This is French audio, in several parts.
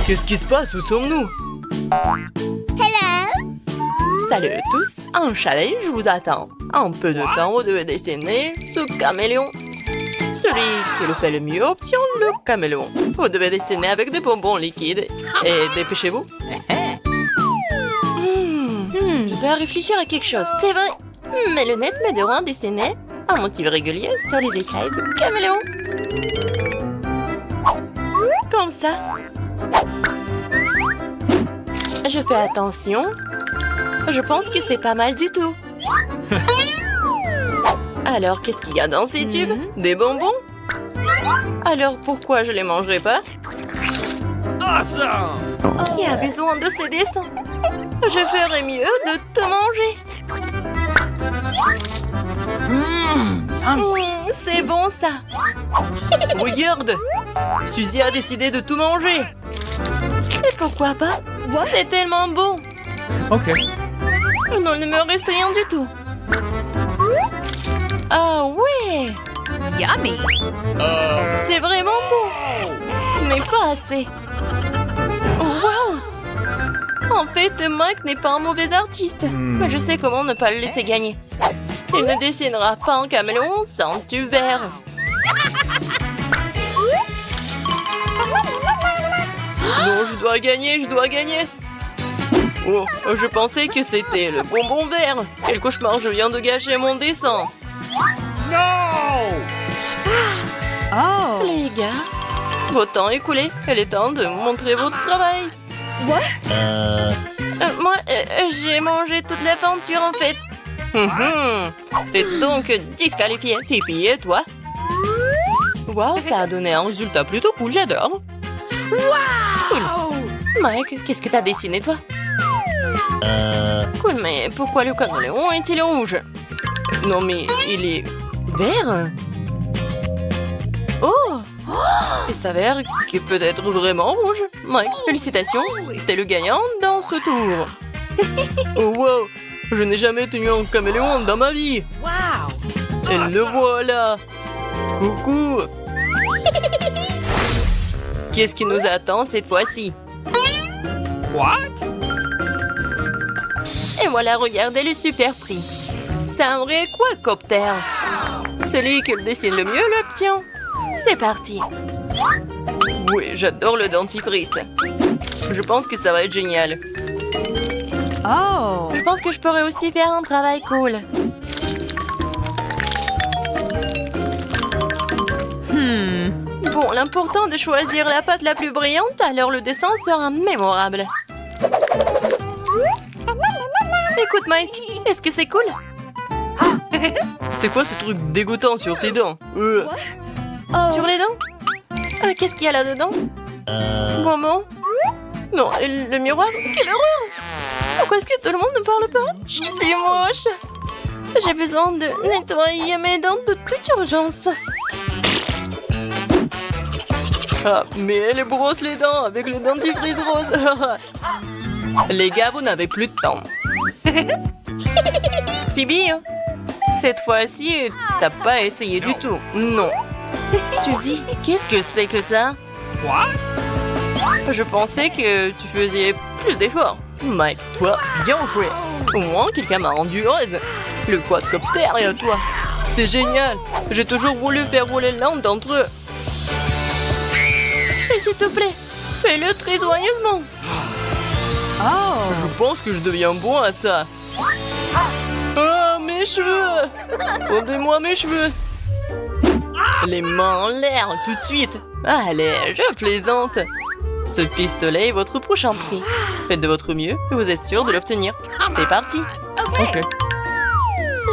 Qu'est-ce qui se passe? Où sommes-nous? Hello. Salut à tous, un chalet, je vous attends. Un peu de temps, vous devez dessiner ce caméléon. Celui qui le fait le mieux obtient le caméléon. Vous devez dessiner avec des bonbons liquides. Et dépêchez-vous. Je dois réfléchir à quelque chose, c'est vrai. Mes lunettes m'aideront à dessiner un motif régulier sur les écailles du caméléon. Comme ça. Je fais attention. Je pense que c'est pas mal du tout. Alors, qu'est-ce qu'il y a dans ces tubes? Des bonbons? Alors, pourquoi je les mangerai pas? Awesome! Qui a besoin de ces dessins? Je ferais mieux de te manger. C'est bon, ça. Regarde! Suzy a décidé de tout manger. Et pourquoi pas? C'est tellement bon. Ok. Non, il ne me reste rien du tout. Ah ouais! Yummy. C'est vraiment bon. Mais pas assez. Wow! En fait, Mike n'est pas un mauvais artiste. Mais je sais comment ne pas le laisser gagner. Il ne dessinera pas un caméléon sans tube vert. Non, je dois gagner, je dois gagner. Oh, je pensais que c'était le bonbon vert. Quel cauchemar, je viens de gâcher mon dessin. No! Oh. Les gars, votre temps est écoulé. Il est temps de montrer votre travail. Moi, j'ai mangé toute la peinture en fait. T'es donc disqualifié. Fifi, et toi? Waouh, ça a donné un résultat plutôt cool, j'adore. Cool. Mike, qu'est-ce que t'as dessiné toi? Cool, mais pourquoi le caméléon est-il rouge? Non mais il est vert. Oh! Il s'avère qu'il peut être vraiment rouge. Mike, félicitations, t'es le gagnant dans ce tour. Oh wow! Je n'ai jamais tenu un caméléon dans ma vie. Wow! Et le voilà. Coucou. Qu'est-ce qui nous attend cette fois-ci? What? Et voilà, regardez le super prix. C'est un vrai quadcopter. Celui qui le dessine le mieux l'obtient. C'est parti. Oui, j'adore le dentifrice. Je pense que ça va être génial. Oh. Je pense que je pourrais aussi faire un travail cool. Bon, l'important est de choisir la pâte la plus brillante, alors le dessin sera mémorable. Écoute, Mike, est-ce que c'est cool? C'est quoi ce truc dégoûtant sur tes dents? Sur les dents? Qu'est-ce qu'il y a là-dedans? Bonbon? Non, le miroir? Quelle horreur! Pourquoi est-ce que tout le monde ne parle pas? Je suis moche! J'ai besoin de nettoyer mes dents de toute urgence. Ah, mais elle brosse les dents avec le dentifrice rose. Les gars, vous n'avez plus de temps. Phoebe, cette fois-ci, t'as pas essayé du tout. Non. Suzy, qu'est-ce que c'est que ça? What? Je pensais que tu faisais plus d'efforts. Mike, toi, bien joué. Au moins, quelqu'un m'a rendu heureuse. Le quadcopter est à toi. C'est génial. J'ai toujours voulu faire rouler l'un d'entre eux. Et s'il te plaît, fais-le très soigneusement. Oh. Je pense que je deviens bon à ça. Oh, mes cheveux! Rendez-moi mes cheveux! Les mains en l'air, tout de suite! Allez, je plaisante! Ce pistolet est votre prochain prix. Faites de votre mieux, vous êtes sûr de l'obtenir. C'est parti! Ok.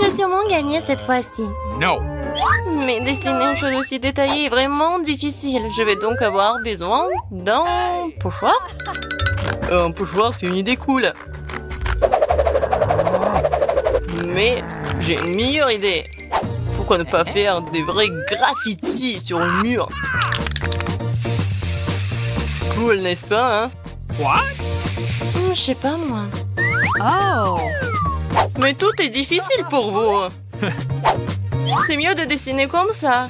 J'ai sûrement gagné cette fois-ci. No. Mais dessiner une chose aussi détaillée est vraiment difficile. Je vais donc avoir besoin d'un pochoir. Un pochoir, c'est une idée cool. Mais j'ai une meilleure idée. Pourquoi ne pas faire des vrais graffitis sur le mur? Cool, n'est-ce pas, hein? What? Je sais pas, moi. Oh. Mais tout est difficile pour vous. C'est mieux de dessiner comme ça.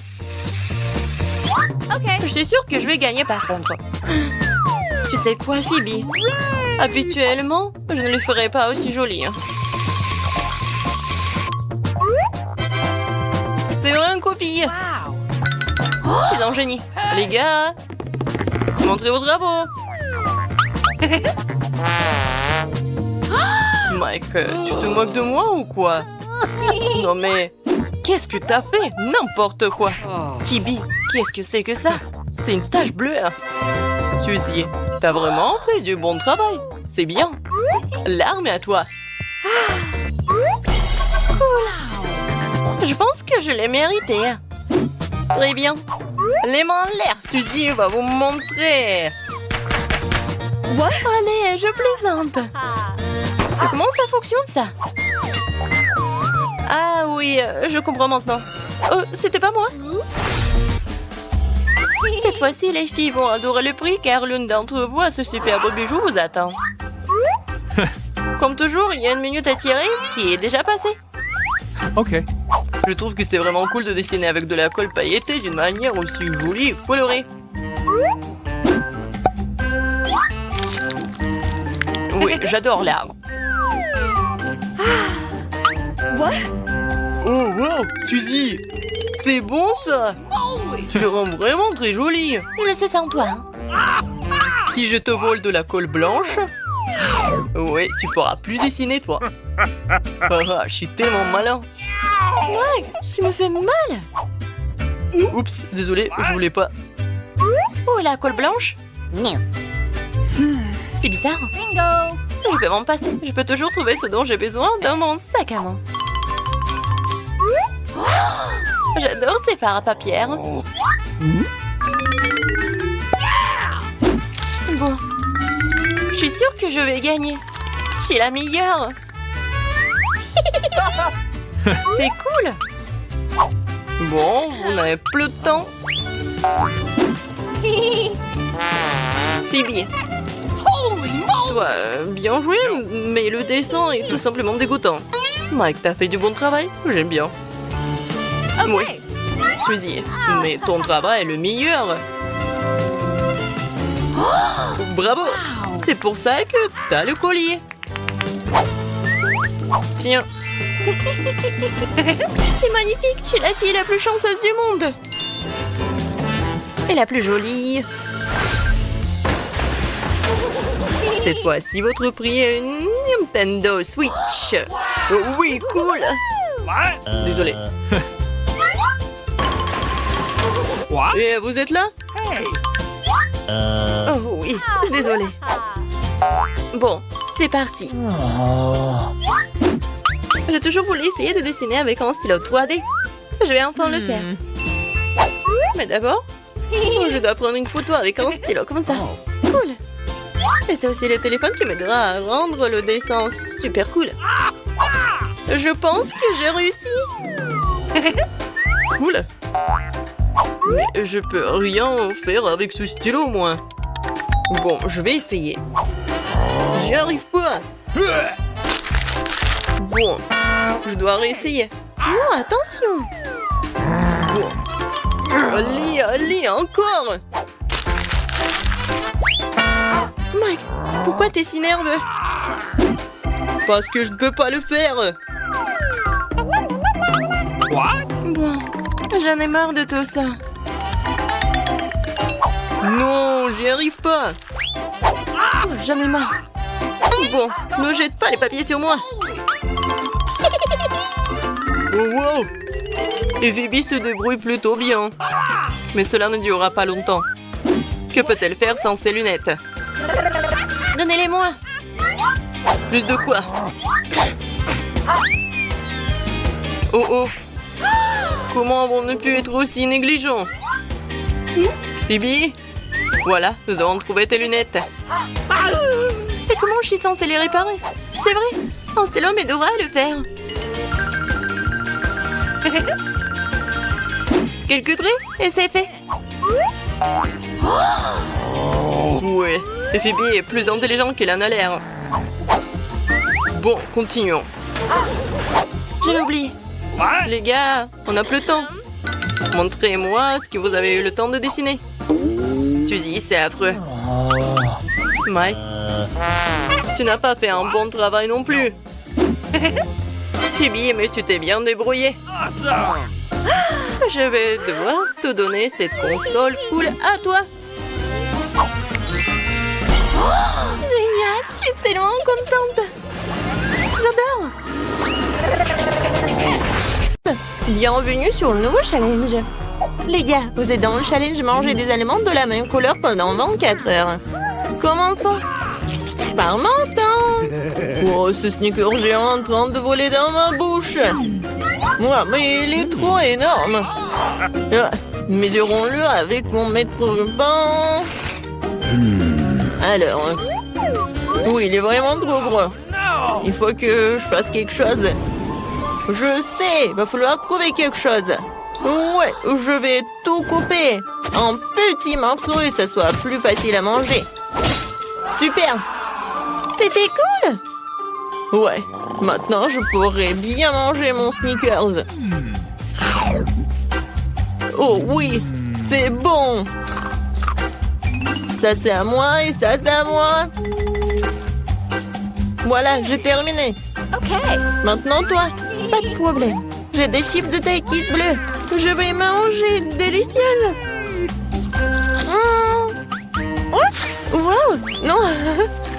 Ok. Je suis sûre que je vais gagner par contre. Tu sais quoi, Phoebe? Habituellement, je ne les ferais pas aussi jolies. C'est vrai une copie. Je suis un génie. Les gars, montrez vos drapeaux. Mike, tu te moques de moi ou quoi? Non mais, qu'est-ce que t'as fait? N'importe quoi. Phoebe, qu'est-ce que c'est que ça? C'est une tache bleue. Suzy, t'as vraiment fait du bon travail. C'est bien. L'arme est à toi. Cool. Je pense que je l'ai mérité. Très bien. Les mains en l'air, Suzy va vous montrer. What? Allez, je plaisante. Comment ça fonctionne, ça? Ah oui, je comprends maintenant. Oh, c'était pas moi. Cette fois-ci, les filles vont adorer le prix car l'une d'entre vous a ce superbe bijou vous attend. Comme toujours, il y a une minute à tirer qui est déjà passée. Ok. Je trouve que c'est vraiment cool de dessiner avec de la colle pailletée d'une manière aussi jolie et colorée. Oui, j'adore l'arbre. What? Oh, wow, Suzy, c'est bon ça. Tu le rends vraiment très joli. Je sais sans toi. Si je te vole de la colle blanche, oui, tu pourras plus dessiner toi. Ah, je suis tellement malin. Mike, tu me fais mal. Oups, désolé, je voulais pas. Oh, la colle blanche? Non. C'est bizarre. Bingo! Je peux m'en passer. Je peux toujours trouver ce dont j'ai besoin dans mon sac à main. Oh, j'adore ces fards à paupières. Bon. Je suis sûre que je vais gagner. Je suis la meilleure. C'est cool. Bon, vous n'avez plus de temps. Phoebe. Toi, bien joué, mais le dessin est tout simplement dégoûtant. Mike, t'as fait du bon travail. J'aime bien. Oui, Suzy, mais ton travail est le meilleur. Bravo. C'est pour ça que t'as le collier. Tiens. C'est magnifique. Je suis la fille la plus chanceuse du monde. Et la plus jolie. Cette fois-ci, votre prix est une Nintendo Switch. Oh, oui, cool. What? Désolé. What? Et vous êtes là? Hey! Oh oui, désolé. Bon, c'est parti. J'ai toujours voulu essayer de dessiner avec un stylo 3D. Je vais enfin le faire. Mais d'abord, je dois prendre une photo avec un stylo comme ça. Cool. Et c'est aussi le téléphone qui m'aidera à rendre le dessin super cool. Je pense que j'ai réussi. Cool. Mais je peux rien faire avec ce stylo, moi. Bon, je vais essayer. J'y arrive pas. Bon, je dois réessayer. Non, attention. Bon. Allez, allez, encore. Mike, pourquoi t'es si nerveux? Parce que je ne peux pas le faire. What? Bon, j'en ai marre de tout ça. Non, j'y arrive pas. Oh, j'en ai marre. Bon, ne jette pas les papiers sur moi. Oh, wow. Et Phoebe se débrouille plutôt bien. Mais cela ne durera pas longtemps. Que peut-elle faire sans ses lunettes? Donnez-les-moi. Plus de quoi? Oh oh. Comment avons-nous pu être aussi négligents? Phoebe? Voilà, nous avons trouvé tes lunettes. Et comment je suis censée les réparer? C'est vrai, un stylo m'aidera à le faire. Quelques traits et c'est fait. Ouais, et Phoebe est plus intelligente qu'elle en a l'air. Bon, continuons. J'avais oublié. What? Les gars, on n'a plus le temps. Montrez-moi ce que vous avez eu le temps de dessiner. Suzy, c'est affreux. Mike, tu n'as pas fait un bon travail non plus. Phoebe, mais tu t'es bien débrouillé. Awesome. Je vais devoir te donner cette console cool à toi. Génial, je suis tellement contente. J'adore. Bienvenue sur le nouveau challenge. Les gars, vous êtes dans le challenge manger des aliments de la même couleur pendant 24 heures. Commençons. Par menton. Oh, ce sneaker géant en train de voler dans ma bouche. Ouais, mais il est trop énorme. Mesurons-le avec mon mètre ruban. Alors, oui, il est vraiment trop gros. Il faut que je fasse quelque chose. Je sais, il va falloir trouver quelque chose. Ouais, je vais tout couper en petits morceaux et ça soit plus facile à manger. Super. C'était cool. Ouais, maintenant je pourrais bien manger mon Snickers. Oh oui, c'est bon. Ça c'est à moi et ça c'est à moi. Voilà, j'ai terminé. Ok. Maintenant toi, pas de problème. J'ai des chips de taille bleue. Je vais manger délicieuse. Oh, wow, non,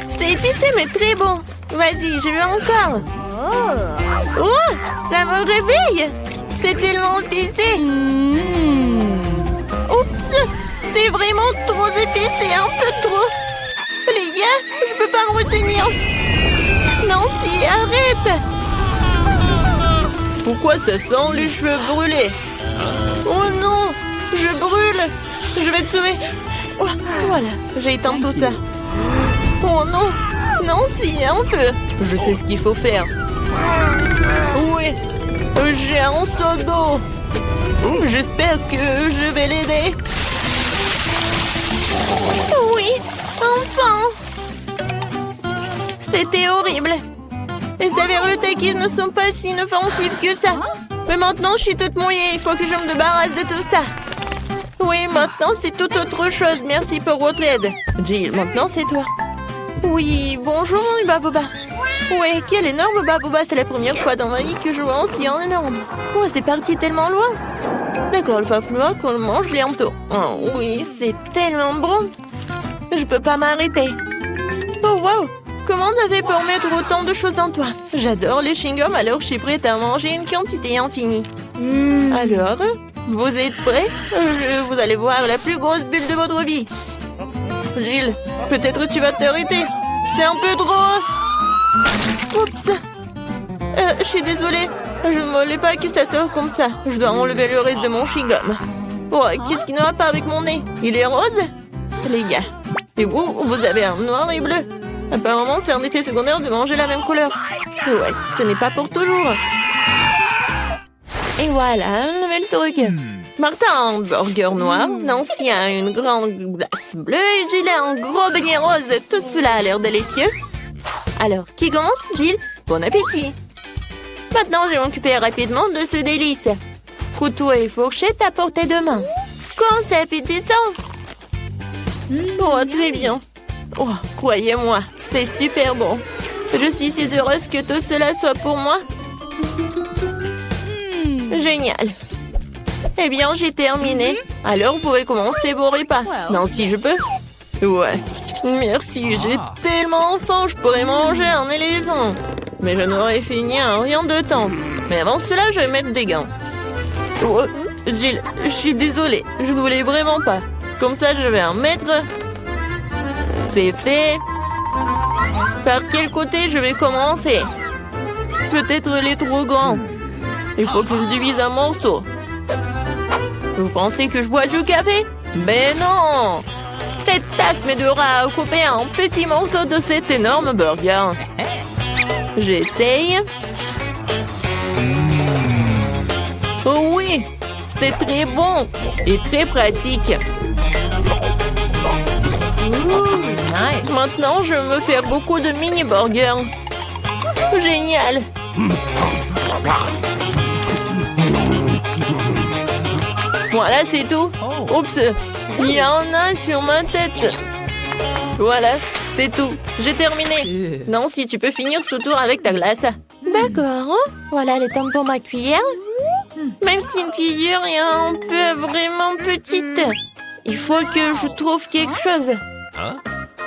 c'est épicé mais très bon. Vas-y, je veux encore. Oh, ça me réveille. C'est tellement épicé. Oups, c'est vraiment trop épicé, un peu trop. Les gars, je peux pas me retenir. Nancy, arrête. Pourquoi ça sent les cheveux brûlés? Oh non, je brûle. Je vais te sauver. Oh, voilà, j'ai éteint tout ça. Oh non, Nancy, un peu. Je sais ce qu'il faut faire. Oui, j'ai un seau d'eau. J'espère que je vais l'aider. Oui, enfin. C'était horrible. Les saveurs de Takis ne sont pas si inoffensives que ça. Mais maintenant, je suis toute mouillée. Il faut que je me débarrasse de tout ça. Oui, maintenant, c'est tout autre chose. Merci pour votre aide. Jill, maintenant, c'est toi. Oui, bonjour, mon Baboba. Oui, quel énorme Baboba. C'est la première fois dans ma vie que je vois un si énorme. Oh, c'est parti tellement loin. D'accord, il va falloir qu'on le mange bientôt. Oh, oui, c'est tellement bon. Je peux pas m'arrêter. Oh, wow. Comment t'avais pour mettre autant de choses en toi? J'adore les chewing-gums, alors je suis prête à manger une quantité infinie. Alors, vous êtes prêts? Vous allez voir la plus grosse bulle de votre vie. Jill, peut-être tu vas t'arrêter. C'est un peu trop. Oups. Je suis désolée. Je ne voulais pas que ça sorte comme ça. Je dois enlever le reste de mon chewing-gum. Oh, qu'est-ce qui ne va pas avec mon nez? Il est rose? Les gars. Et vous avez un noir et bleu. Apparemment, c'est un effet secondaire de manger la même couleur. Ouais, ce n'est pas pour toujours. Et voilà, un nouvel truc. Martin a un burger noir, Nancy a une grande glace bleue et Jill a un gros beignet rose. Tout cela a l'air délicieux. Alors, qui commence? Jill, bon appétit. Maintenant, je vais m'occuper rapidement de ce délice. Couteau et fourchette à portée de main. Quand c'est appétissant. Oh, très bien. Oh, croyez-moi, c'est super bon. Je suis si heureuse que tout cela soit pour moi. Génial. Eh bien, j'ai terminé. Alors, vous pouvez commencer vos repas. Non, si je peux. Ouais. Merci, j'ai tellement faim, je pourrais manger un éléphant. Mais je n'aurais fini en rien de temps. Mais avant cela, je vais mettre des gants. Oh, Jill, je suis désolée. Je ne voulais vraiment pas. Comme ça, je vais en mettre. C'est fait. Par quel côté je vais commencer? Peut-être les trop grands. Il faut que je divise un morceau. Vous pensez que je bois du café? Mais non! Cette tasse m'aidera à couper un petit morceau de cet énorme burger. J'essaye. Oh oui! C'est très bon et très pratique. Nice. Maintenant, je vais me faire beaucoup de mini-burgers. Génial! Voilà, c'est tout. Oups, il y en a sur ma tête. Voilà, c'est tout. J'ai terminé. Nancy, tu peux finir ce tour avec ta glace. D'accord. Voilà les temps pour ma cuillère. Même si une cuillère est un peu vraiment petite, il faut que je trouve quelque chose.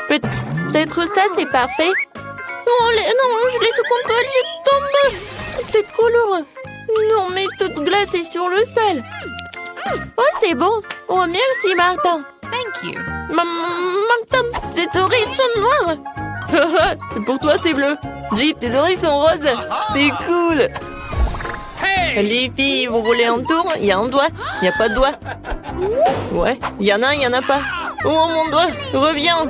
Peut-être ça, c'est parfait. Oh, non, je l'ai sous contrôle, je tombe. C'est trop lourd. Non, mais toute glace est sur le sol. Oh, c'est bon. Oh, merci, Martin. Thank you. Martin, tes oreilles sont noires. Pour toi, c'est bleu. J, tes oreilles sont roses. C'est cool. Les filles, vous roulez en tour. Il y a un doigt. Il n'y a pas de doigt. Ouais, il y en a, il n'y en a pas. Oh, mon doigt, reviens.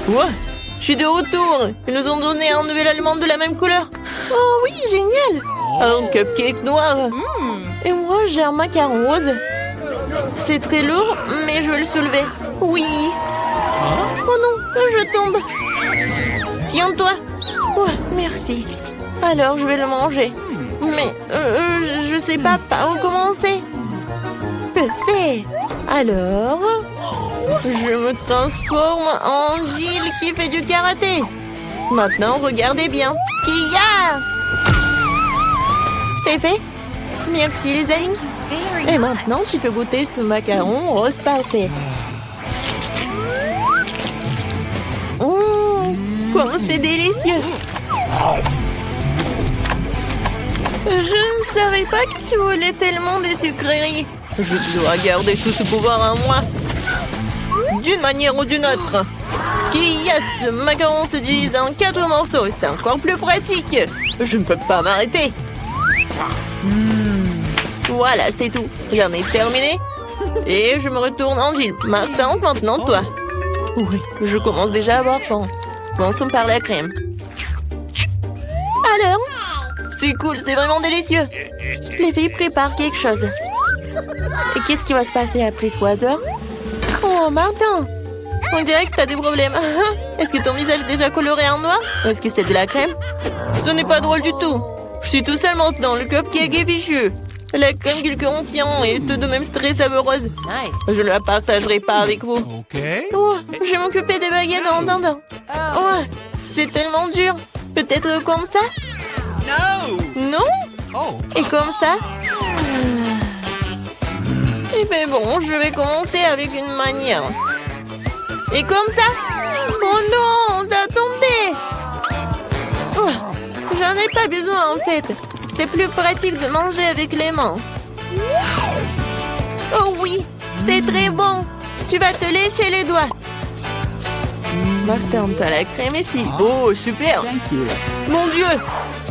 Ouais, je suis de retour. Ils nous ont donné un nouvel aliment de la même couleur. Oh oui, génial. Un cupcake noir. Et moi, j'ai un macaron rose. C'est très lourd, mais je vais le soulever. Oui. Oh non, je tombe. Tiens-toi. Ouais, merci. Alors, je vais le manger. Mais je sais pas par où commencer. Je sais. Alors, je me transforme en Jill qui fait du karaté. Maintenant, regardez bien. Kia! C'est fait. Merci les amis. Et maintenant, tu peux goûter ce macaron rose parfait. Comment c'est délicieux. Je ne savais pas que tu voulais tellement des sucreries. Je dois garder tout ce pouvoir en moi. D'une manière ou d'une autre. Qui a ce macaron se divise en 4 morceaux. C'est encore plus pratique. Je ne peux pas m'arrêter. Voilà, c'est tout. J'en ai terminé. Et je me retourne en Jill. Martin, maintenant toi. Oui, je commence déjà à avoir faim. Commençons par la crème. Alors? C'est cool, c'est vraiment délicieux. Les filles préparent quelque chose. Et qu'est-ce qui va se passer après 3 heures? Oh, Martin! On dirait que t'as des problèmes. Est-ce que ton visage est déjà coloré en noir? Ou est-ce que c'est de la crème? Ce n'est pas drôle du tout. Je suis tout seul maintenant, le cupcake est fichu. La crème qu'il contient est tout de même très savoureuse. Nice. Je ne la partagerai pas avec vous. Okay. Oh, je vais m'occuper des baguettes en attendant. Oh, c'est tellement dur. Peut-être comme ça? No. Non? Oh. Et comme ça? Eh ben bon, je vais commencer avec une manière. Et comme ça? Oh non, ça a tombé! Oh, j'en ai pas besoin en fait. C'est plus pratique de manger avec les mains. Oh oui, c'est très bon. Tu vas te lécher les doigts. Martin, t'as la crème ici. Oh, super. Mon Dieu.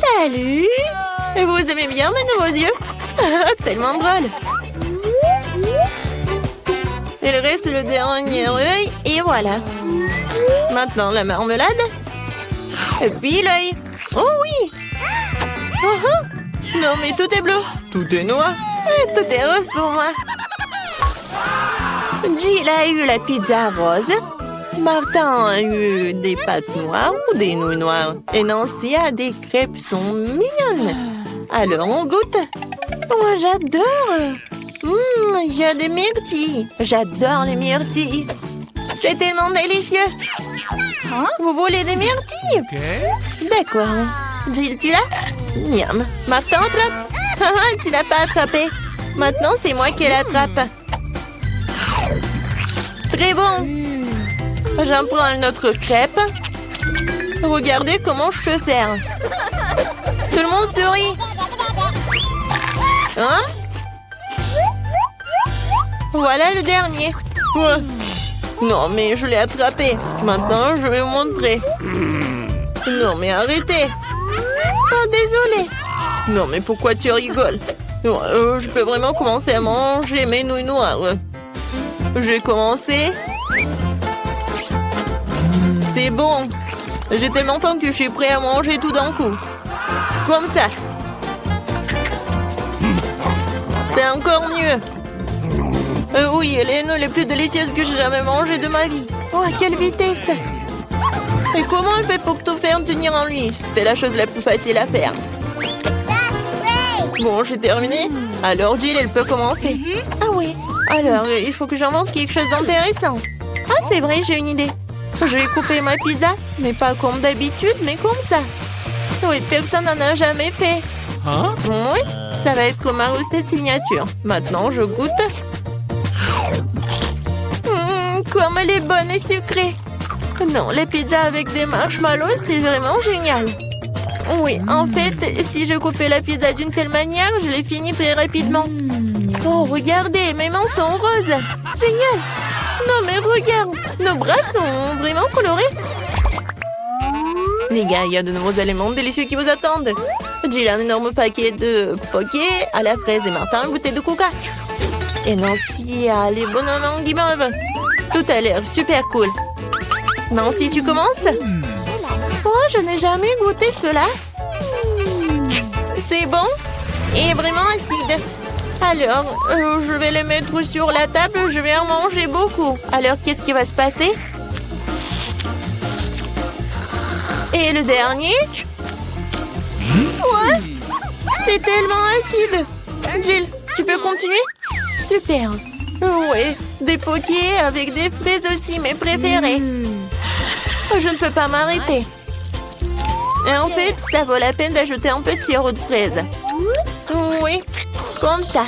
Salut. Et vous aimez bien mes nouveaux yeux? Tellement drôle. Il reste le dernier œil et voilà. Maintenant la marmelade. Et puis l'œil. Oh oui. Non mais tout est bleu. Tout est noir. Et tout est rose pour moi. Jill a eu la pizza rose. Martin a eu des pâtes noires ou des nouilles noires. Et Nancy a des crêpes sont mignonnes. Alors on goûte. Moi j'adore. Il y a des myrtilles. J'adore les myrtilles. C'est tellement délicieux. Vous voulez des myrtilles? Okay. D'accord. Jill, tu l'as? Miam. Martin, attrape. Tu l'as pas attrapé. Maintenant, c'est moi qui l'attrape. Très bon. J'en prends une autre crêpe. Regardez comment je peux faire. Tout le monde sourit. Hein? Voilà le dernier. Ouais. Non, mais je l'ai attrapé. Maintenant, je vais vous montrer. Non, mais arrêtez. Oh, désolé. Non, mais pourquoi tu rigoles? Je peux vraiment commencer à manger mes nouilles noires. Je vais commencer. C'est bon. J'ai tellement faim que je suis prêt à manger tout d'un coup. Comme ça. C'est encore mieux. Oui, les nouilles les plus délicieuses que j'ai jamais mangées de ma vie. Oh, à quelle vitesse! Et comment elle fait pour tout faire tenir en lui? C'était la chose la plus facile à faire. Bon, j'ai terminé. Alors, Jill, elle peut commencer. Ah oui. Alors, il faut que j'invente quelque chose d'intéressant. Ah, c'est vrai, j'ai une idée. Je vais couper ma pizza, mais pas comme d'habitude, mais comme ça. Oui, personne n'en a jamais fait. Hein? Oui, ça va être comme ma recette signature. Maintenant, je goûte. Comme elle est bonne et sucrée. Non, les pizzas avec des marshmallows, c'est vraiment génial. Oui, en fait, si je coupais la pizza d'une telle manière, je l'ai finie très rapidement. Oh, regardez, mes mains sont roses. Génial. Non, mais regarde, nos bras sont vraiment colorés. Les gars, il y a de nouveaux éléments délicieux qui vous attendent. J'ai un énorme paquet de poké à la fraise et Martin une bouteille de coca. Et Nancy a les bonhommes guimauve. Tout a l'air super cool. Nancy, tu commences? Oh, je n'ai jamais goûté cela. C'est bon et vraiment acide. Alors, je vais les mettre sur la table. Je vais en manger beaucoup. Alors, qu'est-ce qui va se passer? Et le dernier? Ouais, c'est tellement acide. Jill, tu peux continuer? Super. Ouais, des pokés avec des fraises aussi, mes préférés. Je ne peux pas m'arrêter. Et en fait, ça vaut la peine d'ajouter un petit sirop de fraise. Oui, comme ça.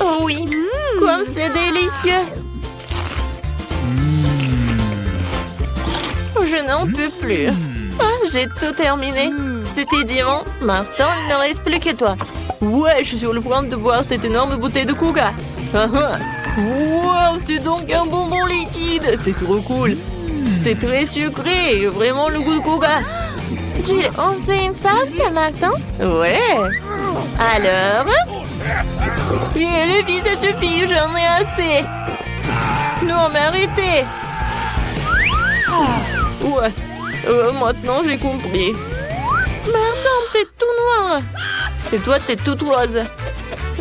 Oh oui, comme c'est délicieux. Je n'en peux plus. Ah, j'ai tout terminé. C'était divin. Maintenant, il ne reste plus que toi. Ouais, je suis sur le point de boire cette énorme bouteille de coca. Wow, c'est donc un bonbon liquide. C'est trop cool. C'est très sucré et vraiment le goût de coca. Jill, on se fait une pause, Martin? Ouais. Alors? Et les filles, ça suffit, j'en ai assez. Non, mais arrêtez. Ouais. Maintenant, j'ai compris. Martin, t'es tout noir. Et toi, t'es toute rose.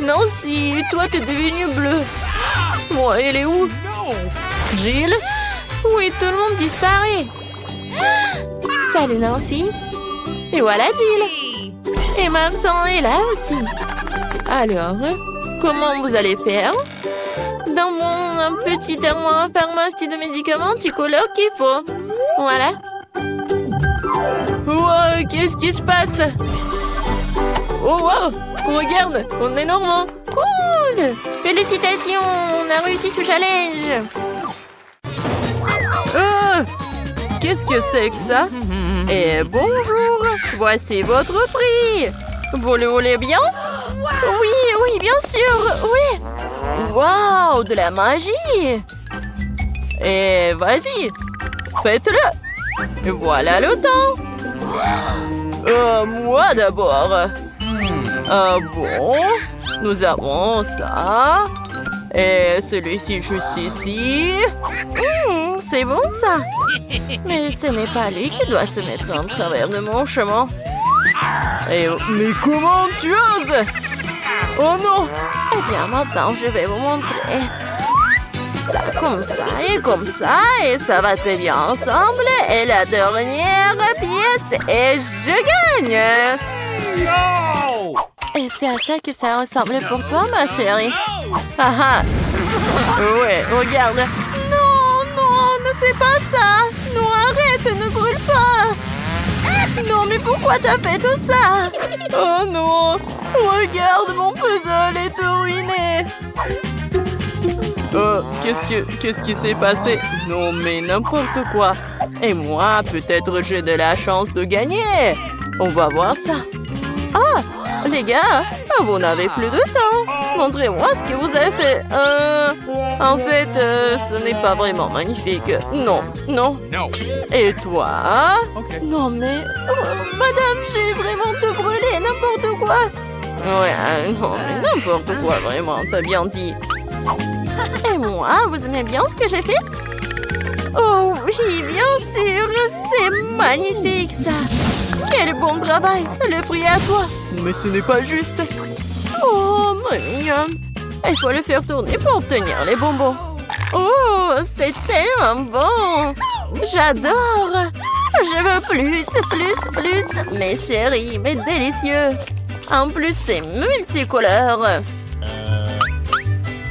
Nancy, toi, t'es devenue bleue. Moi, elle est où? Jill? Oui, tout le monde disparaît. Salut, Nancy. Et voilà, Jill. Et Martin est là aussi. Alors, comment vous allez faire? Dans mon petit armoire à pharmacie de médicaments, tu colores qu'il faut. Voilà. Wow, qu'est-ce qui se passe? Oh, wow, regarde, on est normand. Cool. Félicitations, on a réussi ce challenge. Qu'est-ce que c'est que ça? Et bonjour, voici votre prix. Vous le voulez bien? Oui, oui, bien sûr, oui. Waouh, de la magie. Et vas-y, faites-le. Et voilà le temps. Moi d'abord. Ah bon? Nous avons ça. Et celui-ci juste ici. C'est bon ça. Mais ce n'est pas lui qui doit se mettre en travers de mon chemin. Et mais comment tu oses? Oh non! Eh bien maintenant je vais vous montrer. Ça comme ça et ça va très bien ensemble. Et la dernière pièce et je gagne. No! Et c'est à ça que ça ressemble pour toi, ma chérie. Ah ah. Ouais, regarde. Non, non, ne fais pas ça. Non, arrête, ne brûle pas. Non, mais pourquoi t'as fait tout ça? Oh non. Regarde, mon puzzle est ruiné. Qu'est-ce qui s'est passé? Non, mais n'importe quoi. Et moi, peut-être j'ai de la chance de gagner. On va voir ça. Ah, les gars, vous n'avez plus de temps. Montrez-moi ce que vous avez fait. En fait, ce n'est pas vraiment magnifique. Non, non. No. Et toi? Okay. Non, mais... madame, j'ai vraiment te brûlé, n'importe quoi. Ouais, non, mais n'importe quoi, vraiment, t'as bien dit. Et moi, vous aimez bien ce que j'ai fait? Oh oui, bien sûr, c'est magnifique ça. Quel bon travail, le prix est à toi. Mais ce n'est pas juste. Oh, mignon. Il faut le faire tourner pour obtenir les bonbons. Oh, c'est tellement bon. J'adore. Je veux plus, plus, plus. Mes chéris, mes délicieux. En plus, c'est multicolore.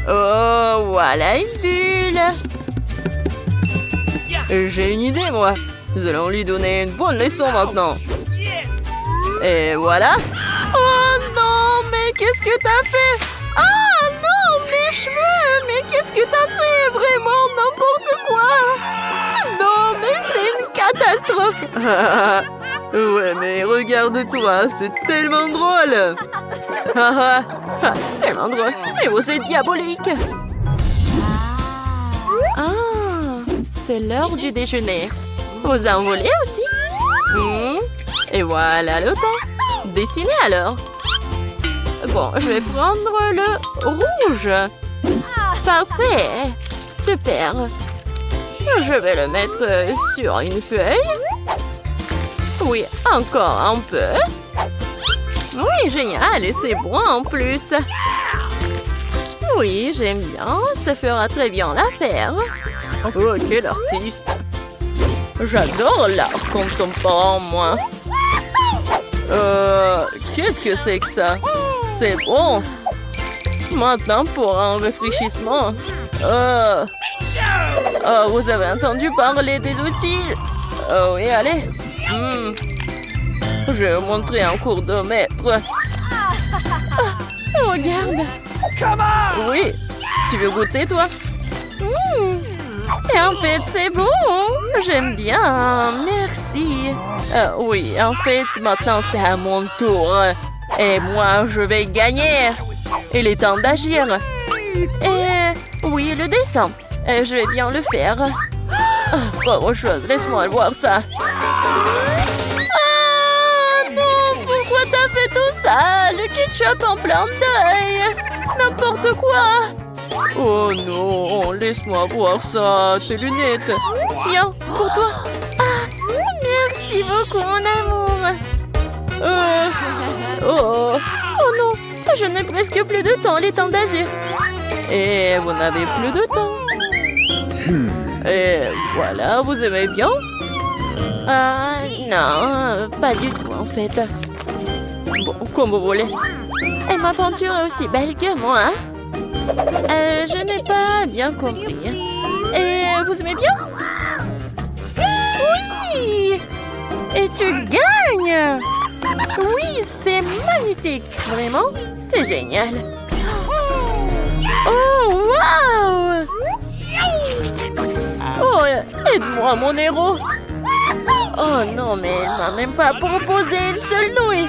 Oh, voilà une bulle. J'ai une idée, moi. Nous allons lui donner une bonne leçon maintenant. Et voilà. Oh non, mais qu'est-ce que t'as fait? Ah non, mes cheveux. Mais qu'est-ce que t'as fait? Vraiment n'importe quoi. Non, mais c'est une catastrophe. Ouais, mais regarde-toi, c'est tellement drôle. Tellement drôle. Mais vous êtes diabolique. Ah, c'est l'heure du déjeuner. Vous en voulez aussi? Et voilà le temps. Dessinez alors. Bon, je vais prendre le rouge. Parfait. Super. Je vais le mettre sur une feuille. Oui, encore un peu. Oui, génial. Et c'est bon en plus. Oui, j'aime bien. Ça fera très bien l'affaire. Oh, quel artiste. J'adore l'art contemporain, moi. Qu'est-ce que c'est que ça? C'est bon. Maintenant, pour un rafraîchissement. Oh, vous avez entendu parler des outils? Oh oui, allez. Je vais vous montrer un cours de maître. Regarde. Oui. Tu veux goûter, toi? Et en fait, c'est bon. J'aime bien. Merci. Oui, en fait, maintenant, c'est à mon tour. Et moi, je vais gagner. Il est temps d'agir. Et oui, le dessin. Je vais bien le faire. Pas grand-chose. Laisse-moi voir ça. Ah non, pourquoi t'as fait tout ça? Le ketchup en plein d'œil. N'importe quoi. Oh non, laisse-moi voir ça, tes lunettes. Tiens, pour toi. Ah, merci beaucoup, mon amour. Oh non, je n'ai presque plus de temps, il est temps d'agir. Et vous n'avez plus de temps. Et voilà, vous aimez bien? Non, pas du tout en fait. Bon, comme vous voulez. Et ma peinture est aussi belle que moi. Je n'ai pas bien compris. Et vous aimez bien? Oui! Et tu gagnes! Oui, c'est magnifique! Vraiment, c'est génial! Oh, wow! Oh, aide-moi, mon héros! Oh non, mais elle m'a même pas proposé une seule nouille!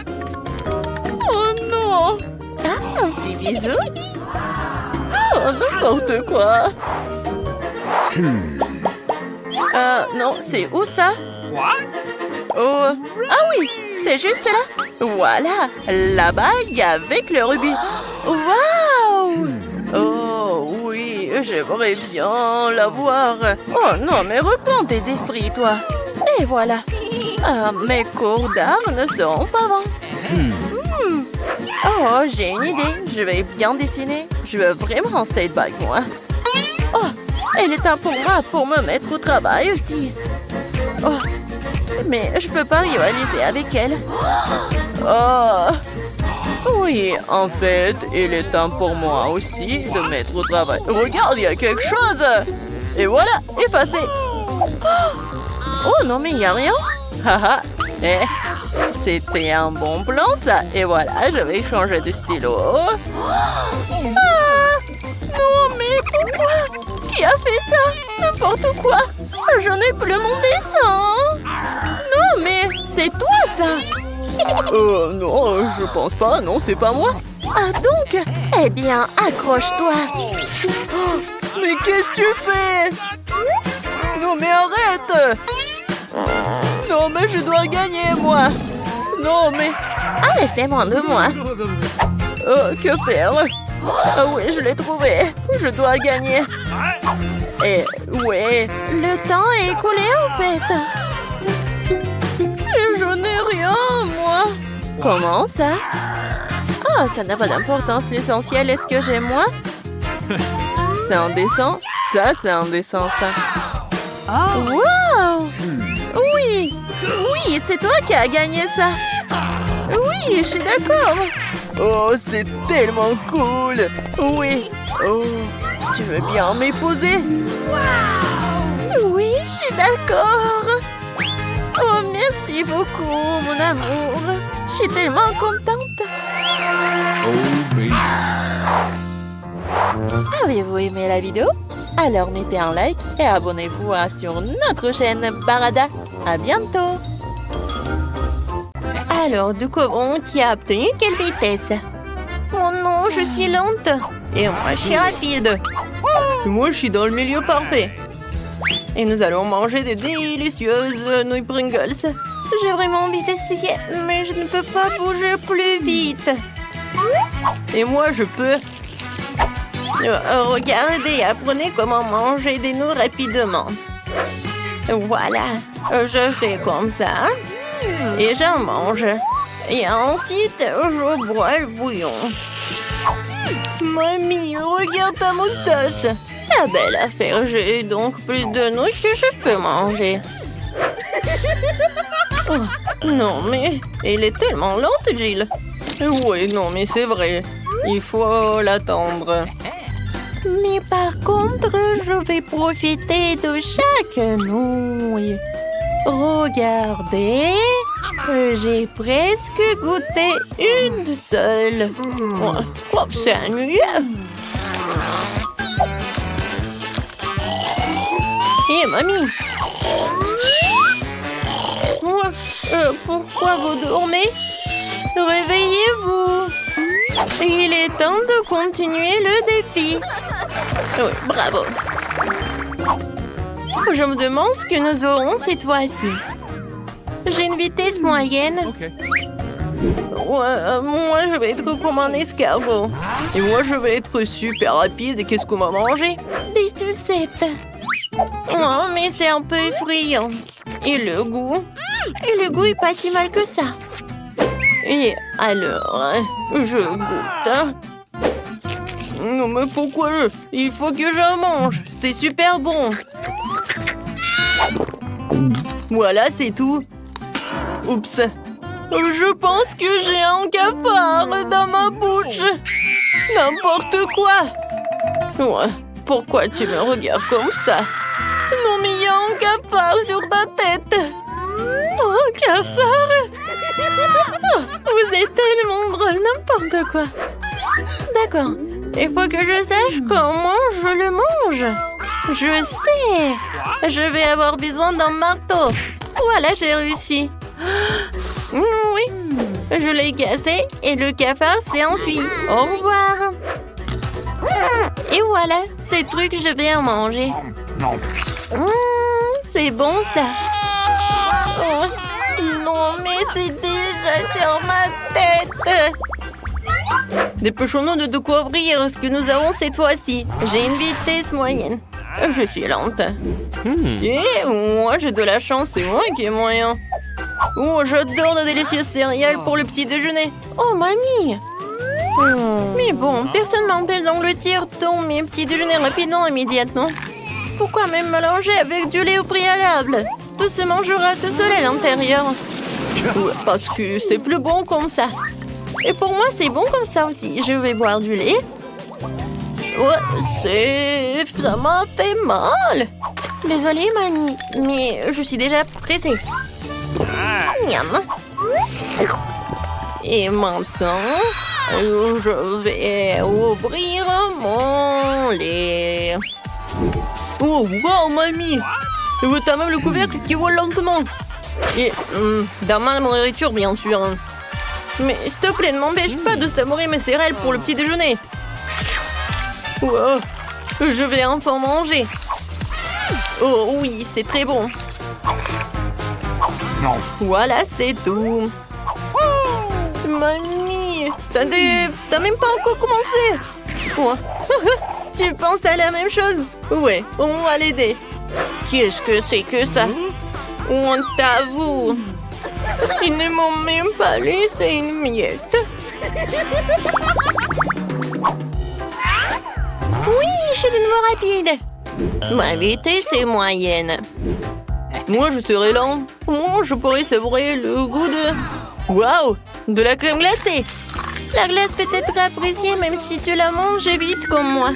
Oh non! Ah, un petit bisou! Oh, n'importe quoi! Non, c'est où ça? What? Oh, ah oui, c'est juste là. Voilà, la bague avec le rubis. Waouh! Oh oui, j'aimerais bien la voir. Oh non, mais reprends tes esprits, toi. Et voilà. Mes cours d'art ne seront pas vains. Oh, j'ai une idée. Je vais bien dessiner. Je veux vraiment cette bague, moi. Oh, elle est temps pour moi pour me mettre au travail aussi. Oh, mais je peux pas rivaliser avec elle. Oh, oui, en fait, il est temps pour moi aussi de mettre au travail. Regarde, il y a quelque chose. Et voilà, effacé. Oh non, mais il n'y a rien. Haha, c'était un bon plan, ça. Et voilà, je vais changer de stylo. Ah, non, mais pourquoi? Qui a fait ça? N'importe quoi. Je n'ai plus mon dessin. Non, mais c'est toi, ça. Non, je pense pas. Non, c'est pas moi. Ah, donc? Eh bien, accroche-toi. Oh, mais qu'est-ce que tu fais? Non, mais arrête. Non, mais je dois gagner, moi. Non, mais... Arrêtez-moi de moi. Que faire? Ah oui, je l'ai trouvé. Je dois gagner. Et ouais, le temps est écoulé en fait. Et je n'ai rien, moi. Comment ça? Ah, ça n'a pas d'importance. L'essentiel est ce que j'ai moi. C'est indécent. Ça, c'est indécent, ça. Wow! Oui! Oui, c'est toi qui as gagné ça. Oui, je suis d'accord. Oh, c'est tellement cool. Oui. Oh, tu veux bien m'épouser? Oui, je suis d'accord. Oh, merci beaucoup, mon amour. Je suis tellement contente. Oh, baby. Avez-vous aimé la vidéo? Alors mettez un like et abonnez-vous sur notre chaîne Barada. À bientôt! Alors, découvrons qui a obtenu quelle vitesse. Oh non, je suis lente. Et moi, je suis rapide. Moi, je suis dans le milieu parfait. Et nous allons manger des délicieuses nouilles Pringles. J'ai vraiment envie d'essayer, mais je ne peux pas bouger plus vite. Et moi, je peux... Regardez et apprenez comment manger des nouilles rapidement. Voilà, je fais comme ça. Et j'en mange. Et ensuite, je bois le bouillon. Mamie, regarde ta moustache. La belle affaire, j'ai donc plus de nouilles que je peux manger. Oh, non, mais elle est tellement lente, Jill. Oui, non, mais c'est vrai. Il faut l'attendre. Mais par contre, je vais profiter de chaque nouille. Regardez, j'ai presque goûté une seule. Oh, c'est ennuyeux. Hé, mamie. Pourquoi vous dormez? Réveillez-vous. Il est temps de continuer le défi. Oui, bravo. Je me demande ce que nous aurons cette fois-ci. J'ai une vitesse moyenne. Okay. Ouais, moi, je vais être comme un escargot. Et moi, je vais être super rapide. Et qu'est-ce qu'on va manger? Des sucettes. Oh, mais c'est un peu effrayant. Et le goût? Et le goût est pas si mal que ça. Et alors, je goûte. Non, mais pourquoi il faut que je mange? C'est super bon. Voilà, c'est tout. Oups. Je pense que j'ai un cafard dans ma bouche. N'importe quoi. Ouais, pourquoi tu me regardes comme ça? Non, mais il y a un cafard sur ta tête. Oh, un cafard. Oh, vous êtes tellement drôle, n'importe quoi. D'accord. Il faut que je sache comment je le mange. Je sais. Je vais avoir besoin d'un marteau. Voilà, j'ai réussi. Oui. Je l'ai cassé et le cafard s'est enfui. Au revoir. Et voilà, c'est le truc que je vais en manger. C'est bon ça. Oh, non, mais c'est déjà sur ma tête. Dépêchons-nous de découvrir ce que nous avons cette fois-ci. J'ai une vitesse moyenne. Je suis lente. Et moi, j'ai de la chance, c'est moi qui ai moyen. Oh, j'adore de délicieuses céréales pour le petit déjeuner. Oh, mamie. Mais bon, personne m'empêche d'engloutir tous mes petits déjeuners rapidement, immédiatement. Pourquoi même mélanger avec du lait au préalable? Tout se mangera tout seul à l'intérieur. Parce que c'est plus bon comme ça. Et pour moi, c'est bon comme ça aussi. Je vais boire du lait. Ouais, ça m'a fait mal. Désolée, mamie, mais je suis déjà pressée. Miam. Et maintenant, je vais ouvrir mon lait. Oh, wow, mamie! T'as même le couvercle qui vole lentement. Et dans ma nourriture, bien sûr. Mais s'il te plaît, ne m'empêche pas de savourer mes céréales pour le petit déjeuner. Wow. Je vais enfin manger. Oh oui, c'est très bon. Voilà, c'est tout. Mamie, t'as même pas encore commencé. Quoi? Tu penses à la même chose? Ouais, on va l'aider. Qu'est-ce que c'est que ça? Honte à vous. Ils ne m'ont même pas laissé une miette. Oui, je suis de nouveau rapide. Ma vitesse est moyenne. Moi, je serai lent. Moi, je pourrais savourer le goût de... Waouh! De la crème glacée. La glace peut être appréciée même si tu la manges vite comme moi.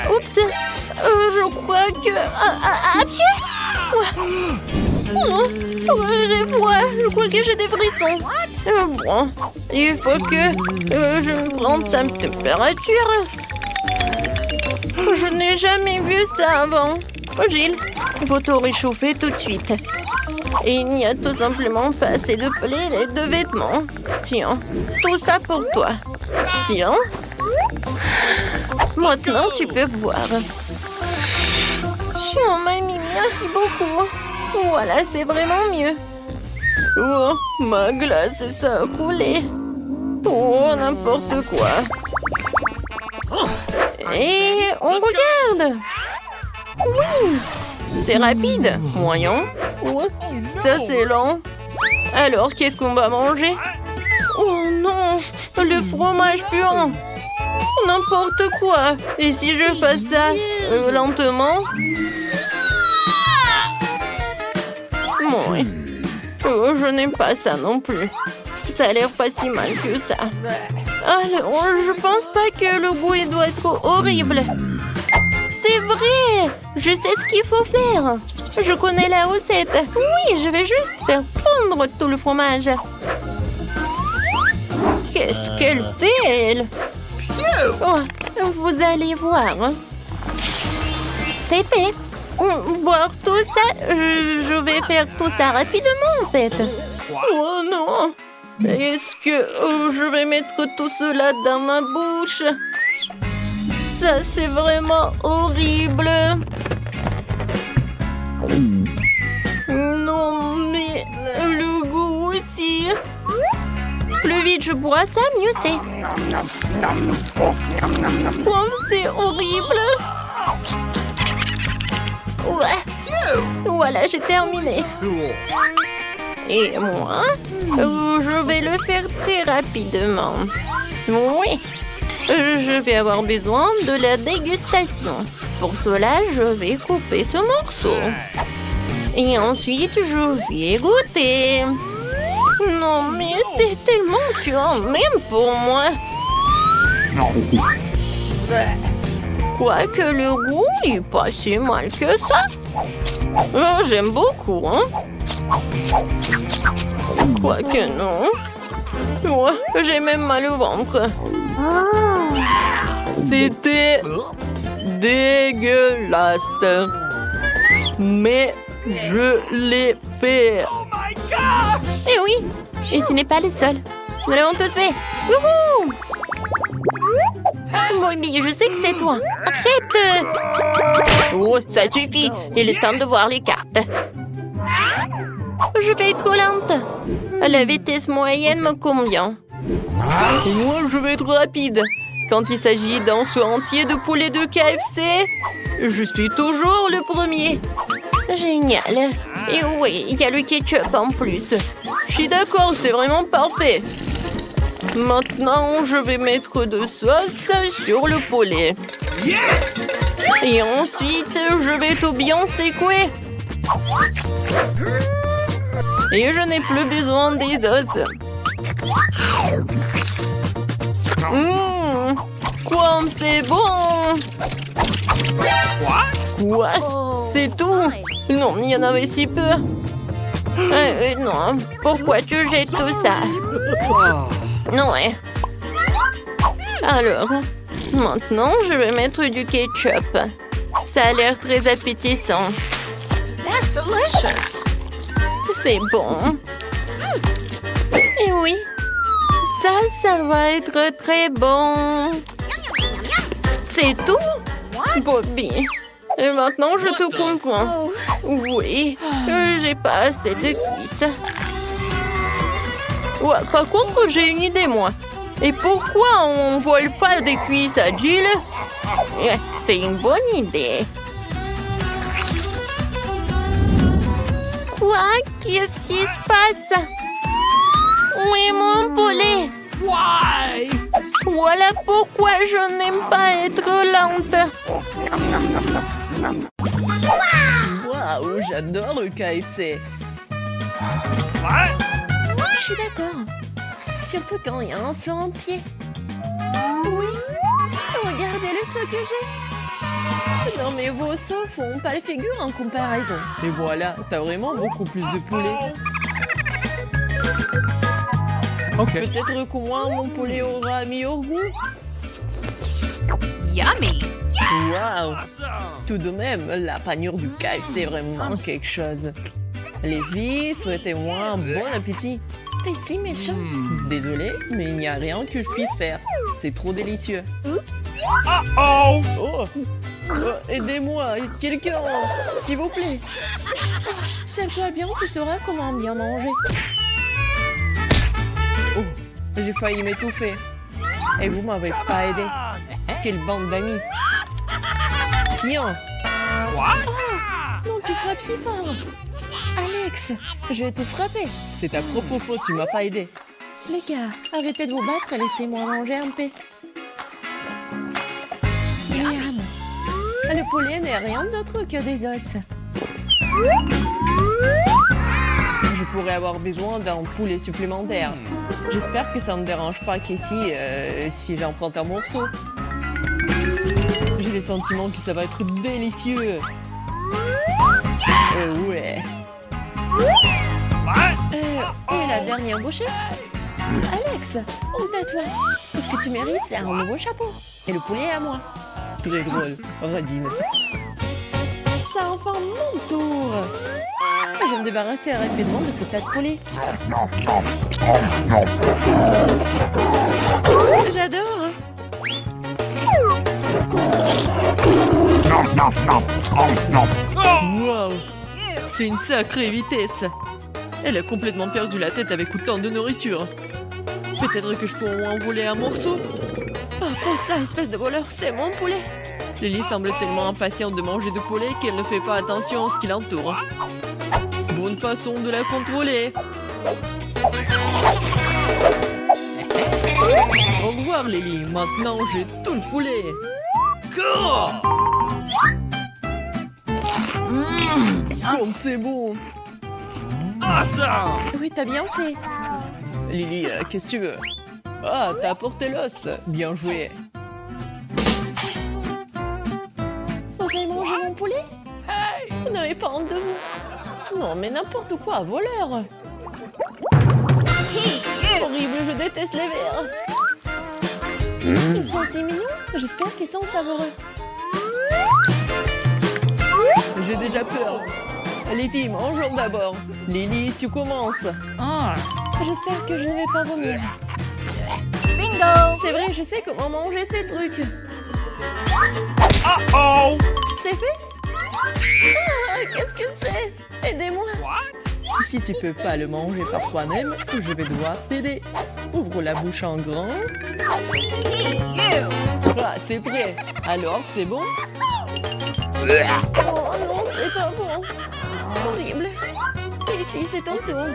Oups, je crois que... À pied. Oh, j'ai froid, je crois que j'ai des frissons. Bon, il faut que je me prenne sa température. Je n'ai jamais vu ça avant. Oh, Gilles, il faut te réchauffer tout de suite. Et il n'y a tout simplement pas assez de plaid et de vêtements. Tiens, tout ça pour toi. Tiens. Maintenant, tu peux boire. Oh, mamie, merci beaucoup. Voilà, c'est vraiment mieux. Oh, ma glace, ça a coulé. Oh, n'importe quoi. Et on regarde. Oui, c'est rapide. Voyons. Oh, ça, c'est lent. Alors, qu'est-ce qu'on va manger? Oh non, le fromage puant. N'importe quoi. Et si je fais ça lentement? Bon, oh, je n'aime pas ça non plus. Ça a l'air pas si mal que ça. Alors, je pense pas que le goût doit être horrible. C'est vrai! Je sais ce qu'il faut faire. Je connais la recette. Oui, je vais juste faire fondre tout le fromage. Qu'est-ce qu'elle fait, elle? Oh, vous allez voir. C'est fait. Boire tout ça, je vais faire tout ça rapidement, en fait. Oh non! Est-ce que je vais mettre tout cela dans ma bouche? Ça, c'est vraiment horrible. Non, mais le goût aussi. Plus vite je bois ça, mieux c'est. Oh, c'est horrible. Ouais. Voilà, j'ai terminé. Et moi, je vais le faire très rapidement. Oui. Je vais avoir besoin de la dégustation. Pour cela, je vais couper ce morceau. Et ensuite, je vais goûter. Non, mais c'est tellement puant, même pour moi. Quoique le goût n'est pas si mal que ça. Oh, j'aime beaucoup, hein. Quoique non. Oh, j'ai même mal au ventre. C'était dégueulasse. Mais je l'ai fait. Eh oui, et tu n'es pas le seul. Nous l'avons tous fait. Wouhou! Bobby, je sais que c'est toi. Arrête! Oh, ça suffit. Il est temps de voir les cartes. Je vais être trop lente. La vitesse moyenne me convient. Et moi, je vais être rapide. Quand il s'agit d'un saut entier de poulet de KFC, je suis toujours le premier. Génial. Et oui, il y a le ketchup en plus. Je suis d'accord, c'est vraiment parfait. Maintenant, je vais mettre de sauce sur le poulet. Yes! Et ensuite, je vais tout bien secouer. Et je n'ai plus besoin des os. Quoi, c'est bon! Quoi? C'est tout? Non, il y en avait si peu. Non, pourquoi tu jettes tout ça? Non, ouais. Alors, maintenant, je vais mettre du ketchup. Ça a l'air très appétissant. That's delicious. C'est bon. Et oui, ça va être très bon. C'est tout? Bobby. Et maintenant, je te comprends. Oui, j'ai pas assez de cuisses. Ouais, par contre, j'ai une idée, moi. Et pourquoi on vole pas des cuisses à Jill? C'est une bonne idée. Quoi? Qu'est-ce qui se passe? Où est mon poulet? Why? Voilà pourquoi je n'aime pas être lente. Waouh, j'adore le KFC. What? Je suis d'accord. Surtout quand il y a un seau entier. Oui. Regardez le seau que j'ai. Non mais vos seaux font pas les figures en comparaison. Et voilà, t'as vraiment beaucoup plus de poulet. Okay. Peut-être qu'au moins mon poulet aura un meilleur goût. Yummy. Waouh! Awesome. Tout de même, la panure du KFC est vraiment quelque chose. Les filles, souhaitez-moi un bon appétit. T'es si méchant. Désolé, mais il n'y a rien que je puisse faire. C'est trop délicieux. Uh-oh. Oh! Aidez-moi, quelqu'un, s'il vous plaît. Serre-toi bien, tu sauras comment bien manger. Oh, j'ai failli m'étouffer. Et vous m'avez pas aidé. Quelle bande d'amis. Tiens. What? Non, tu frappes si fort. Alex, je vais te frapper. C'est ta propre faute, tu m'as pas aidé. Les gars, arrêtez de vous battre et laissez-moi manger en paix. Miam. Le poulet n'est rien d'autre que des os. Je pourrais avoir besoin d'un poulet supplémentaire. J'espère que ça ne dérange pas Casey si j'en prends un morceau. J'ai le sentiment que ça va être délicieux. Ouais. What? Où est la dernière bouchée? Alex, honte à toi. Tout ce que tu mérites, c'est un nouveau chapeau. Et le poulet est à moi. Très drôle, Radine. Ça enfin mon tour. Je vais me débarrasser rapidement de ce tas de poulet. J'adore. Wow, c'est une sacrée vitesse. Elle a complètement perdu la tête avec autant de nourriture. Peut-être que je peux au moins voler un morceau. Oh, pour ça, espèce de voleur, c'est mon poulet. Lily semble tellement impatiente de manger de poulet qu'elle ne fait pas attention à ce qui l'entoure. Bonne façon de la contrôler. Au revoir, Lily. Maintenant, j'ai tout le poulet. Cool. Comme c'est bon. Awesome. Oui, t'as bien fait. Lily, qu'est-ce que tu veux? Ah, t'as apporté l'os. Bien joué. Vous avez mangé mon poulet? Hey. Vous n'avez pas honte de vous? Non, mais n'importe quoi, voleur. Horrible, je déteste les vers. Ils sont si mignons. J'espère qu'ils sont savoureux. J'ai déjà peur. Les filles, mangeons d'abord. Lily, tu commences. J'espère que je ne vais pas vomir. Bingo. C'est vrai, je sais comment manger ces trucs. Uh-oh. C'est fait? Ah, qu'est-ce que c'est? Aidez-moi. What? Si tu peux pas le manger par toi-même, je vais devoir t'aider. Ouvre la bouche en grand. Ah, c'est prêt. Alors, c'est bon? Oh non, c'est pas bon. Horrible. Ici, c'est ton tour.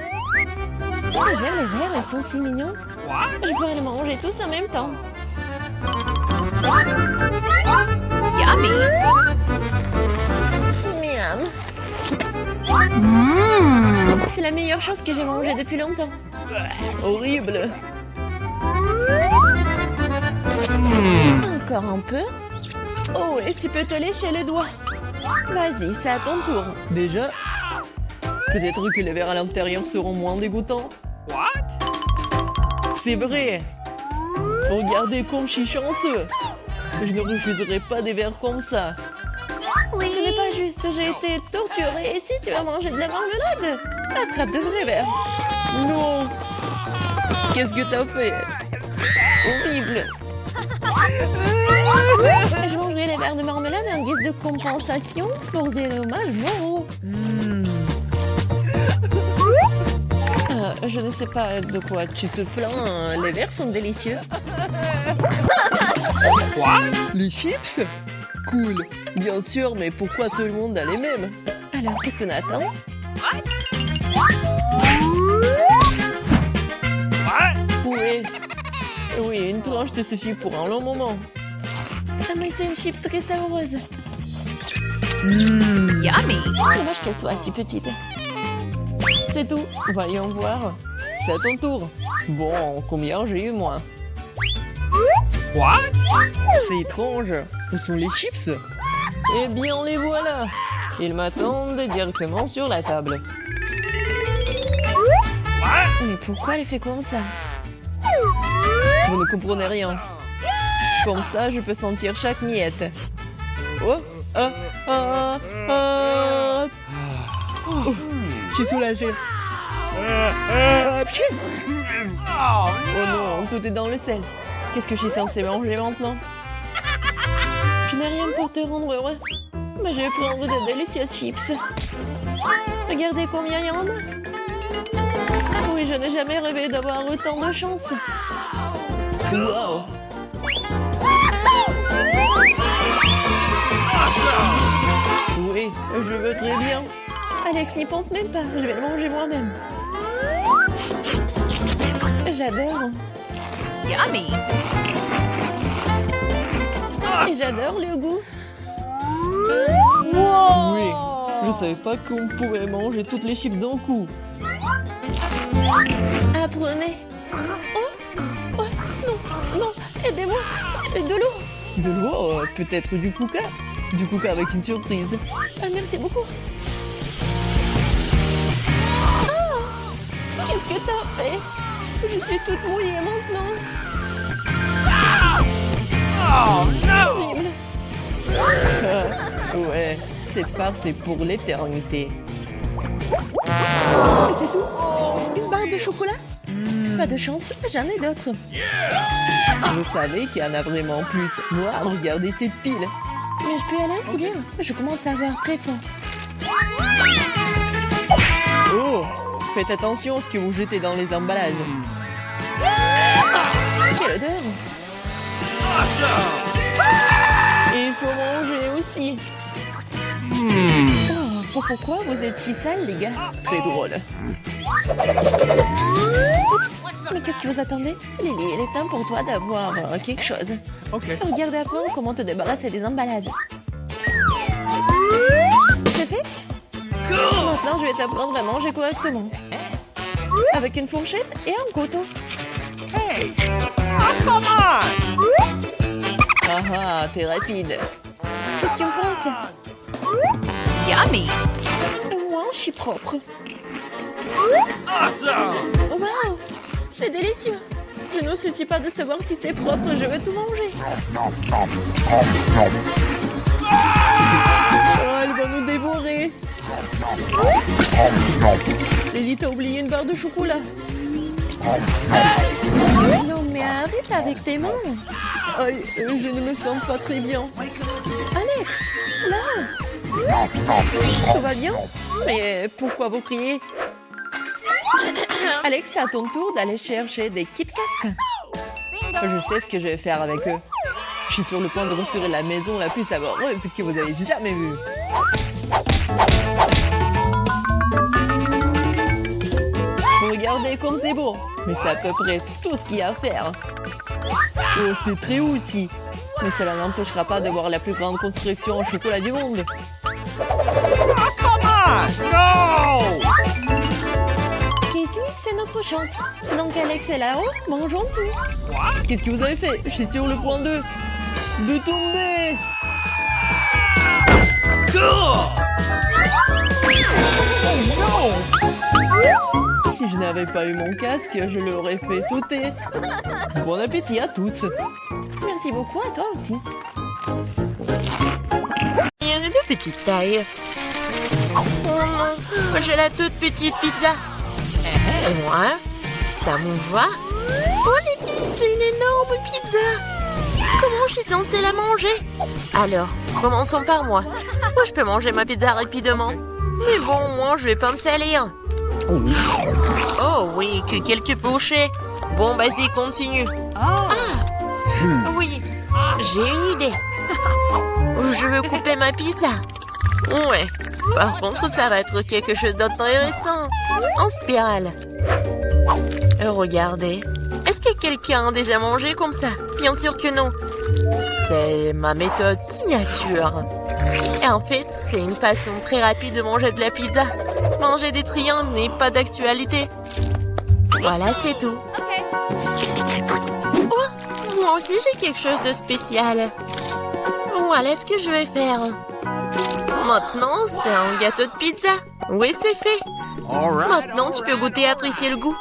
Oh, j'aime les verres, ils sont si mignons. What? Je pourrais les manger tous en même temps. Yummy. Miam. C'est la meilleure chose que j'ai mangée depuis longtemps. Horrible. Encore un peu. Oh, et tu peux te lécher les doigts. Vas-y, c'est à ton tour. Déjà? Peut-être que les verres à l'intérieur seront moins dégoûtants. What? C'est vrai. Regardez comme je suis chanceux. Je ne refuserai pas des verres comme ça. Ce n'est pas juste, j'ai été torturée. Et si tu as mangé de la marmelade, attrape de vrais verres. Non. Qu'est-ce que t'as fait? Horrible. Je mangerai les verres de marmelade en guise de compensation pour des dommages moraux. Je ne sais pas de quoi tu te plains. Les verres sont délicieux. What? Les chips? Cool. Bien sûr, mais pourquoi tout le monde a les mêmes? Alors, qu'est-ce qu'on attend? What? Oui. Oui, une tranche te suffit pour un long moment. Ah, mais c'est une chips très savoureuse. Yummy. Dommage qu'elle soit si petite. C'est tout. Voyons voir. C'est à ton tour. Bon, combien j'ai eu moi? What? C'est étrange. Où sont les chips? Eh bien, les voilà. Ils m'attendent directement sur la table. Mais pourquoi elle fait comme ça? Vous ne comprenez rien. Comme ça, je peux sentir chaque miette. Oh, oh, je suis soulagée. Oh non, tout est dans le sel. Qu'est-ce que je suis censée manger maintenant? Je n'ai rien pour te rendre heureux. Mais je vais prendre de délicieuses chips. Regardez combien il y en a. Oui, je n'ai jamais rêvé d'avoir autant de chance. Wow. Oui, je veux très bien. Alex n'y pense même pas. Je vais le manger moi-même. J'adore. Yummy. Et j'adore le goût. Oui, je savais pas qu'on pouvait manger toutes les chips d'un coup. Apprenez. Oh, oh, non, non, aidez-moi. De l'eau. De l'eau, peut-être du Kuka. Du Kuka avec une surprise. Ah, merci beaucoup. Ah, qu'est-ce que t'as fait? Je suis toute mouillée maintenant. Oh no! Horrible. Ouais, cette farce est pour l'éternité. Et c'est tout? Une barre de chocolat? Pas de chance, j'en ai d'autres. Vous savez qu'il y en a vraiment plus. Moi, regardez cette pile. Mais je peux aller pour bien. Je commence à avoir très faim. Oh, faites attention à ce que vous jetez dans les emballages. Quelle odeur! Et il faut manger aussi. Oh, pourquoi vous êtes si sales, les gars? Très drôle. Oups! Mais qu'est-ce que vous attendez? Lily, il est temps pour toi d'avoir quelque chose. Ok. Regarde à apprendre comment te débarrasser des emballages. C'est fait? Cool! Maintenant, je vais t'apprendre à manger correctement. Avec une fourchette et un couteau. Hey! Oh, come on! Ah ah, t'es rapide. Qu'est-ce que tu en penses? Yummy. Et moi, je suis propre. Awesome! Waouh! C'est délicieux! Je ne soucie pas de savoir si c'est propre, je veux tout manger. Oh, elle va nous dévorer. Lily, t'as oublié une barre de chocolat. Non, mais arrête avec tes mains. Aïe, je ne me sens pas très bien. Alex, là! Tout va bien? Mais pourquoi vous criez? Alex, c'est à ton tour d'aller chercher des Kit Kat. Je sais ce que je vais faire avec eux. Je suis sur le point de restaurer la maison la plus savoureuse que vous avez jamais vue. Regardez comme c'est beau. Mais c'est à peu près tout ce qu'il y a à faire. Oh, c'est très haut aussi. Mais cela n'empêchera pas de voir la plus grande construction en chocolat du monde. Come on! No! Ici, c'est notre chance. Donc Alex est là-haut, mangeons tout. Qu'est-ce que vous avez fait? Je suis sur le point de tomber. Cool! Oh non! Si je n'avais pas eu mon casque, je l'aurais fait sauter. Bon appétit à tous. Merci beaucoup à toi aussi. Il y en a de petite taille. Oh non, j'ai la toute petite pizza. Et moi, ça me va. Oh les filles, j'ai une énorme pizza. Comment je suis censée la manger? Alors, commençons par moi. Moi, je peux manger ma pizza rapidement. Mais bon, moi, je vais pas me salir. Oh oui, que quelques pochets. Bon, vas-y, continue. Ah, oui, j'ai une idée. Je veux couper ma pizza. Ouais, par contre, ça va être quelque chose d'intéressant. En spirale. Regardez. Est-ce que quelqu'un a déjà mangé comme ça? Bien sûr que non. C'est ma méthode signature. Et en fait, c'est une façon très rapide de manger de la pizza. Manger des triangles n'est pas d'actualité. Voilà, c'est tout. Oh, moi aussi j'ai quelque chose de spécial. Voilà ce que je vais faire. Maintenant, c'est un gâteau de pizza. Oui, c'est fait. Maintenant, tu peux goûter et apprécier le goût.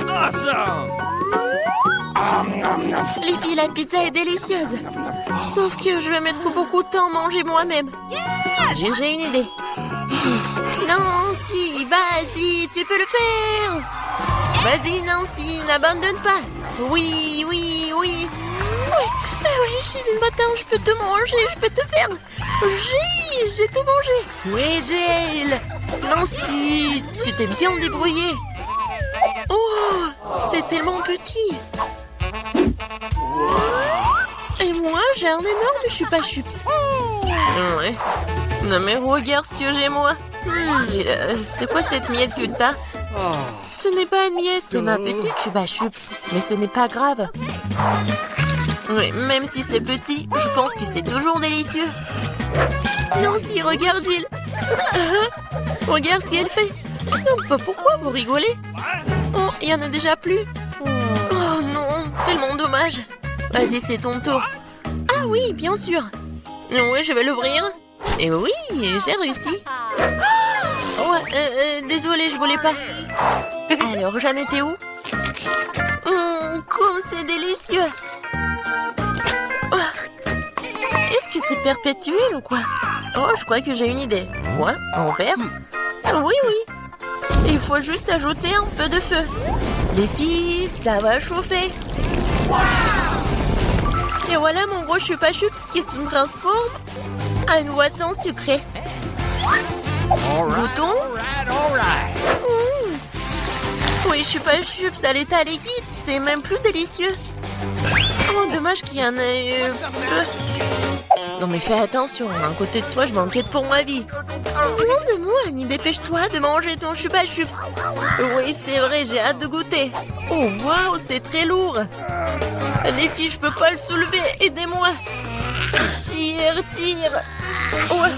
Awesome! Les filles, la pizza est délicieuse. Sauf que je vais mettre beaucoup de temps à manger moi-même. J'ai une idée. Nancy, vas-y, tu peux le faire. Vas-y, Nancy, n'abandonne pas. Oui, oui, oui. Oui, je suis une bâtarde, je peux te manger, je peux te faire. J'ai tout mangé. Oui, Jill. Nancy, tu t'es bien débrouillée. Oh, c'est tellement petit. Et moi, j'ai un énorme chupa-chups. Ouais. Non mais regarde ce que j'ai moi. Jill, c'est quoi cette miette que t'as? Ce n'est pas une miette, c'est ma petite chupa-chups. Mais ce n'est pas grave. Oui, même si c'est petit, je pense que c'est toujours délicieux. Nancy, regarde Jill. Regarde ce qu'elle fait. Non, pas pourquoi vous rigolez? Oh, il y en a déjà plus. Oh non, tellement dommage. Vas-y, c'est ton tour. Ah oui, bien sûr. Oui, je vais l'ouvrir. Et oui, j'ai réussi. Oh, désolée, je voulais pas. Alors, j'en étais où? Comme c'est délicieux. Oh. Est-ce que c'est perpétuel ou quoi? Oh, je crois que j'ai une idée. Quoi? En verre? Oui, oui. Il faut juste ajouter un peu de feu. Les filles, ça va chauffer. Et voilà mon gros chupa-chups qui se transforme en une boisson sucrée. Goûtons. Oui, chupa-chups à l'état liquide, c'est même plus délicieux. Oh, dommage qu'il y en ait peu. Non mais fais attention, à côté de toi, je m'inquiète pour ma vie. Loin de moi, Annie, dépêche-toi de manger ton chupa-chups. Oui, c'est vrai, j'ai hâte de goûter. Oh, waouh, c'est très lourd. Les filles, je peux pas le soulever, aidez-moi. Tire. Ouais,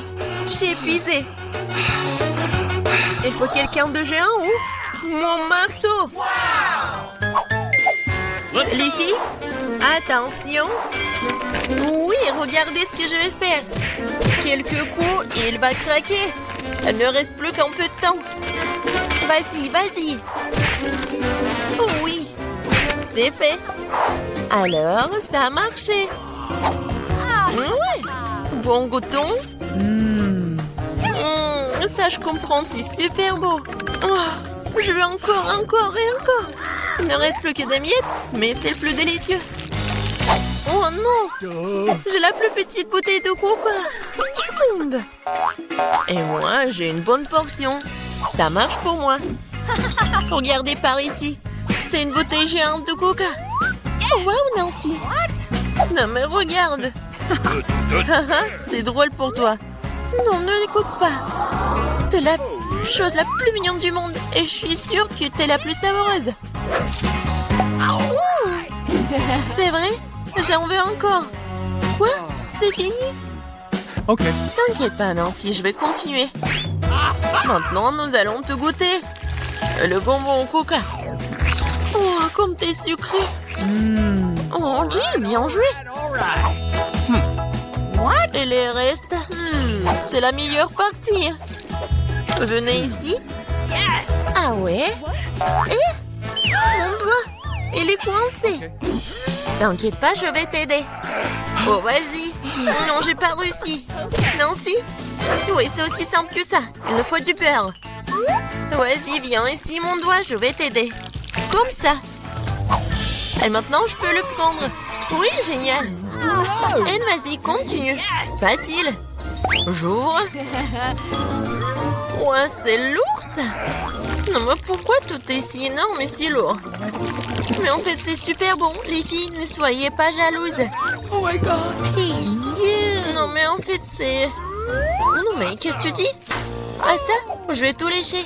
je suis épuisée. Il faut quelqu'un de géant ou mon marteau. Les filles, attention. Oui, regardez ce que je vais faire. Quelques coups et il va craquer. Il ne reste plus qu'un peu de temps. Vas-y. Oh oui, c'est fait. Alors, ça a marché. Ouais. Bon, goûtons. Ça, je comprends, c'est super beau. Oh, je veux encore. Il ne reste plus que des miettes, mais c'est le plus délicieux. Oh non! J'ai la plus petite bouteille de coca du monde. Et moi, j'ai une bonne portion. Ça marche pour moi. Regardez par ici. C'est une bouteille géante de coca. Oh, wow, Nancy. Non, mais regarde. C'est drôle pour toi. Non, ne l'écoute pas. T'es la chose la plus mignonne du monde. Et je suis sûre que t'es la plus savoureuse. C'est vrai? J'en veux encore. Quoi? C'est fini? Ok. T'inquiète pas, Nancy, je vais continuer. Maintenant, nous allons te goûter. Le bonbon au coca. Oh, comme t'es sucré. Oh, Jill, bien joué. Et les restes? C'est la meilleure partie. Venez ici. Ah ouais? Et? Mon doigt, il est coincé. T'inquiète pas, je vais t'aider. Oh, vas-y. Non, j'ai pas réussi. Nancy? Oui, c'est aussi simple que ça. Il me faut du beurre. Vas-y, viens ici, mon doigt, je vais t'aider. Comme ça. Et maintenant, je peux le prendre. Oui, génial. Et vas-y, continue. Facile. J'ouvre. Ouais, c'est lourd, ça. Non, mais pourquoi tout est si énorme et si lourd? Mais en fait, c'est super bon. Les filles, ne soyez pas jalouses. Oh my god! Non, mais en fait, c'est... Non, mais qu'est-ce que tu dis? Ah, ça? Je vais tout lécher.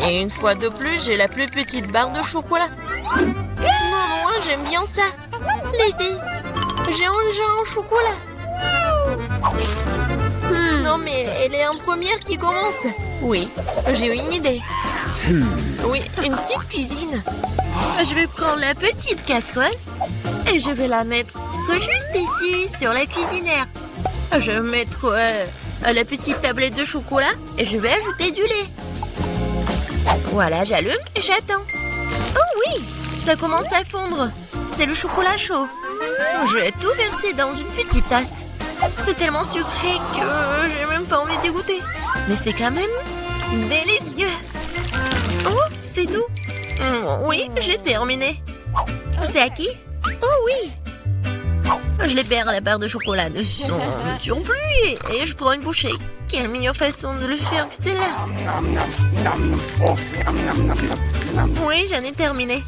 Et une fois de plus, j'ai la plus petite barre de chocolat. Non, moi, j'aime bien ça. Les filles, j'ai un chocolat. Non, mais elle est en première qui commence. Oui, j'ai eu une idée. Oui, une petite cuisine. Je vais prendre la petite casserole et je vais la mettre juste ici, sur la cuisinière. Je vais mettre la petite tablette de chocolat et je vais ajouter du lait. Voilà, j'allume et j'attends. Oh oui, ça commence à fondre. C'est le chocolat chaud. Je vais tout verser dans une petite tasse. C'est tellement sucré que j'ai même pas envie d'y goûter. Mais c'est quand même délicieux. Oh, c'est tout. Oui, j'ai terminé. C'est à qui? Oh oui. Je libère la barre de chocolat de son surplus et je prends une bouchée. Quelle meilleure façon de le faire que celle-là? Oui, j'en ai terminé.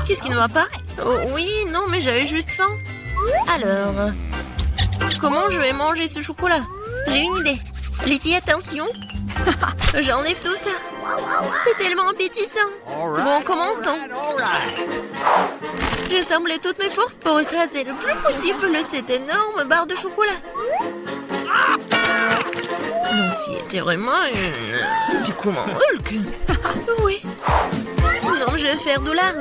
Qu'est-ce qui ne va pas? Oh, oui, non, mais j'avais juste faim. Alors, comment je vais manger ce chocolat? J'ai une idée. Les filles, attention. J'enlève tout ça. C'est tellement appétissant. Bon, commençons. J'ai semblé toutes mes forces pour écraser le plus possible cette énorme barre de chocolat. Nancy était vraiment une... Du coup, mon Hulk. Oui. Non, je vais faire de l'art.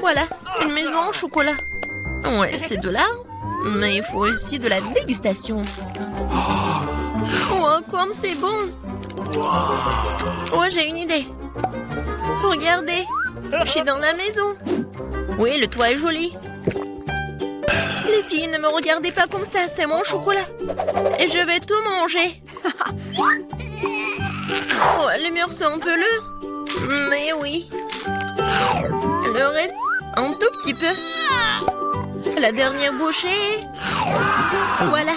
Voilà, une maison en chocolat. Ouais, c'est de l'art, mais il faut aussi de la dégustation. Oh, comme c'est bon. Oh, j'ai une idée. Regardez, je suis dans la maison. Oui, le toit est joli. Les filles, ne me regardez pas comme ça, c'est mon chocolat. Et je vais tout manger. Oh, les murs sont un peu lourds. Mais oui. Le reste, un tout petit peu. La dernière bouchée. Voilà.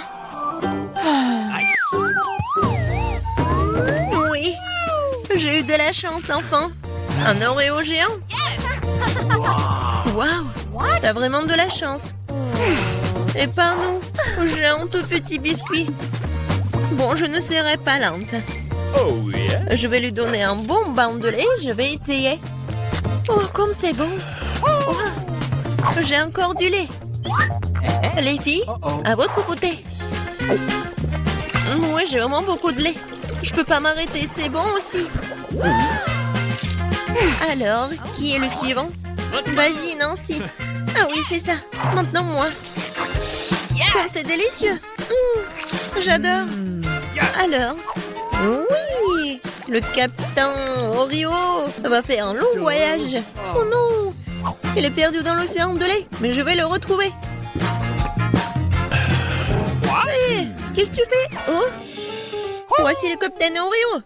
Oui. J'ai eu de la chance, enfin. Un Oreo géant. Waouh. T'as vraiment de la chance. Et pas nous. J'ai un tout petit biscuit. Bon, je ne serai pas lente. Je vais lui donner un bon bain de lait. Je vais essayer. Oh, comme c'est bon. Oh, j'ai encore du lait. Les filles, à votre côté. Oui, j'ai vraiment beaucoup de lait. Je peux pas m'arrêter, c'est bon aussi. Alors, qui est le suivant? Vas-y, Nancy. Ah oui, c'est ça. Maintenant, moi. Oh, c'est délicieux. J'adore. Alors, oui, le capitaine Oreo va faire un long voyage. Oh non, il est perdu dans l'océan de lait, mais je vais le retrouver. Hé, qu'est-ce que tu fais? Oh, voici le capitaine Oreo.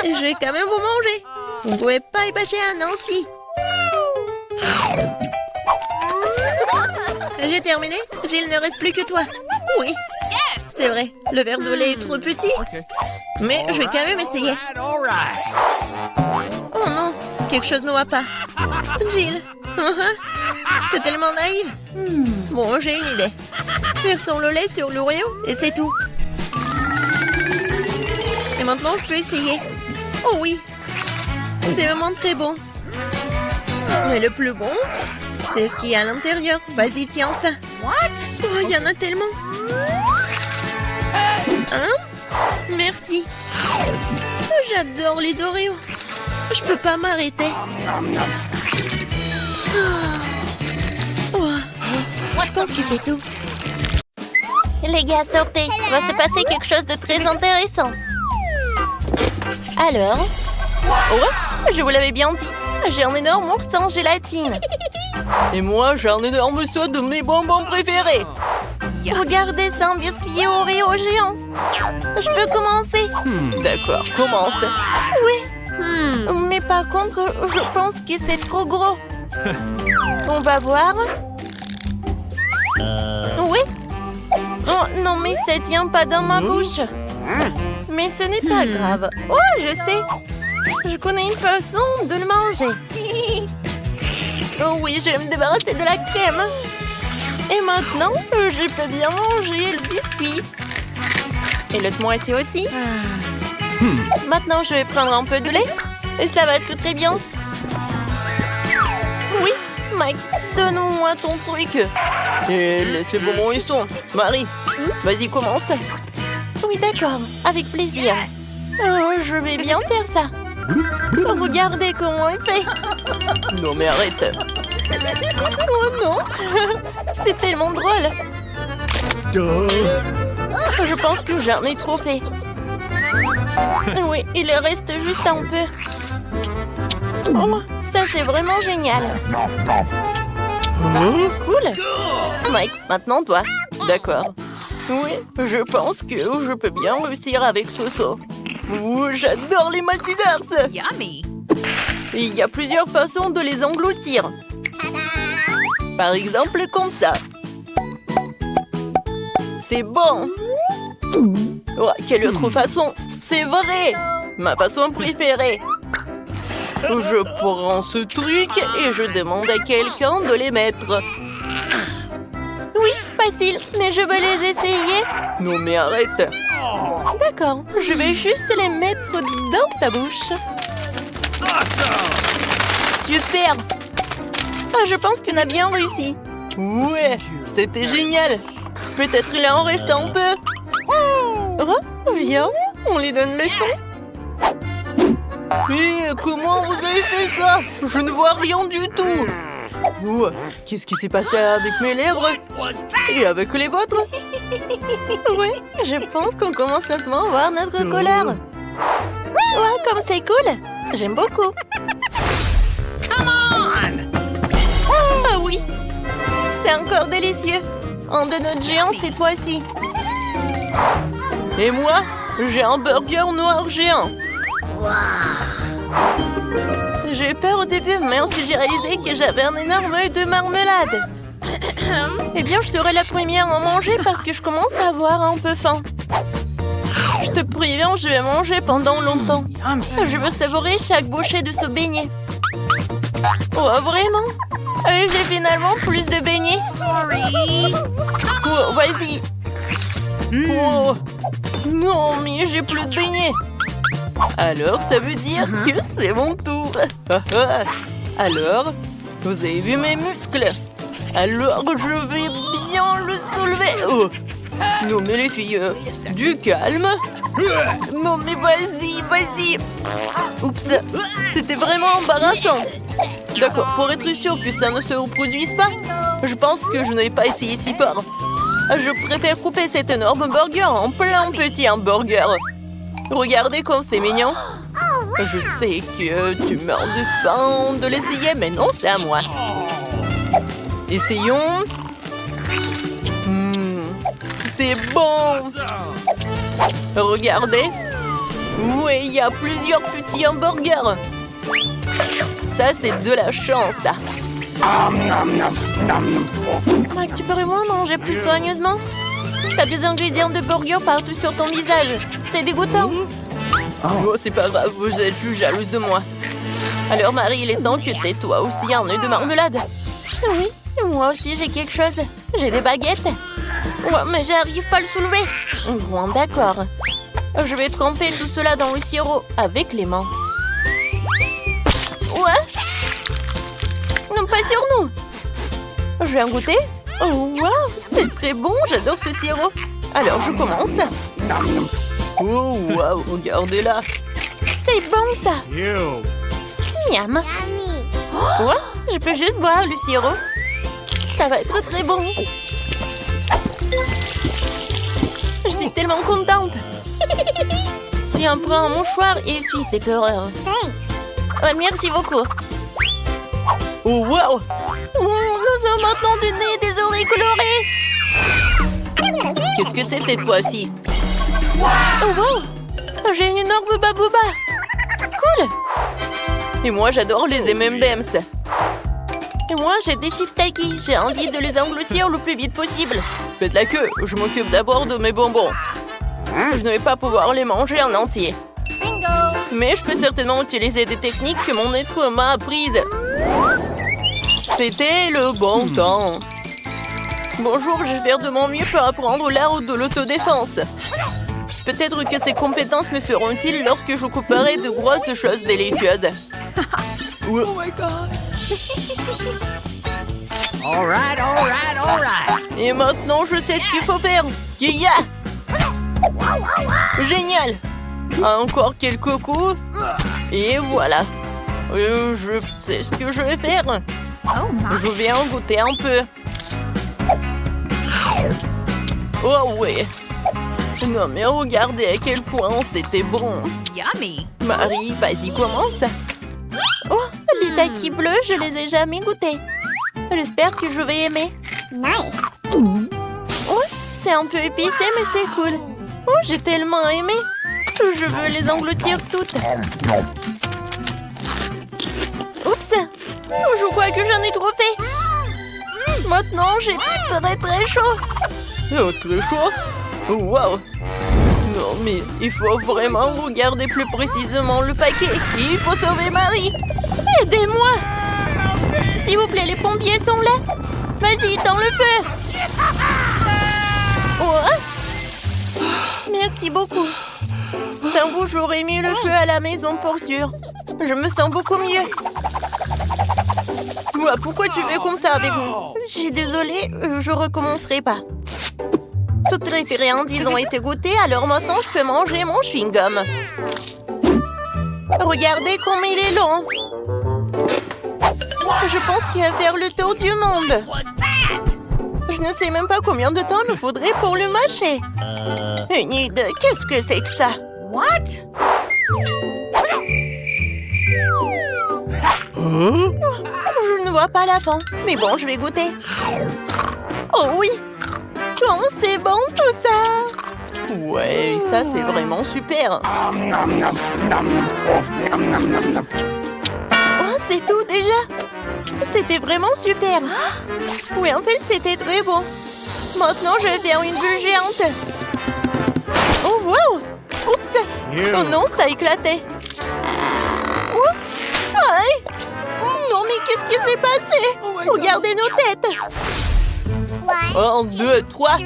Et je vais quand même vous manger. Vous ne pouvez pas y passer à Nancy. J'ai terminé. Jill, ne reste plus que toi. Oui. C'est vrai, le verre de lait est trop petit. Mais je vais quand même essayer. Oh non, quelque chose ne va pas. Jill, t'es tellement naïve. Bon, j'ai une idée. Versons le lait sur l'Oreo et c'est tout. Et maintenant, je peux essayer. Oh oui, c'est vraiment très bon. Mais le plus bon, c'est ce qu'il y a à l'intérieur. Vas-y, tiens ça. Oh, il y en a tellement. Hein? Merci. J'adore les Oreos. Je peux pas m'arrêter. Oh. Je pense que c'est tout. Les gars, sortez. Il va se passer quelque chose de très intéressant. Alors? Oh, je vous l'avais bien dit. J'ai un énorme ours en gélatine. Et moi, j'ai un énorme saut de mes bonbons préférés. Regardez, c'est un biscuit Oreo géant. Je peux commencer? D'accord, commence. Oui. Mais par contre, je pense que c'est trop gros. On va voir. Oui. Oh, non, mais ça tient pas dans ma bouche. Mais ce n'est pas grave. Oh, je sais. Je connais une façon de le manger. Oh oui, je vais me débarrasser de la crème. Et maintenant, je peux bien manger le biscuit. Et l'autre moitié aussi. Maintenant, je vais prendre un peu de lait. Et ça va être très bien. Oui, Mike, donne-moi ton truc. Et laisse les bonbons où ils sont. Marie, vas-y, commence. Oui, d'accord, avec plaisir. Oh, je vais bien faire ça. Regardez comment il fait. Non mais arrête. Oh non. C'est tellement drôle. Je pense que j'en ai trop fait. Oui, il reste juste un peu. Oh, ça c'est vraiment génial. Cool. Mike, maintenant toi. D'accord. Oui, je pense que je peux bien réussir avec ce saut. Ouh, j'adore les multiverses. Yummy. Il y a plusieurs façons de les engloutir. Par exemple, comme ça. C'est bon. Oh, quelle autre façon? C'est vrai. Ma façon préférée. Je prends ce truc et je demande à quelqu'un de les mettre. Oui, facile, mais je veux les essayer. Non mais arrête. D'accord, je vais juste les mettre dans ta bouche. Super. Ah, je pense qu'on a bien réussi. Ouais, c'était génial. Peut-être il en reste un peu. Oh, viens, on lui donne le son. Mais comment vous avez fait ça? Je ne vois rien du tout. Ouh, qu'est-ce qui s'est passé avec mes lèvres? Et avec les vôtres? Oui, je pense qu'on commence lentement à voir notre couleur. Ouais, comme c'est cool. J'aime beaucoup. Ah oui, c'est encore délicieux. Un donut géant cette fois-ci. Et moi, j'ai un burger noir géant. J'ai eu peur au début, mais ensuite j'ai réalisé que j'avais un énorme œil de marmelade. Eh bien, je serai la première à en manger parce que je commence à avoir un peu faim. Je te préviens, je vais manger pendant longtemps. Je veux savourer chaque bouchée de ce beignet. Oh, vraiment? J'ai finalement plus de beignets. Sorry. Oh, vas-y. Oh. Non, mais j'ai plus de beignets. Alors, ça veut dire que c'est mon tour. Alors, vous avez vu mes muscles? Alors, je vais bien le soulever. Oh. Non, mais les filles, du calme. Non, mais vas-y, vas-y. Oups, c'était vraiment embarrassant. D'accord, pour être sûr que ça ne se reproduise pas, je pense que je n'ai pas essayé si fort. Je préfère couper cet énorme burger en plein petit hamburger. Regardez comme c'est mignon. Je sais que tu meurs de faim de l'essayer, mais non, c'est à moi. Essayons. C'est bon. Regardez. Oui, il y a plusieurs petits hamburgers. Ça, c'est de la chance, ça. Mike, tu peux vraiment manger plus soigneusement? T'as des ingrédients de burger partout sur ton visage. C'est dégoûtant. Oh, c'est pas grave, vous êtes juste jalouse de moi. Alors, Marie, il est temps que t'aies toi aussi un œil de marmelade. Oui, moi aussi, j'ai quelque chose. J'ai des baguettes. Ouais, mais j'arrive pas à le soulever. Bon, d'accord. Je vais tremper tout cela dans le sirop avec les mains. Ouais. Non, pas sur nous. Je vais en goûter. Oh, wow, c'est très bon. J'adore ce sirop. Alors, je commence. Oh, waouh, regardez-la. C'est bon, ça. Miam. Ouais, je peux juste boire le sirop. Ça va être très bon. Je suis tellement contente. Tiens, prends un mouchoir et essuie cette horreur. Ouais, merci beaucoup. Oh, waouh. Oh, nous avons maintenant des nez et des oreilles colorées. Qu'est-ce que c'est cette fois-ci? Oh, wow. J'ai une énorme babouba. Cool. Et moi, j'adore les M&M's. Et moi, j'ai des chips Taiki. J'ai envie de les engloutir le plus vite possible. Faites la queue, je m'occupe d'abord de mes bonbons. Je ne vais pas pouvoir les manger en entier. Mais je peux certainement utiliser des techniques que mon être m'a apprises. C'était le bon temps. Bonjour, je vais faire de mon mieux pour apprendre l'art de l'autodéfense. Peut-être que ces compétences me seront utiles lorsque je couperai de grosses choses délicieuses. Oh my god. All right. Et maintenant, je sais ce qu'il faut faire. Kia! Génial! Encore quelques coups. Et voilà. Je sais ce que je vais faire. Oh my. Je vais en goûter un peu. Oh ouais. Non mais regardez à quel point c'était bon. Yummy. Marie, vas-y, commence. Oh, les takis bleus, je les ai jamais goûtés. J'espère que je vais aimer. Oh, c'est un peu épicé, mais c'est cool. Oh, j'ai tellement aimé. Je veux les engloutir toutes. Oups. Oh, je crois que j'en ai trop fait. Maintenant, j'ai très chaud. Oh, très chaud. Wow. Non mais il faut vraiment regarder plus précisément le paquet. Il faut sauver Marie. Aidez-moi. S'il vous plaît, les pompiers sont là. Vas-y, tends le feu. Oh. Merci beaucoup. Sans vous, j'aurais mis le feu à la maison pour sûr. Je me sens beaucoup mieux. Ouais, pourquoi tu fais comme ça avec moi? Je suis désolée, je recommencerai pas. Toutes les friandises ont été goûtées, alors maintenant je peux manger mon chewing-gum. Regardez comme il est long. Je pense qu'il va faire le tour du monde. Je ne sais même pas combien de temps il me faudrait pour le mâcher. Une idée, qu'est-ce que c'est que ça? What? Je ne vois pas la fin. Mais bon, je vais goûter. Oh oui! Oh, c'est bon tout ça! Ouais, ça c'est vraiment super. Oh, c'est tout déjà? C'était vraiment super. Oui, en fait, c'était très bon. Maintenant, je vais faire une bulle géante. Oh, wow! Oups! Oh non, ça a éclaté. Aïe! Non, mais qu'est-ce qui s'est passé? Regardez nos têtes! 1, 2, 3.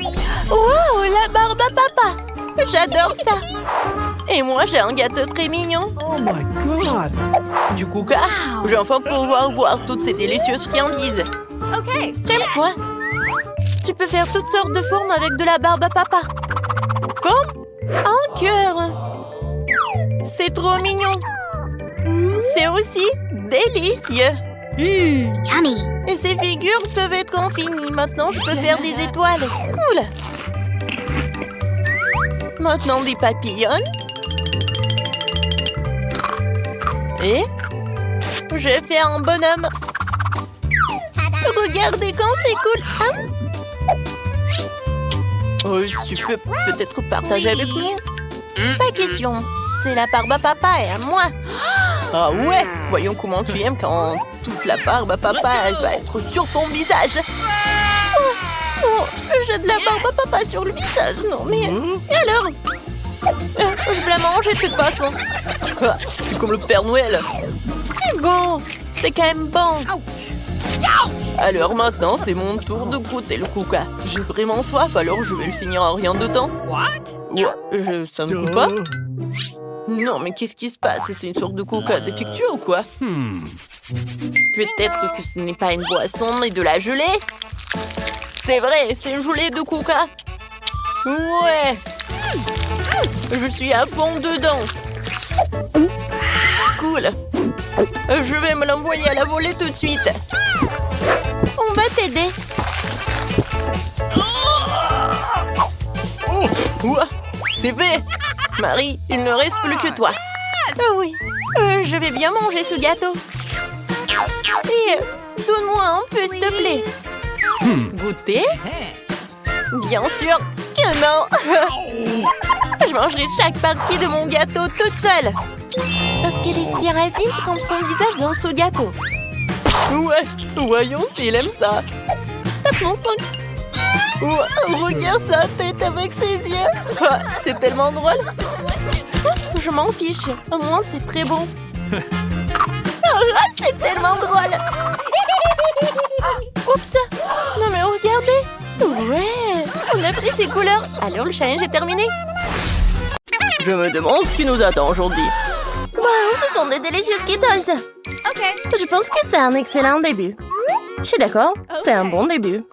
Wow, la barbe à papa! J'adore ça! Et moi, j'ai un gâteau très mignon. Oh my god! Du coup, je vais enfin pouvoir voir toutes ces délicieuses friandises. Okay. Moi, tu peux faire toutes sortes de formes avec de la barbe à papa. Comme un cœur. C'est trop mignon. C'est aussi délicieux. Yummy. Et ces figures peuvent être infinies. Maintenant, je peux faire des étoiles. Cool. Maintenant, des papillons. Et je vais faire un bonhomme. Regardez quand c'est cool. Oh, tu peux peut-être partager avec nous? Pas question. C'est la barbe à papa et à moi. Ah ouais? Voyons comment tu aimes quand toute la barbe à papa elle va être sur ton visage. Oh, j'ai de la barbe à papa sur le visage. Non, mais... Et alors? Je vais la manger de toute façon. Ah, c'est comme le Père Noël. C'est bon. C'est quand même bon. Alors maintenant, c'est mon tour de goûter le coca. J'ai vraiment soif, alors je vais le finir en rien de temps. What? Ouais, ça ne goûte pas? Non, mais qu'est-ce qui se passe? C'est une sorte de coca défectueux ou quoi? Peut-être que ce n'est pas une boisson, mais de la gelée? C'est vrai, c'est une gelée de coca. Ouais. Je suis à fond dedans. Cool. Je vais me l'envoyer à la volée tout de suite. On va t'aider. Ouah, c'est fait. Marie, il ne reste plus que toi. Oui, je vais bien manger ce gâteau. Et donne-moi un peu, s'il te plaît. Goûter? Bien sûr que non. Je mangerai chaque partie de mon gâteau toute seule. Parce qu'elle est si racine comme son visage dans ce gâteau. Ouais, voyons s'il aime ça. Tape mon sang. Regarde sa tête avec ses yeux. Ah, c'est tellement drôle. Je m'en fiche. Au moins, c'est très bon. C'est tellement drôle. Oups. Non mais regardez. Ouais. On a pris ces couleurs. Alors le challenge est terminé. Je me demande ce qui nous attend aujourd'hui. Wow, ce sont des délicieux Skittles. Okay. Je pense que c'est un excellent début. Je suis d'accord. C'est un bon début.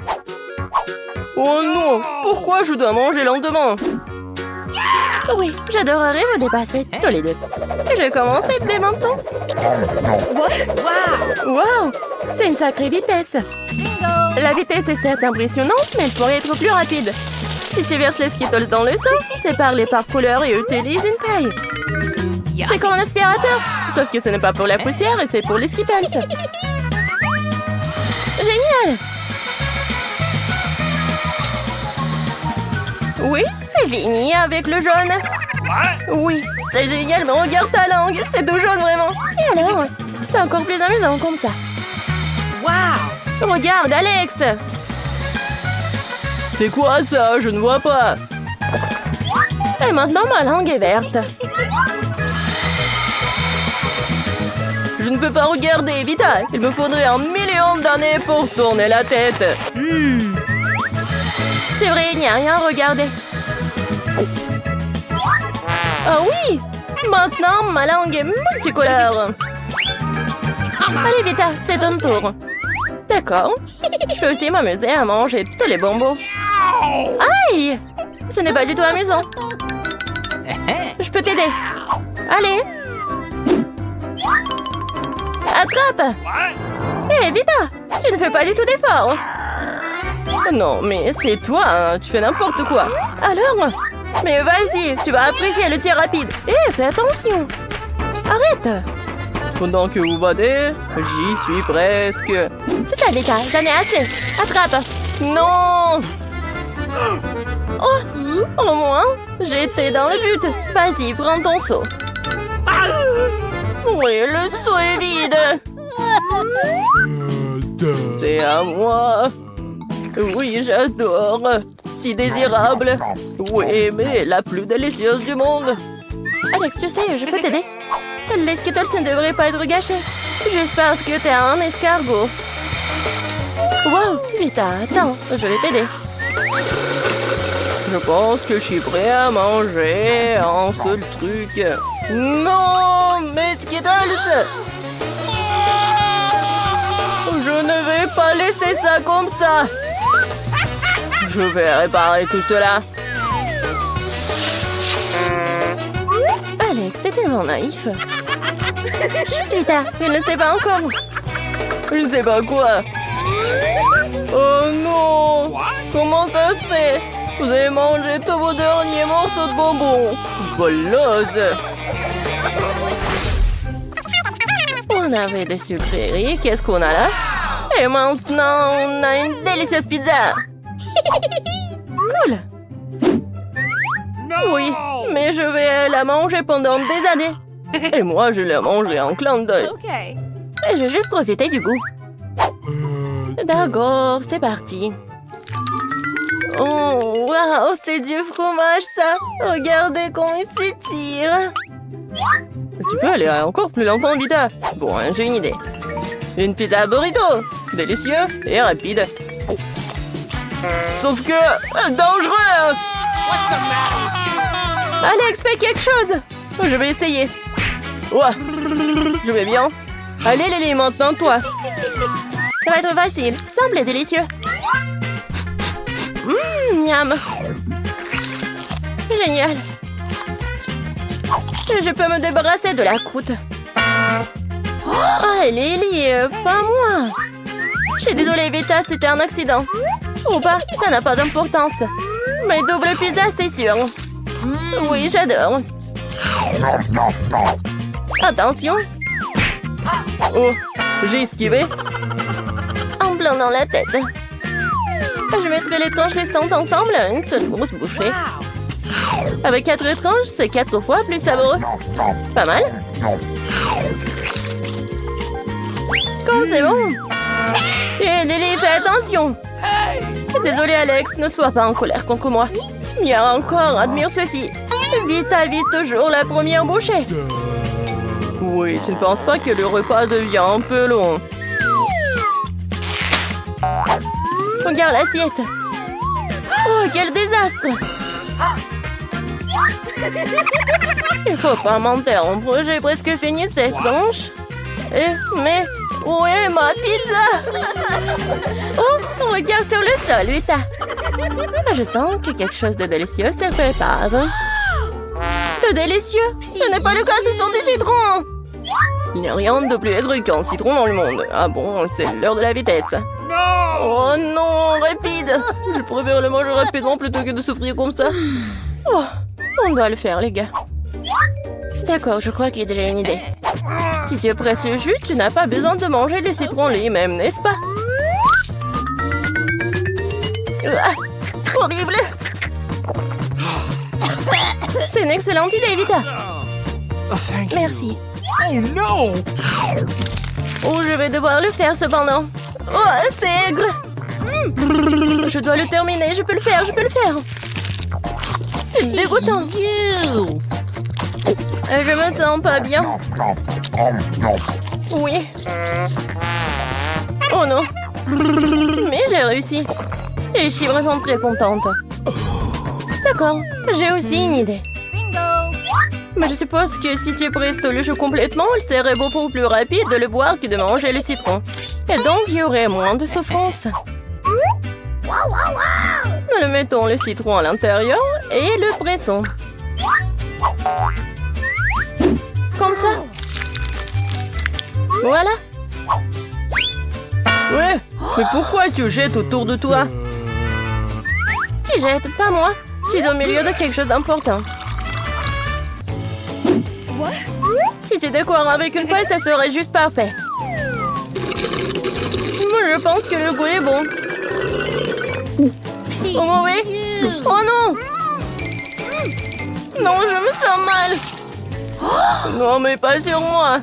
Oh non, pourquoi je dois manger lentement? Oui, j'adorerais me dépasser tous les deux. Je vais commencer dès maintenant. Wow! C'est une sacrée vitesse. La vitesse est certes impressionnante, mais elle pourrait être plus rapide. Si tu verses les Skittles dans le sang, sépare-les par couleur et utilise une paille. C'est comme un aspirateur, sauf que ce n'est pas pour la poussière et c'est pour les Skittles. Génial! Oui, c'est fini avec le jaune. Oui, c'est génial, mais regarde ta langue, c'est tout jaune vraiment. Et alors? C'est encore plus amusant comme ça. Wow! Regarde, Alex! C'est quoi ça? Je ne vois pas. Et maintenant, ma langue est verte. Je ne peux pas regarder, Vita. Il me faudrait 1 million d'années pour tourner la tête. C'est vrai, il n'y a rien à regarder. Ah oui! Maintenant, ma langue est multicolore. Allez, Vita, c'est ton tour. D'accord. Je peux aussi m'amuser à manger tous les bonbons. Aïe! Ce n'est pas du tout amusant. Je peux t'aider. Allez. Attrape! Hé, Vita! Tu ne fais pas du tout d'effort. Non, mais c'est toi, hein. Tu fais n'importe quoi. Alors? Mais vas-y, tu vas apprécier le tir rapide. Hé, fais attention. Arrête. Pendant que vous battez, j'y suis presque. C'est ça, Vita, j'en ai assez. Attrape. Non! Oh, au moins, j'étais dans le but. Vas-y, prends ton seau. Oui, le seau est vide. C'est à moi. Oui, j'adore. Si désirable. Oui, mais la plus délicieuse du monde. Alex, tu sais, je peux t'aider. Les Skittles ne devraient pas être gâchés. Juste parce que t'es un escargot. Wow, Vita, attends, je vais t'aider. Je pense que je suis prêt à manger un seul truc. Non, mes Skittles! Je ne vais pas laisser ça comme ça. Je vais réparer tout cela. Alex, t'es tellement naïf. Chut, Vita, il ne sait pas encore. Je sais pas quoi. Oh non! Comment ça se fait? Vous avez mangé tous vos derniers morceaux de bonbons. Voleuse! On avait des sucreries, qu'est-ce qu'on a là? Et maintenant, on a une délicieuse pizza. Cool. Oui, mais je vais la manger pendant des années. Et moi, je l'ai mangé en clin d'œil. Okay. Et j'ai juste profité du goût. D'accord, c'est parti. Oh, waouh, c'est du fromage, ça. Regardez comment il s'étire. Tu peux aller encore plus longtemps, Vita. Bon, j'ai une idée. Une pizza burrito. Délicieux et rapide. Sauf que... dangereux! Alex, fais quelque chose. Je vais essayer. Ouais, je vais bien. Allez, Lily, maintenant, toi. Ça va être facile. Semble délicieux. Miam. Génial. Je peux me débarrasser de la croûte. Oh, Lily, pas moi. Je suis désolée, Vita, c'était un accident. Ou pas, ça n'a pas d'importance. Mais double pizza, c'est sûr. Oui, j'adore. Attention. Oh, j'ai esquivé. En plein dans la tête. Je mettrai les tranches restantes ensemble à une seule grosse bouchée. Avec 4 tranches, c'est 4 fois plus savoureux. Pas mal? Quand c'est bon. Et Lily, fais attention. Désolée, Alex, ne sois pas en colère contre moi. Il y a encore, admire ceci. Vita vise toujours la première bouchée. Oui, tu ne penses pas que le repas devient un peu long? Regarde l'assiette. Oh, quel désastre. Il faut pas m'interrompre, j'ai presque fini cette tranche. Mais où est ma pizza? Oh, regarde sur le sol, Vita. Je sens que quelque chose de délicieux se prépare. C'est délicieux. Ce n'est pas le cas, ce sont des citrons. Il n'y a rien de plus aigre qu'un citron dans le monde. Ah bon, c'est l'heure de la vitesse. Oh non, rapide. Je préfère le manger rapidement plutôt que de souffrir comme ça. Oh, on doit le faire, les gars. D'accord, je crois qu'il y a déjà une idée. Si tu presses le jus, tu n'as pas besoin de manger le citron lui-même, n'est-ce pas? Horrible! C'est une excellente idée, Vita. Merci. Oh no! Oh, je vais devoir le faire cependant. Oh, c'est aigre. Je dois le terminer, je peux le faire, C'est dégoûtant. Je me sens pas bien. Oui. Oh non. Mais j'ai réussi. Et je suis vraiment très contente. D'accord, j'ai aussi une idée. Bingo. Mais je suppose que si tu presses le jus complètement, il serait beaucoup plus rapide de le boire que de manger le citron. Et donc, il y aurait moins de souffrance. Nous mettons le citron à l'intérieur et le pressons. Comme ça. Voilà. Ouais, mais pourquoi tu jettes autour de toi? Qui jette, pas moi. Je suis au milieu de quelque chose d'important. Si tu décores avec une paille, ça serait juste parfait. Moi, je pense que le goût est bon. Oh mauvais. Oh non. Non, je me sens mal. Non, mais pas sur moi.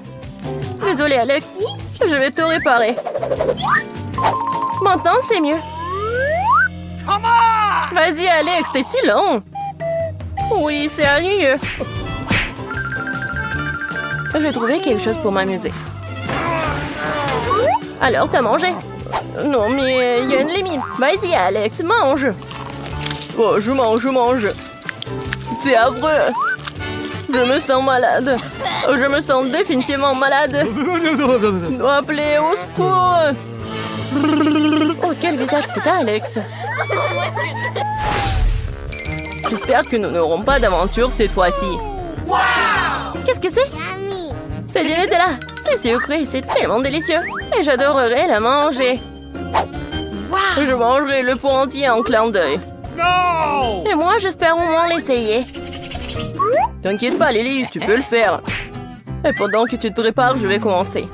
Désolée, Alex. Je vais te réparer. Maintenant, c'est mieux. Vas-y, Alex, t'es si lent. Oui, c'est ennuyeux. Je vais trouver quelque chose pour m'amuser. Alors, t'as mangé? Non, mais il y a une limite. Vas-y, Alex, mange. Oh, je mange. C'est affreux. Je me sens malade. Je me sens définitivement malade. Je dois appeler au secours. Oh, quel visage que t'as, Alex. J'espère que nous n'aurons pas d'aventure cette fois-ci. Qu'est-ce que c'est? C'est du Nutella. C'est sucré, c'est tellement délicieux. Et j'adorerais la manger. Je mangerai le pot entier en clin d'œil. Et moi, j'espère au moins l'essayer. T'inquiète pas, Lily, tu peux le faire. Et pendant que tu te prépares, je vais commencer.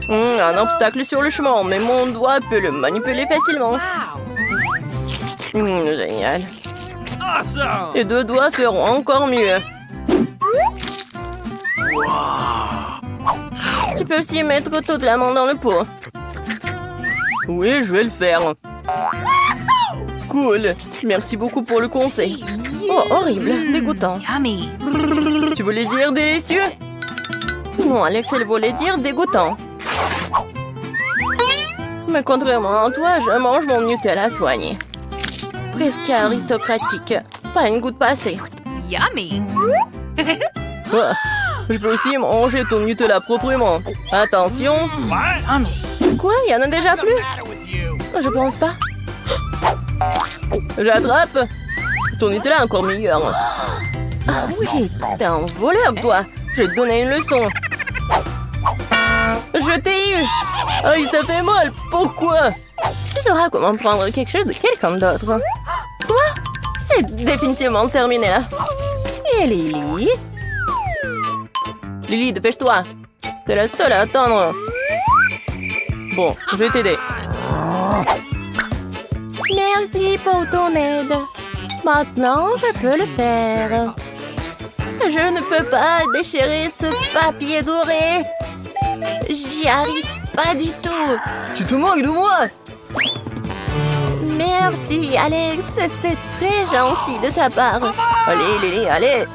Un obstacle sur le chemin, mais mon doigt peut le manipuler facilement. Génial. Tes deux doigts feront encore mieux. Tu peux aussi mettre toute la main dans le pot. Oui, je vais le faire. Cool. Merci beaucoup pour le conseil. Oh, horrible. Dégoûtant. Yummy. Tu voulais dire délicieux? Non, Alex, elle voulait dire dégoûtant. Mais contrairement à toi, je mange mon Nutella soigné. Presque aristocratique. Pas une goutte passée. Yummy. Ah, je peux aussi manger ton Nutella proprement. Attention. Yummy. Quoi? Il y en a déjà plus? Je pense pas. J'attrape. Ton Nutella est encore meilleur. Ah oui, t'es un voleur, toi. Je vais te donner une leçon. Je t'ai eu. Oh, ça fait mal. Pourquoi? Tu sauras comment prendre quelque chose de quelqu'un d'autre. Quoi? C'est définitivement terminé, là. Et Lily? Lily, dépêche-toi. T'es la seule à attendre. Bon, je vais t'aider. Merci pour ton aide. Maintenant, je peux le faire. Je ne peux pas déchirer ce papier doré. J'y arrive pas du tout. Tu te moques de moi? Merci, Alex. C'est très gentil de ta part. Allez, Lily, allez.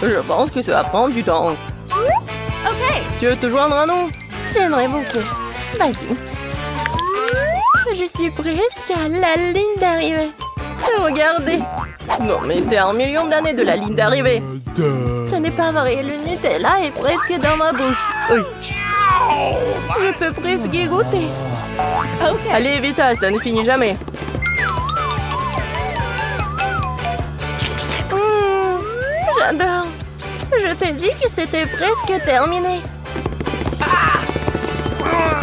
Je pense que ça va prendre du temps. Okay. Tu veux te joindre à nous? J'aimerais beaucoup. Vas-y. Je suis presque à la ligne d'arrivée. Regardez. Non, mais t'es à 1 million d'années de la ligne d'arrivée. Ce n'est pas vrai. Le Nutella est presque dans ma bouche. Oui. Je peux presque y goûter. Okay. Allez, vite, ça ne finit jamais. J'adore. Je t'ai dit que c'était presque terminé.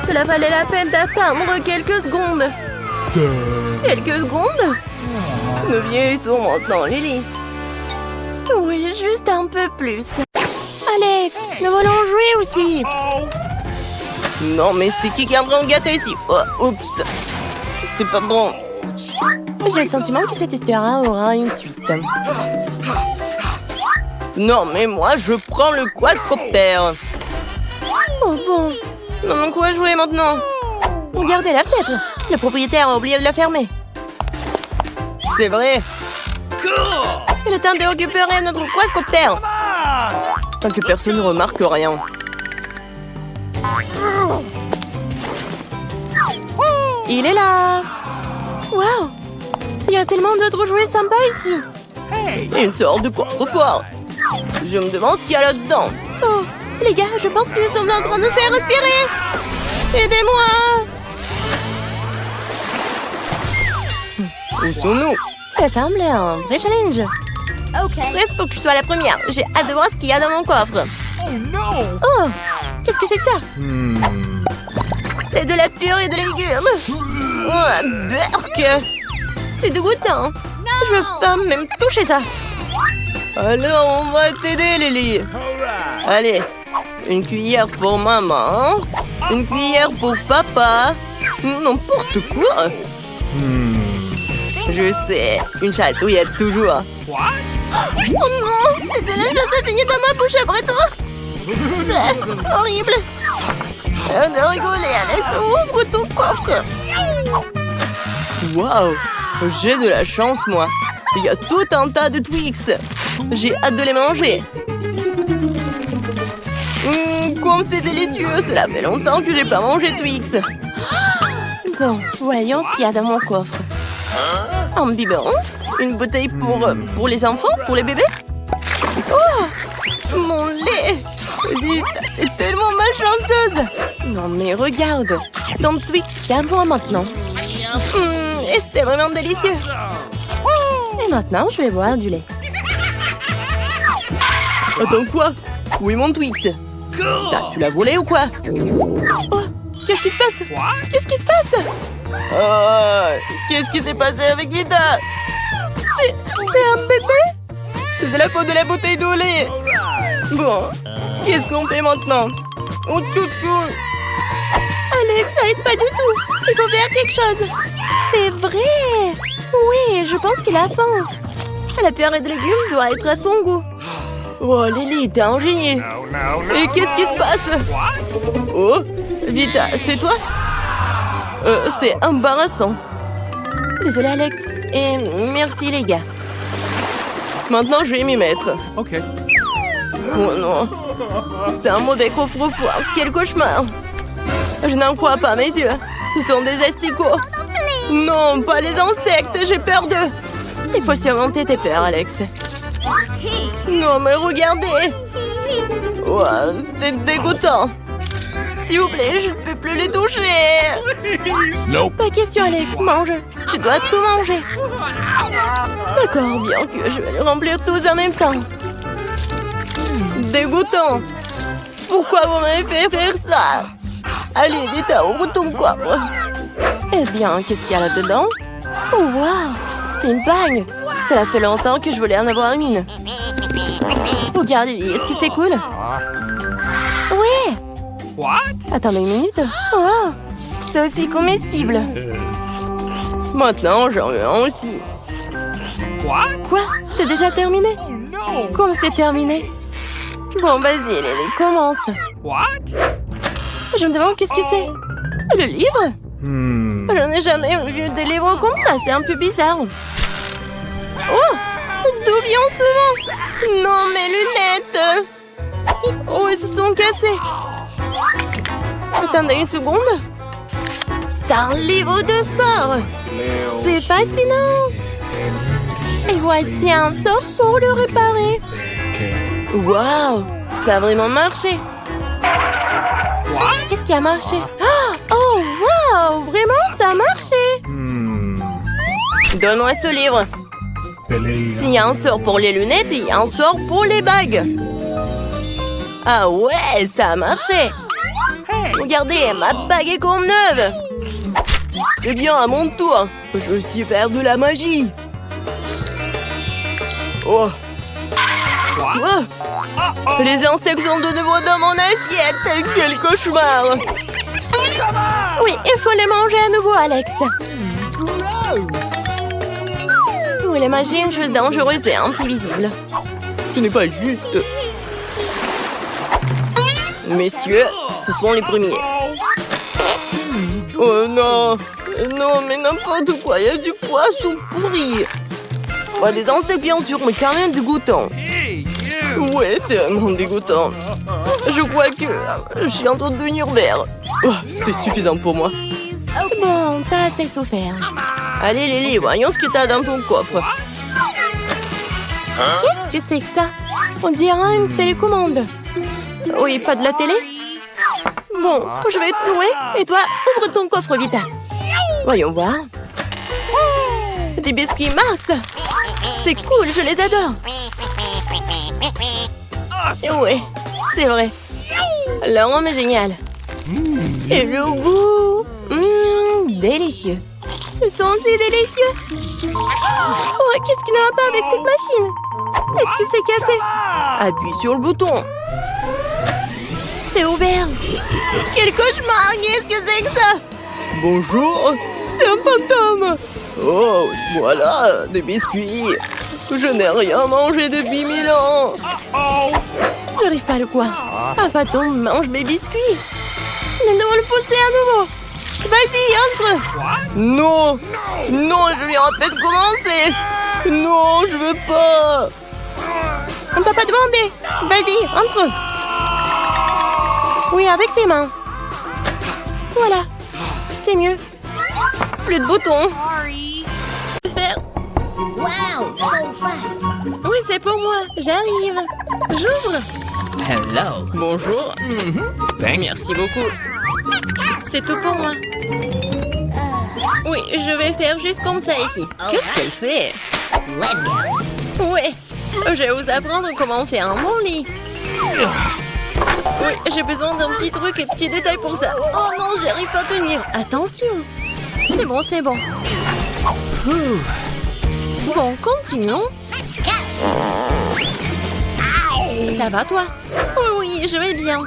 Cela valait la peine d'attendre quelques secondes. Quelques secondes? Nous vieillissons maintenant, Lily. Oui, juste un peu plus. Alex, nous voulons jouer aussi. Non, mais c'est qui est en train de gâter ici? Oh, oups. C'est pas bon. J'ai le sentiment que cette histoire aura une suite. Non, mais moi, je prends le quadcopter. Oh bon. Maman, quoi jouer maintenant? Regardez la fenêtre. Le propriétaire a oublié de la fermer. C'est vrai. Il est temps de récupérer notre quadcopter. Tant que personne ne remarque rien. Il est là. Waouh. Il y a tellement d'autres jouets sympas ici. Une sorte de coffre-fort. Je me demande ce qu'il y a là-dedans. Oh, les gars, je pense que nous sommes en train de nous faire respirer. Aidez-moi. Où sommes-nous? Ça semble un vrai challenge. Okay. Bref, pour que je sois la première, j'ai hâte de voir ce qu'il y a dans mon coffre. Oh no! Oh, qu'est-ce que c'est que ça? C'est de la purée de légumes. Oh, berk. C'est dégoûtant. Je veux pas même toucher ça. Alors, on va t'aider, Lily. Allez, une cuillère pour maman, une cuillère pour papa. N'importe quoi. Je sais, une chatouillette toujours. Oh non, c'est de la chose à payer dans ma bouche après toi. Horrible. Arrête de rigoler, Alex, ouvre ton coffre. Waouh, j'ai de la chance, moi. Il y a tout un tas de Twix. J'ai hâte de les manger. Comme c'est délicieux. Cela fait longtemps que j'ai pas mangé de Twix. Bon, voyons ce qu'il y a dans mon coffre. Un biberon, une bouteille pour les enfants, pour les bébés. Oh, mon lait. Vite, t'es tellement malchanceuse. Non mais regarde, ton Twix, c'est à moi maintenant. Et c'est vraiment délicieux. Et maintenant, je vais boire du lait. Attends, quoi? Où est mon Twix? Tu l'as volé ou quoi? Oh, qu'est-ce qui se passe? Qu'est-ce qui se passe? Qu'est-ce qui s'est passé avec Vita? C'est un bébé? C'est de la faute de la bouteille d'eau lait. Bon, qu'est-ce qu'on fait maintenant? Oh, toutou. Alex, ça aide pas du tout. Il faut faire quelque chose. C'est vrai. Oui, je pense qu'il a faim. La purée de légumes doit être à son goût. Oh, Lily, t'es un génie. Et qu'est-ce qui se passe? Oh, Vita, c'est toi? C'est embarrassant. Désolée, Alex. Et merci, les gars. Maintenant, je vais m'y mettre. Ok. Oh non. C'est un mauvais coffre-fort. Quel cauchemar. Je n'en crois pas mes yeux. Ce sont des asticots. Non, pas les insectes. J'ai peur d'eux. Il faut surmonter tes peurs, Alex. Non, mais regardez. Oh, c'est dégoûtant. S'il vous plaît, je ne peux plus les toucher. Nope. Pas question, Alex. Mange. Tu dois tout manger. D'accord, bien que je vais les remplir tous en même temps. Dégoûtant. Pourquoi vous m'avez fait faire ça? Allez, vite, ouvre ton coffre. Eh bien, qu'est-ce qu'il y a là-dedans? Oh, waouh. C'est une bague. Cela fait longtemps que je voulais en avoir une. Regarde, est-ce que c'est cool? Ouais. Attendez une minute. Oh, c'est aussi comestible. Maintenant, j'en veux un aussi. Quoi? C'est déjà terminé? Comme c'est terminé? Bon, vas-y, Lily, commence. Je me demande qu'est-ce que c'est. Le livre? Je n'ai jamais vu des livres comme ça, c'est un peu bizarre. Oh! D'où vient ce vent? Non, mes lunettes! Oh, elles se sont cassées. Attendez une seconde. C'est un livre de sorts. C'est fascinant. Et voici un sort pour le réparer. Waouh! Ça a vraiment marché. Qu'est-ce qui a marché? Oh, waouh! Vraiment, ça a marché. Donne-moi ce livre. S'il y a un sort pour les lunettes, il y a un sort pour les bagues. Ah ouais, ça a marché. Regardez, ma bague est comme neuve. Très bien, à mon tour. Je vais aussi faire de la magie. Oh. Oh. Les insectes sont de nouveau dans mon assiette. Quel cauchemar. Oui, il faut les manger à nouveau, Alex. Oui, la magie est une chose dangereuse et imprévisible. Ce n'est pas juste. Messieurs, ce sont les premiers. Oh non. Non, mais n'importe quoi. Il y a du poisson pourri. Pas des insectes, bien sûr, mais quand même dégoûtant. Ouais, c'est vraiment dégoûtant. Je crois que je suis en train de devenir vert. Oh, c'est suffisant pour moi. Bon, t'as assez souffert. Allez, Lily, voyons ce que t'as dans ton coffre. Qu'est-ce que c'est que ça? On dirait une télécommande. Oui, pas de la télé? Bon, je vais te trouver. Et toi, ouvre ton coffre, vite. Voyons voir. Des biscuits Mars. C'est cool, je les adore. Ouais, c'est vrai. L'arôme est génial. Et le goût, délicieux. Le son aussi délicieux. Oh, qu'est-ce qui ne va pas avec cette machine? Est-ce que c'est cassé? Appuie sur le bouton. C'est ouvert. Quel cauchemar! Qu'est-ce que c'est que ça? Bonjour, c'est un fantôme. Oh, voilà, des biscuits. Je n'ai rien mangé depuis 1000 ans. J'arrive pas à le croire. Un fantôme mange mes biscuits. Nous devons le pousser à nouveau. Vas-y, entre. Non, non, je viens à peine de commencer. Non, je veux pas. On ne peut pas demander. Vas-y, entre. Oui, avec tes mains. Voilà, c'est mieux. Plus de boutons. Sorry. Faire. Wow, so fast. Oui, c'est pour moi. J'arrive. J'ouvre. Hello. Bonjour. Merci beaucoup. C'est tout pour moi. Oui, je vais faire juste comme ça ici. Qu'est-ce qu'elle fait? Let's go. Oui, je vais vous apprendre comment faire un bon lit. Oui, j'ai besoin d'un petit truc et petit détail pour ça. Oh non, j'arrive pas à tenir. Attention. C'est bon, c'est bon. Bon, continuons. Ça va, toi? Oh oui, je vais bien.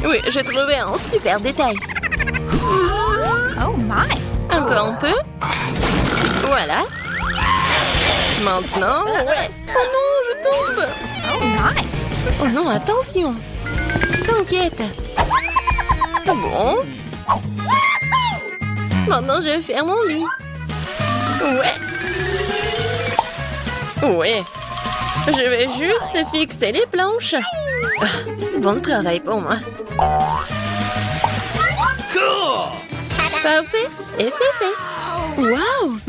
Oui, j'ai trouvé un super détail. Oh my. Encore un peu. Voilà. Maintenant, ouais. Oh non, je tombe. Oh my. Oh non, attention. T'inquiète. Bon. Maintenant, je vais faire mon lit. Ouais. Ouais. Je vais juste fixer les planches. Ah, bon travail pour moi. Parfait. Et c'est fait. Waouh.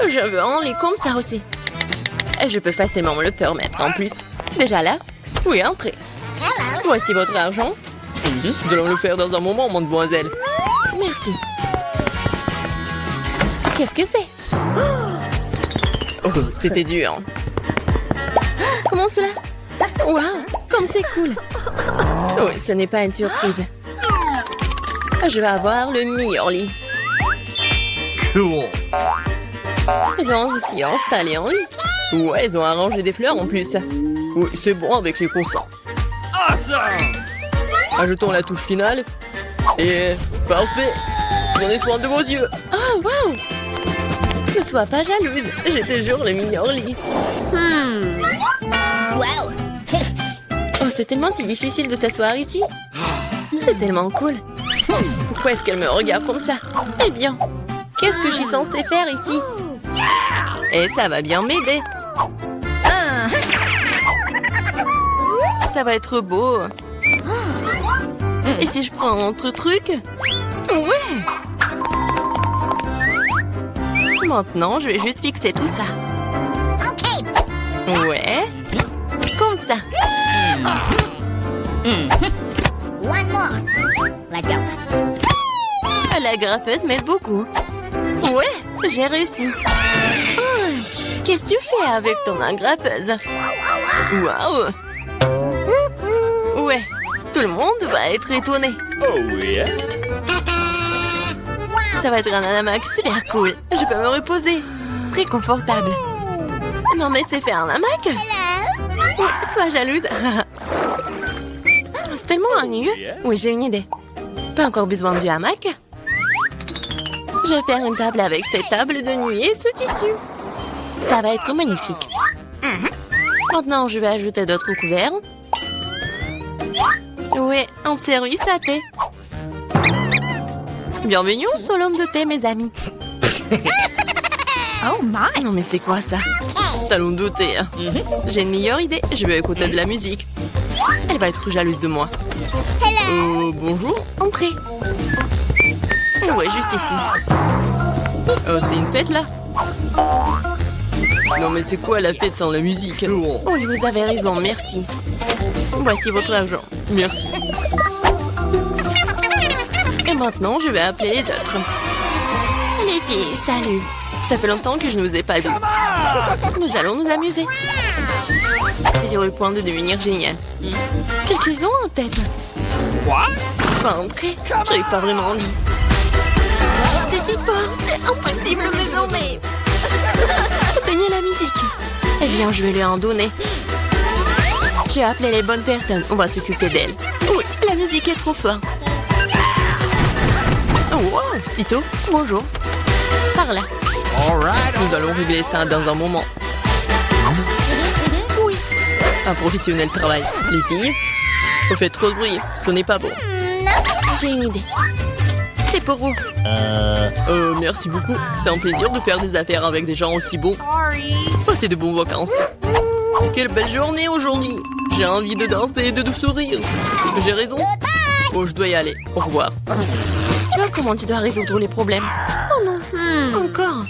Je veux un lit comme ça aussi. Et je peux facilement me le permettre en plus. Déjà là? Oui, entrez. Voici votre argent. Nous allons le faire dans un moment, mademoiselle. Merci. Qu'est-ce que c'est? Oh, c'était dur. Comment cela? Waouh, comme c'est cool. Oui, ce n'est pas une surprise. Je vais avoir le meilleur lit. Cool. Ils ont aussi installé un lit. Ouais, ils ont arrangé des fleurs en plus. Oui, c'est bon avec les consents. Awesome. Ajoutons la touche finale. Et parfait. Prenez soin de vos yeux. Oh, waouh! Ne sois pas jalouse. J'ai toujours le meilleur lit. Wow. Oh, c'est tellement si difficile de s'asseoir ici. C'est tellement cool. Pourquoi est-ce qu'elle me regarde comme ça? Eh bien, qu'est-ce que je suis censée faire ici? Et ça va bien m'aider. Ça va être beau. Et si je prends un autre truc? Ouais! Maintenant, je vais juste fixer tout ça. Ouais. Comme ça. One more. Let's go. La graffeuse m'aide beaucoup. Ouais, j'ai réussi. Qu'est-ce que tu fais avec ton agrafeuse? Waouh! Ouais, tout le monde va être étonné. Oh yes. Ça va être un hamac super cool. Je peux me reposer. Très confortable. Non mais c'est faire un hamac? Oui, sois jalouse. C'est tellement ennuyeux. Oui, j'ai une idée. Pas encore besoin du hamac. Je vais faire une table avec cette table de nuit et ce tissu. Ça va être magnifique. Maintenant, je vais ajouter d'autres couverts. Ouais, un service à thé. Bienvenue au salon de thé, mes amis. Oh my. Non mais c'est quoi ça? Salon de thé. Hein. J'ai une meilleure idée. Je vais écouter de la musique. Elle va être jalouse de moi. Bonjour. Entrez. Ouais, juste ici. Oh, c'est une fête là? Non mais c'est quoi la fête sans la musique? Oui, vous avez raison, merci. Voici votre argent. Merci. Et maintenant, je vais appeler les autres. Les filles, salut. Ça fait longtemps que je ne vous ai pas vu. Nous allons nous amuser. C'est sur le point de devenir génial. Qu'est-ce qu'ils ont en tête? What? Pas entrer. J'avais pas vraiment envie. C'est si fort, c'est impossible, mais non mais... Éteignez la musique. Eh bien, je vais lui en donner. J'ai appelé les bonnes personnes. On va s'occuper d'elles. Oui, la musique est trop forte. Oh, wow, sitôt. Bonjour. Par là. Nous allons régler ça dans un moment. Oui. Un professionnel travail. Les filles, vous faites trop de bruit. Ce n'est pas bon. J'ai une idée. C'est pour vous. Merci beaucoup. C'est un plaisir de faire des affaires avec des gens aussi bons. Sorry. Passez de bonnes vacances. Quelle belle journée aujourd'hui. J'ai envie de danser et de sourire. J'ai raison. Oh, je dois y aller. Au revoir. Tu vois comment tu dois résoudre les problèmes? Oh non. Encore.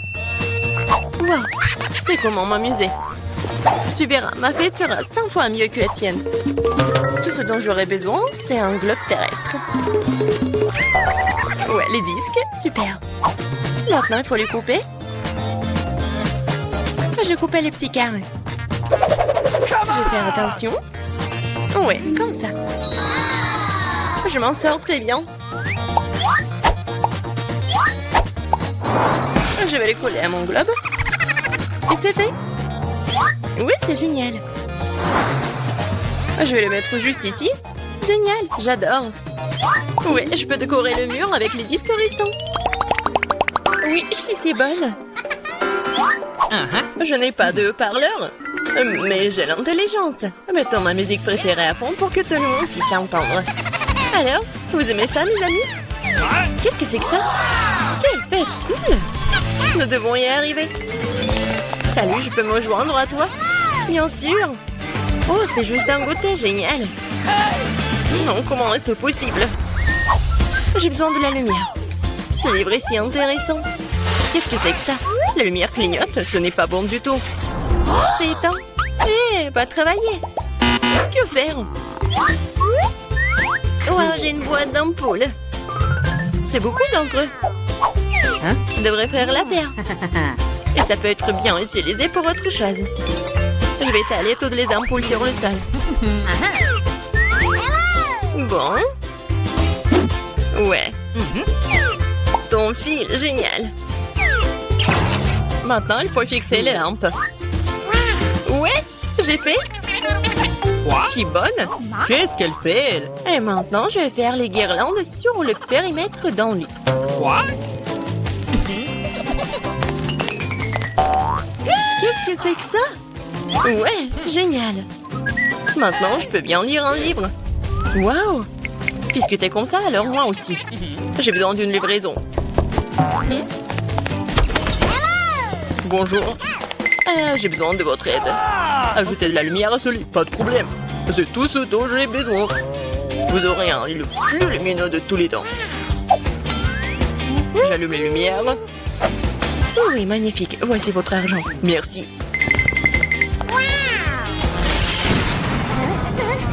Wow. Je sais comment m'amuser. Tu verras, ma fête sera 100 fois mieux que la tienne. Tout ce dont j'aurai besoin, c'est un globe terrestre. Ouais, les disques, super. Maintenant, il faut les couper. Je coupais les petits carrés. Je vais faire attention. Ouais, comme ça. Je m'en sors très bien. Je vais les coller à mon globe. Et c'est fait. Oui, c'est génial. Je vais les mettre juste ici. Génial, j'adore. Oui, je peux décorer le mur avec les disques restants. Oui, je suis si bonne. Je n'ai pas de haut-parleur, mais j'ai l'intelligence. Mettons ma musique préférée à fond pour que tout le monde puisse l'entendre. Alors, vous aimez ça, mes amis? Qu'est-ce que c'est que ça? Quelle fête cool! Nous devons y arriver. Salut, je peux me joindre à toi? Bien sûr. Oh, c'est juste un goûter, génial. Non, comment est-ce possible? J'ai besoin de la lumière. Ce livre est si intéressant. Qu'est-ce que c'est que ça? La lumière clignote, ce n'est pas bon du tout. Oh, c'est éteint. Eh, pas travailler. Que faire? Wow, j'ai une boîte d'ampoules. C'est beaucoup d'entre eux. Ça devrait faire l'affaire. Et ça peut être bien utilisé pour autre chose. Je vais étaler toutes les ampoules sur le sol. Bon. Ouais. Ton fil, génial. Maintenant, il faut fixer les lampes. Ouais, j'ai fait. Je suis bonne. Qu'est-ce qu'elle fait, elle? Et maintenant, je vais faire les guirlandes sur le périmètre d'un lit. What? Qu'est-ce que c'est que ça? Ouais, génial. Maintenant, je peux bien lire un livre. Waouh! Puisque t'es comme ça, alors moi aussi. J'ai besoin d'une livraison. Bonjour. J'ai besoin de votre aide. Ajoutez de la lumière à ce lit, pas de problème. C'est tout ce dont j'ai besoin. Vous aurez un lit le plus lumineux de tous les temps. J'allume les lumières. Oui, magnifique. Voici votre argent. Merci.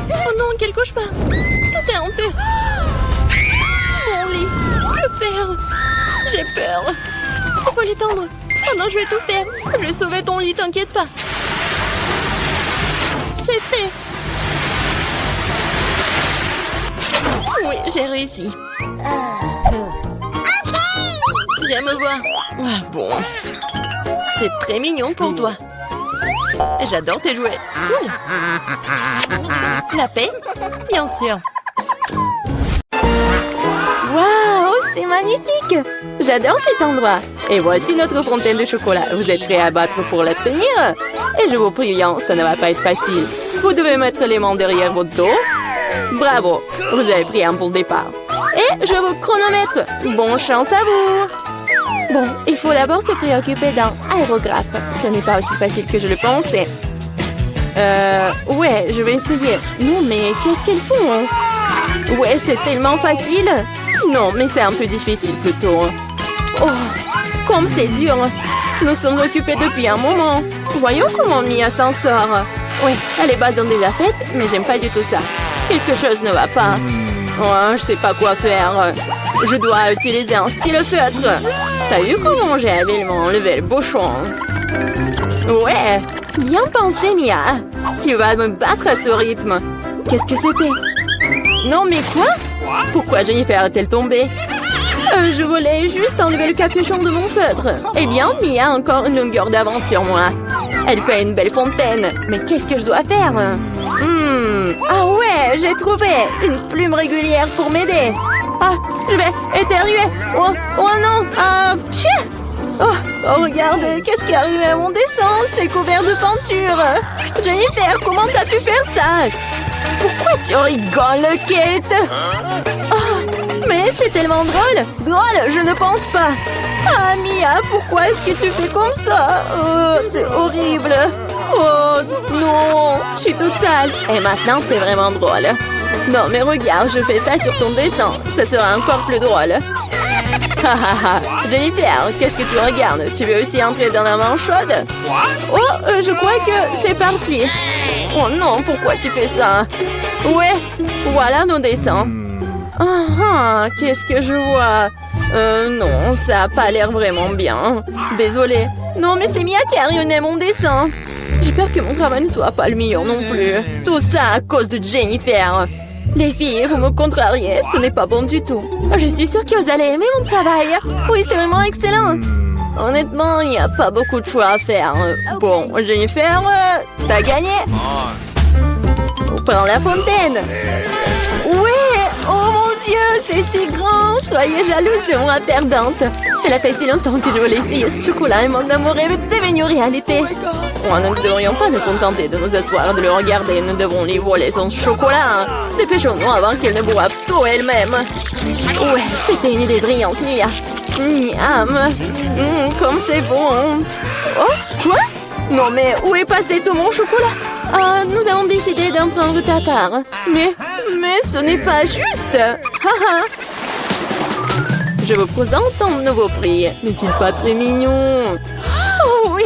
Oh non, quel cauchemar. Tout est en feu. Mon lit. Que faire? J'ai peur. Il faut l'étendre. Oh non, je vais tout faire. Je vais sauver ton lit, t'inquiète pas. C'est fait. Oui, j'ai réussi. Viens me voir. Ah, bon. C'est très mignon pour toi. J'adore tes jouets. Cool. La paix? Bien sûr. Waouh, c'est magnifique. J'adore cet endroit. Et voici notre fontaine de chocolat. Vous êtes prêts à battre pour l'obtenir? Et je vous préviens, ça ne va pas être facile. Vous devez mettre les mains derrière votre dos. Bravo, vous avez pris un bon départ. Et je vous chronomètre. Bonne chance à vous. Bon, il faut d'abord se préoccuper d'un aérographe. Ce n'est pas aussi facile que je le pensais. Ouais, je vais essayer. Non, mais qu'est-ce qu'elles font? Ouais, c'est tellement facile. Non, mais c'est un peu difficile plutôt. Oh, comme c'est dur. Nous sommes occupés depuis un moment. Voyons comment Mia s'en sort. Oui, les bases sont déjà faites, mais j'aime pas du tout ça. Quelque chose ne va pas. Oh, je sais pas quoi faire. Je dois utiliser un stylo-feutre. T'as vu comment j'ai habilement enlevé le bouchon? Ouais, bien pensé, Mia. Tu vas me battre à ce rythme. Qu'est-ce que c'était? Non, mais quoi? Pourquoi Jennifer est-elle tombée? Je voulais juste enlever le capuchon de mon feutre. Eh bien, Mia a encore une longueur d'avance sur moi. Elle fait une belle fontaine. Mais qu'est-ce que je dois faire? Ah ouais, j'ai trouvé une plume régulière pour m'aider. Ah, je vais éternuer. Oh non. Chien. Oh, regarde, qu'est-ce qui est arrivé à mon dessin? C'est couvert de peinture. Jennifer, comment t'as pu faire ça? Pourquoi tu rigoles, Kate? Oh, mais c'est tellement drôle. Drôle, je ne pense pas. Ah, Mia, pourquoi est-ce que tu fais comme ça? Oh, c'est horrible. Oh, non, je suis toute sale. Et maintenant, c'est vraiment drôle. Non, mais regarde, je fais ça sur ton dessin. Ça sera encore plus drôle. Jennifer, qu'est-ce que tu regardes? Tu veux aussi entrer dans la main chaude? Oh, je crois que c'est parti. Oh non, pourquoi tu fais ça? Ouais, voilà nos dessins. Qu'est-ce que je vois? Non, ça n'a pas l'air vraiment bien. Désolée. Non, mais c'est Mia qui a ruiné mon dessin. J'ai peur que mon travail ne soit pas le meilleur non plus. Tout ça à cause de Jennifer. Les filles, vous me contrariez, ce n'est pas bon du tout. Je suis sûre que vous allez aimer mon travail. Oui, c'est vraiment excellent. Honnêtement, il n'y a pas beaucoup de choix à faire. Bon, Jennifer, t'as gagné. Prends la fontaine. Ouais, oh mon Dieu, c'est si grand. Soyez jalouse de moi, perdante. Cela fait si longtemps que je voulais essayer ce chocolat et mon amour est devenu réalité. Oh, nous ne devrions pas nous contenter de nous asseoir et de le regarder. Nous devons lui voler son chocolat. Dépêchons-nous avant qu'elle ne boive tout elle-même. Ouais, c'était une idée brillante, Mia. Miam. Comme c'est bon. Oh, quoi? Non, mais où est passé tout mon chocolat? Nous avons décidé d'en prendre ta part. Mais ce n'est pas juste. Je vous présente un nouveau prix. N'est-il pas très mignon? Oh oui,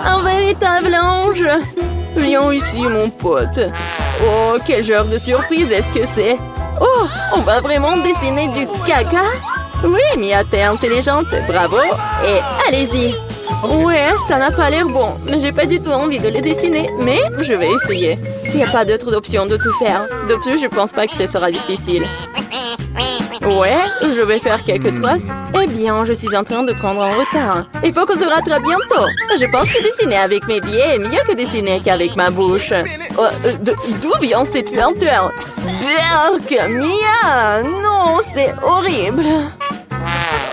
un véritable ange. Viens ici, mon pote. Oh, quel genre de surprise est-ce que c'est? Oh, on va vraiment dessiner du caca? Oui, Mia, t'es intelligente. Bravo. Et allez-y. Ouais, ça n'a pas l'air bon, mais j'ai pas du tout envie de le dessiner, mais je vais essayer. Il n'y a pas d'autre option de tout faire. De plus, je pense pas que ce sera difficile. Ouais, je vais faire quelques traces. Eh bien, je suis en train de prendre un retard. Il faut qu'on se rattrape bientôt. Je pense que dessiner avec mes pieds est mieux que dessiner qu'avec ma bouche. Oh, d'où vient cette lenteur? Berk, Mia! Non, c'est horrible.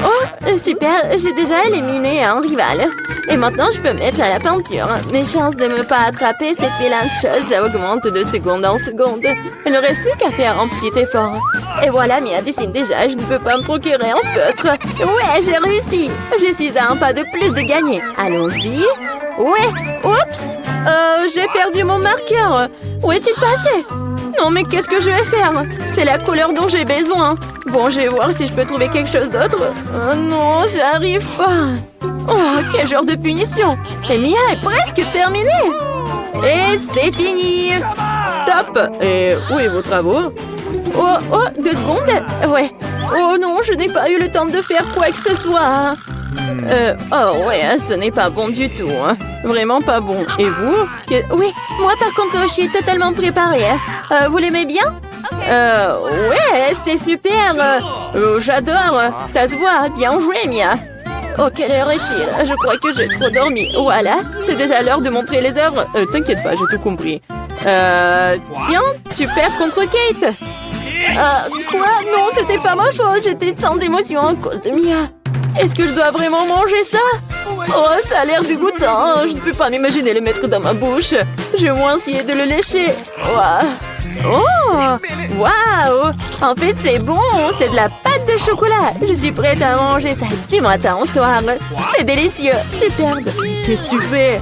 Oh, super, j'ai déjà éliminé un rival. Et maintenant, je peux mettre à la peinture. Mes chances de ne pas attraper cette vilaine chose augmentent de seconde en seconde. Il ne reste plus qu'à faire un petit effort. Et voilà, Mia dessine déjà, je ne peux pas me procurer un feutre. Ouais, j'ai réussi. Je suis à un pas de plus de gagner. Allons-y. Ouais, oups. J'ai perdu mon marqueur. Où est-il passé? Non, mais qu'est-ce que je vais faire? C'est la couleur dont j'ai besoin. Bon, je vais voir si je peux trouver quelque chose d'autre. Oh non, j'arrive pas. Oh, quel genre de punition. Et Mia est presque terminée. Et c'est fini. Stop. Et où est vos travaux? Oh, 2 secondes. Ouais, Oh non, je n'ai pas eu le temps de faire quoi que ce soit. Oh ouais, ce n'est pas bon du tout. Hein. Vraiment pas bon. Et vous? Oui, moi par contre, je suis totalement préparée. Vous l'aimez bien? Ouais, c'est super. J'adore. Ça se voit. Bien joué, Mia. Oh, quelle heure est-il? Je crois que j'ai trop dormi. Voilà, c'est déjà l'heure de montrer les œuvres. T'inquiète pas, j'ai tout compris. Tiens, tu perds contre Kate. Quoi? Non, c'était pas ma faute. J'étais sans émotion à cause de Mia. Est-ce que je dois vraiment manger ça? Oh, ça a l'air dégoûtant. Je ne peux pas m'imaginer le mettre dans ma bouche. Je vais au moins essayer de le lécher. Oh, waouh! En fait, c'est bon. C'est de la pâte de chocolat. Je suis prête à manger ça du matin au soir. C'est délicieux. Superbe. Qu'est-ce que tu fais?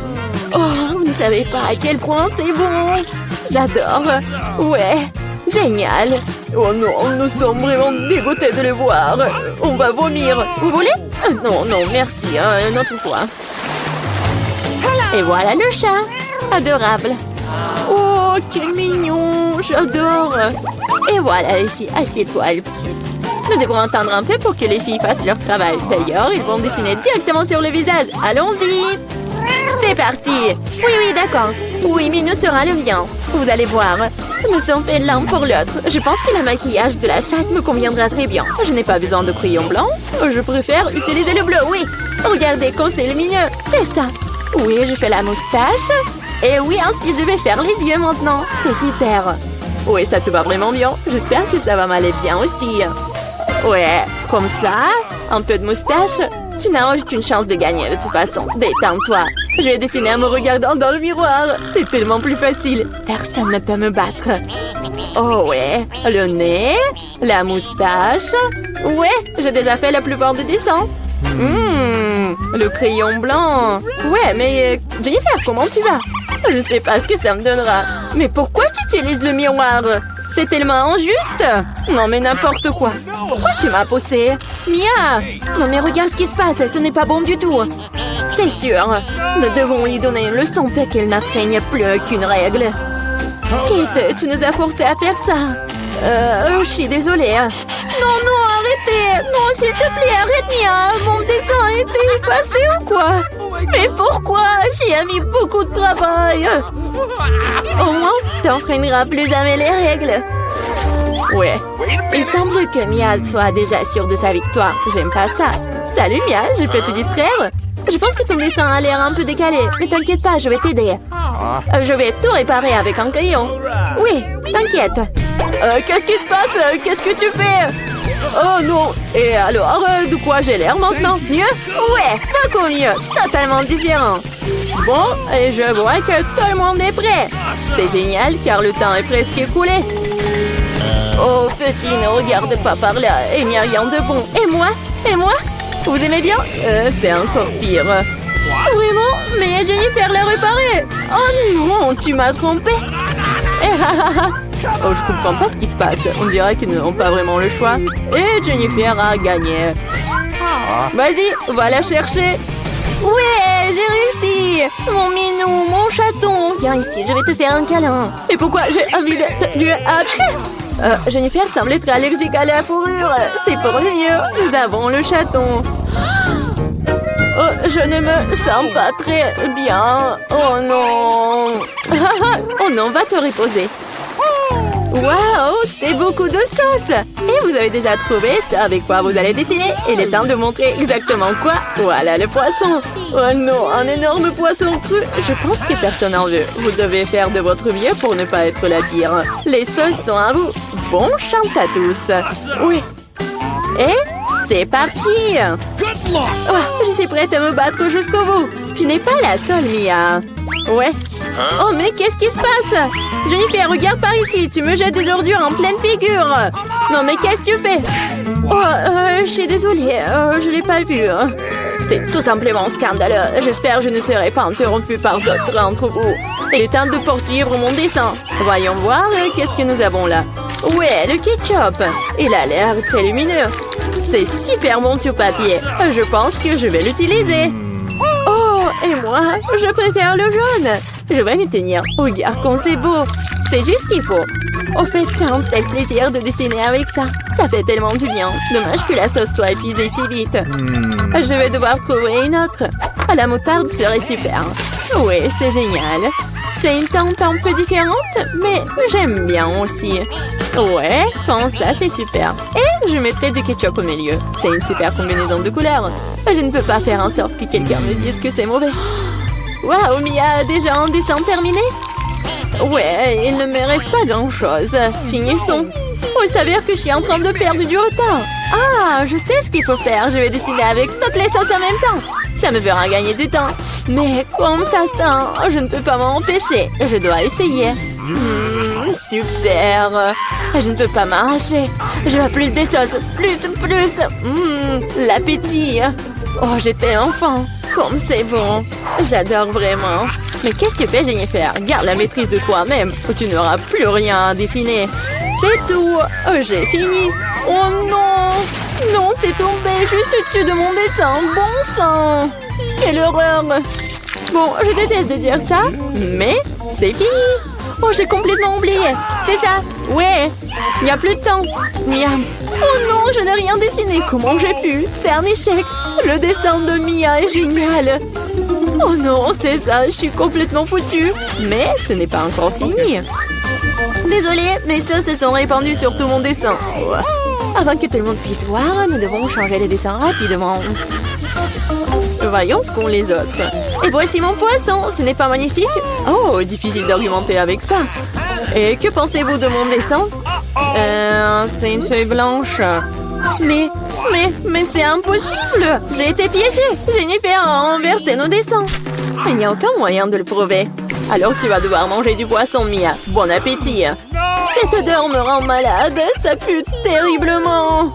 Oh, vous ne savez pas à quel point c'est bon. J'adore. Ouais, génial. Oh non, nous sommes vraiment dégoûtés de le voir. On va vomir. Vous voulez? Non, non, merci. Une autre fois. Et voilà le chat. Adorable. Oh, quel mignon. J'adore. Et voilà les filles. Assieds-toi, le petit. Nous devrons attendre un peu pour que les filles fassent leur travail. D'ailleurs, ils vont dessiner directement sur le visage. Allons-y. C'est parti. Oui, d'accord. Oui, mais nous sera le bien. Vous allez voir. Nous sommes faits l'un pour l'autre. Je pense que le maquillage de la chatte me conviendra très bien. Je n'ai pas besoin de crayon blanc. Je préfère utiliser le bleu, oui. Regardez comme c'est lumineux. C'est ça. Oui, je fais la moustache. Et oui, ainsi je vais faire les yeux maintenant. C'est super. Oui, ça te va vraiment bien. J'espère que ça va m'aller bien aussi. Ouais, comme ça, un peu de moustache. Tu n'as aucune chance de gagner de toute façon. Détends-toi. Je vais dessiner en me regardant dans le miroir. C'est tellement plus facile. Personne ne peut me battre. Oh ouais, le nez, la moustache. Ouais, j'ai déjà fait la plupart des dessins. Le crayon blanc. Ouais, mais Jennifer, comment tu vas? Je sais pas ce que ça me donnera. Mais pourquoi tu utilises le miroir? C'est tellement injuste. Non, mais n'importe quoi. Pourquoi tu m'as poussé? Mia! Non, mais regarde ce qui se passe. Ce n'est pas bon du tout. C'est sûr. Nous devons lui donner une leçon pour qu'elle n'atteigne plus aucune règle. Kate, tu nous as forcés à faire ça. Je suis désolée. Non, arrêtez. Non, s'il te plaît, arrête, Mia. Mon dessin a été effacé ou quoi? Mais pourquoi? J'y ai mis beaucoup de travail. Au moins, tu n'enfreindras plus jamais les règles. Ouais. Il semble que Mia soit déjà sûre de sa victoire. J'aime pas ça. Salut Mia, je peux te distraire? Je pense que ton dessin a l'air un peu décalé. Mais t'inquiète pas, je vais t'aider. Je vais tout réparer avec un crayon. Oui, t'inquiète. Qu'est-ce qui se passe? Qu'est-ce que tu fais? Oh non. Et alors, de quoi j'ai l'air maintenant? Mieux? Ouais, beaucoup mieux. Totalement différent. Bon, et je vois que tout le monde est prêt. C'est génial car le temps est presque écoulé. Oh, petit, ne regarde pas par là. Il n'y a rien de bon. Et moi? Vous aimez bien? C'est encore pire. Vraiment? Mais Jennifer l'a réparé. Oh non, tu m'as trompé. Oh, je comprends pas ce qui se passe. On dirait qu'ils n'ont pas vraiment le choix. Et Jennifer a gagné. Vas-y, va la chercher. Ouais, j'ai réussi. Mon minou, mon chaton. Viens ici, je vais te faire un câlin. Et pourquoi j'ai envie de... Jennifer semble être allergique à la fourrure. C'est pour le mieux. Nous avons le chaton. Oh, je ne me sens pas très bien. Oh non. Oh non, va te reposer. Waouh, c'est beaucoup de sauce. Et vous avez déjà trouvé ce avec quoi vous allez dessiner. Il est temps de montrer exactement quoi. Voilà le poisson. Oh non, un énorme poisson cru. Je pense que personne n'en veut. Vous devez faire de votre mieux pour ne pas être la pire. Les sauces sont à vous. Bonne chance à tous. Oui. Et c'est parti. Oh, je suis prête à me battre jusqu'au bout. Tu n'es pas la seule, Mia. Ouais. Oh, mais qu'est-ce qui se passe? Jennifer, regarde par ici. Tu me jettes des ordures en pleine figure. Non, mais qu'est-ce que tu fais? Oh, je suis désolée. Je l'ai pas vu. C'est tout simplement scandaleux. J'espère que je ne serai pas interrompue par d'autres d'entre vous. Il est temps de poursuivre mon dessin. Voyons voir qu'est-ce que nous avons là. Ouais, le ketchup. Il a l'air très lumineux. C'est super bon sur papier. Je pense que je vais l'utiliser. Oh, et moi, je préfère le jaune. Je vais m'y tenir. Regarde comme c'est beau. C'est juste ce qu'il faut. Au fait, c'est un tel plaisir de dessiner avec ça. Ça fait tellement du bien. Dommage que la sauce soit épuisée si vite. Je vais devoir trouver une autre. Ah, la moutarde serait super. Oui, c'est génial. C'est une teinte un peu différente, mais j'aime bien aussi. Ouais, comme ça, c'est super. Et je mettrai du ketchup au milieu. C'est une super combinaison de couleurs. Je ne peux pas faire en sorte que quelqu'un me dise que c'est mauvais. Waouh, Mia, déjà un dessin terminé? Ouais, il ne me reste pas grand-chose. Finissons. Il s'avère que je suis en train de perdre du retard. Ah, je sais ce qu'il faut faire. Je vais dessiner avec toutes les sauces en même temps. Ça me fera gagner du temps. Mais comme ça sent, je ne peux pas m'en empêcher. Je dois essayer. Super. Je ne peux pas m'arracher. Je veux plus des sauces. Plus. L'appétit. Oh, j'étais enfant. Comme c'est bon. J'adore vraiment. Mais qu'est-ce que tu fais, Jennifer? Garde la maîtrise de toi-même ou tu n'auras plus rien à dessiner. C'est tout. J'ai fini. Oh non. Non, c'est tombé juste au-dessus de mon dessin. Bon sang. Quelle horreur. Bon, je déteste de dire ça, mais c'est fini. Oh, j'ai complètement oublié. C'est ça. Ouais. Il n'y a plus de temps. Miam. Oh non, je n'ai rien dessiné. Comment j'ai pu? C'est un échec. Le dessin de Mia est génial. Oh non, c'est ça. Je suis complètement foutue. Mais ce n'est pas encore fini. Désolée, mes sauces se sont répandues sur tout mon dessin. Avant que tout le monde puisse voir, nous devons changer les dessins rapidement. Voyons ce qu'ont les autres. Et voici mon poisson. Ce n'est pas magnifique? Oh, difficile d'argumenter avec ça. Et que pensez-vous de mon dessin? C'est une feuille blanche. Mais c'est impossible. J'ai été piégée. Jennifer a renversé nos dessins. Il n'y a aucun moyen de le prouver. Alors tu vas devoir manger du poisson, Mia. Bon appétit. Cette odeur me rend malade. Ça pue terriblement.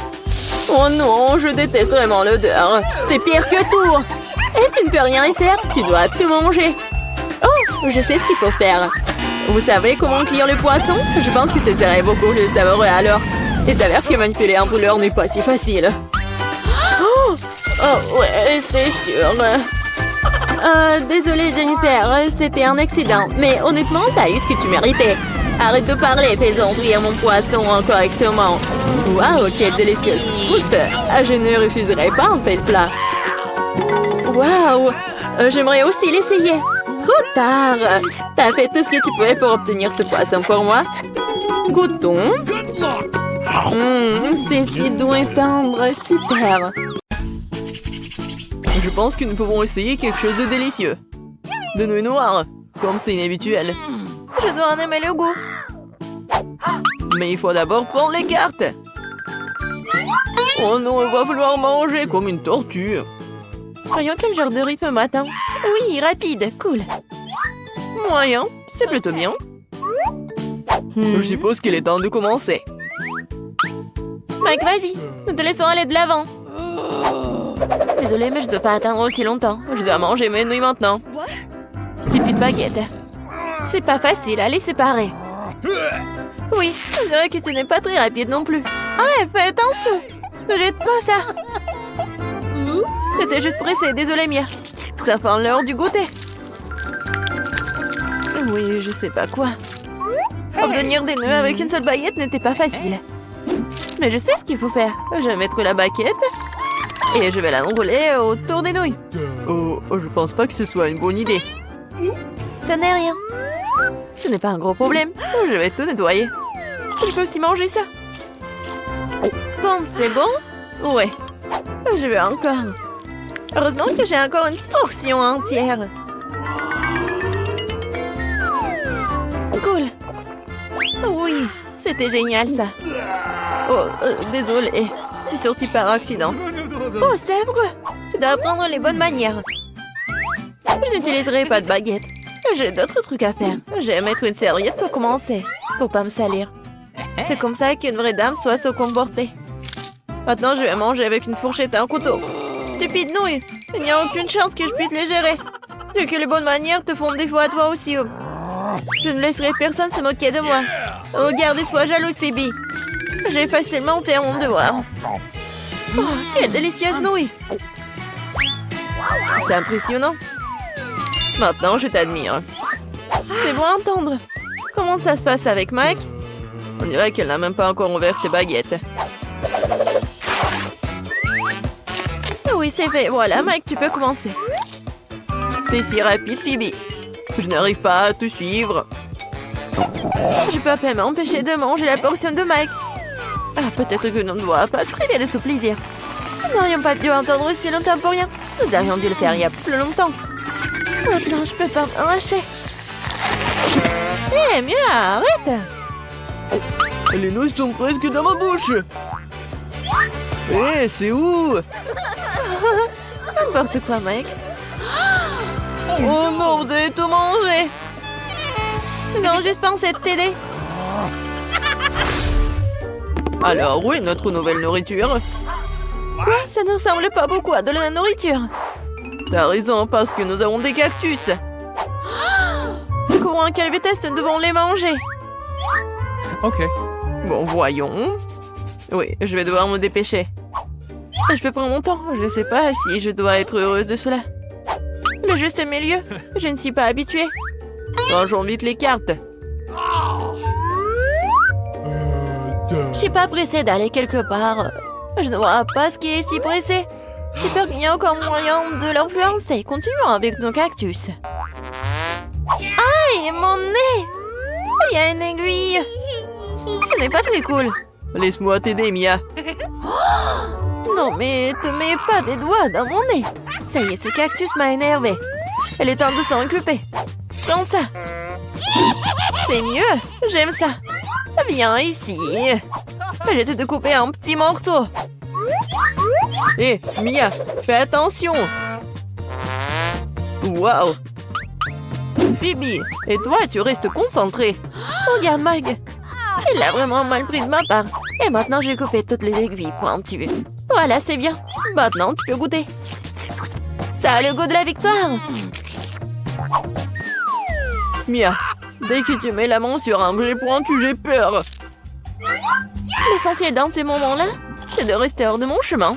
Oh non, je déteste vraiment l'odeur. C'est pire que tout. Et tu ne peux rien y faire. Tu dois tout manger. Oh, je sais ce qu'il faut faire. Vous savez comment cuire le poisson? Je pense que ce serait beaucoup plus savoureux alors. Il s'avère que manipuler un brûleur n'est pas si facile. Oh ouais, c'est sûr. Désolée Jennifer, c'était un accident. Mais honnêtement, t'as eu ce que tu méritais. Arrête de parler, faisons frire mon poisson correctement. Waouh, quelle délicieuse croûte. Je ne refuserai pas un tel plat. Waouh, j'aimerais aussi l'essayer. Trop tard. T'as fait tout ce que tu pouvais pour obtenir ce poisson pour moi. Goûtons. C'est si doux et tendre. Super. Je pense que nous pouvons essayer quelque chose de délicieux. De nouilles noires, comme c'est inhabituel. Je dois en aimer le goût. Mais il faut d'abord prendre les cartes. Oh non, il va falloir manger comme une tortue. Voyons quel genre de rythme m'attend. Oui, rapide, cool. Moyen, c'est plutôt bien. Je suppose qu'il est temps de commencer. Mike, vas-y, nous te laissons aller de l'avant. Désolée, mais je ne peux pas attendre aussi longtemps. Je dois manger mes nouilles maintenant. Stupide baguette. C'est pas facile à les séparer. Oui, je dirais que tu n'es pas très rapide non plus. Ah, fais attention. Ne jette pas ça. C'était juste pressé, désolée Mia. Ça fait l'heure du goûter. Oui, je sais pas quoi. Obtenir des nœuds avec une seule baguette n'était pas facile. Mais je sais ce qu'il faut faire. Je vais mettre la baguette et je vais l'enrouler autour des nouilles. Oh, je pense pas que ce soit une bonne idée. Ce n'est rien. Ce n'est pas un gros problème. Je vais tout nettoyer. Je peux aussi manger ça. Comme c'est bon? Ouais. Je veux encore. Heureusement que j'ai encore une portion entière. Cool. Oui, c'était génial ça. Oh, désolé. C'est sorti par accident. Oh, Sèvres, tu dois apprendre les bonnes manières. Je n'utiliserai pas de baguette. J'ai d'autres trucs à faire. Je vais mettre une serviette pour commencer, pour pas me salir. C'est comme ça qu'une vraie dame doit se comporter. Maintenant, je vais manger avec une fourchette et un couteau. Stupide nouille, il n'y a aucune chance que je puisse les gérer. C'est que les bonnes manières te font défaut à toi aussi. Je ne laisserai personne se moquer de moi. Regarde et sois jalouse, Phoebe. J'ai facilement fait mon devoir. Oh, quelle délicieuse nouille. C'est impressionnant. Maintenant, je t'admire. C'est bon à entendre. Comment ça se passe avec Mike? On dirait qu'elle n'a même pas encore ouvert ses baguettes. Oui, c'est fait. Voilà, Mike, tu peux commencer. T'es si rapide, Phoebe. Je n'arrive pas à te suivre. Je peux à peine m'empêcher de manger la portion de Mike. Ah, peut-être que l'on ne doit pas se priver de ce plaisir. Nous n'aurions pas dû attendre aussi longtemps pour rien. Nous aurions dû le faire il y a plus longtemps. Maintenant, je peux pas m'arracher. Eh, mieux, arrête. Les nouilles sont presque dans ma bouche. Eh, c'est où? N'importe quoi, Mike. Oh non, vous avez tout mangé. Nous avons juste pensé de t'aider. Alors, où est notre nouvelle nourriture? Quoi? Ça ne ressemble pas beaucoup à de la nourriture. T'as raison, parce que nous avons des cactus. Courons à quelle vitesse nous devons les manger? Ok. Bon, voyons. Oui, je vais devoir me dépêcher. Je peux prendre mon temps. Je ne sais pas si je dois être heureuse de cela. Le juste milieu. Je ne suis pas habituée. Rangeons vite les cartes. Je suis pas pressée d'aller quelque part. Je ne vois pas ce qui est si pressé. J'ai peur qu'il y ait encore moyen de l'influencer. Continuons avec nos cactus. Aïe, mon nez! Il y a une aiguille. Ce n'est pas très cool. Laisse-moi t'aider, Mia. Non, mais te mets pas des doigts dans mon nez. Ça y est, ce cactus m'a énervé. Elle est temps de s'en occuper. Prends ça. C'est mieux. J'aime ça. Viens ici. Je vais te découper en petits morceaux. Hé, Mia, fais attention. Waouh. Phoebe, et toi, tu restes concentré. Regarde, Mike. Il l'a vraiment mal pris de ma part. Et maintenant, j'ai coupé toutes les aiguilles pour en tuer. Voilà, c'est bien. Maintenant, tu peux goûter. Ça a le goût de la victoire. Mia, dès que tu mets la main sur un objet pointu, j'ai peur. L'essentiel dans ces moments-là, c'est de rester hors de mon chemin.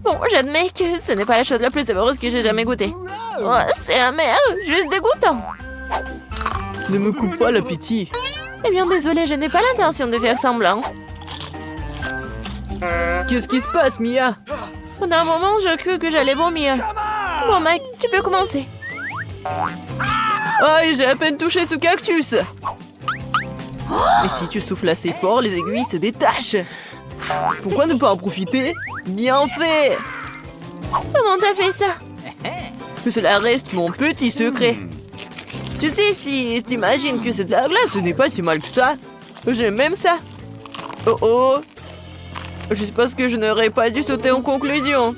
Bon, j'admets que ce n'est pas la chose la plus heureuse que j'ai jamais goûtée. Oh, c'est amer, juste dégoûtant. Ne me coupe pas l'appétit. Eh bien, désolé, je n'ai pas l'intention de faire semblant. Qu'est-ce qui se passe, Mia? Pendant un moment, je crus que j'allais vomir. Bon, Mike, tu peux commencer. Aïe, j'ai à peine touché ce cactus. Et si tu souffles assez fort, les aiguilles se détachent. Pourquoi ne pas en profiter? Bien fait. Comment t'as fait ça? Que cela reste mon petit secret. Tu sais, si t'imagines que c'est de la glace, ce n'est pas si mal que ça. J'aime même ça. Oh oh. Je suppose que je n'aurais pas dû sauter en conclusion.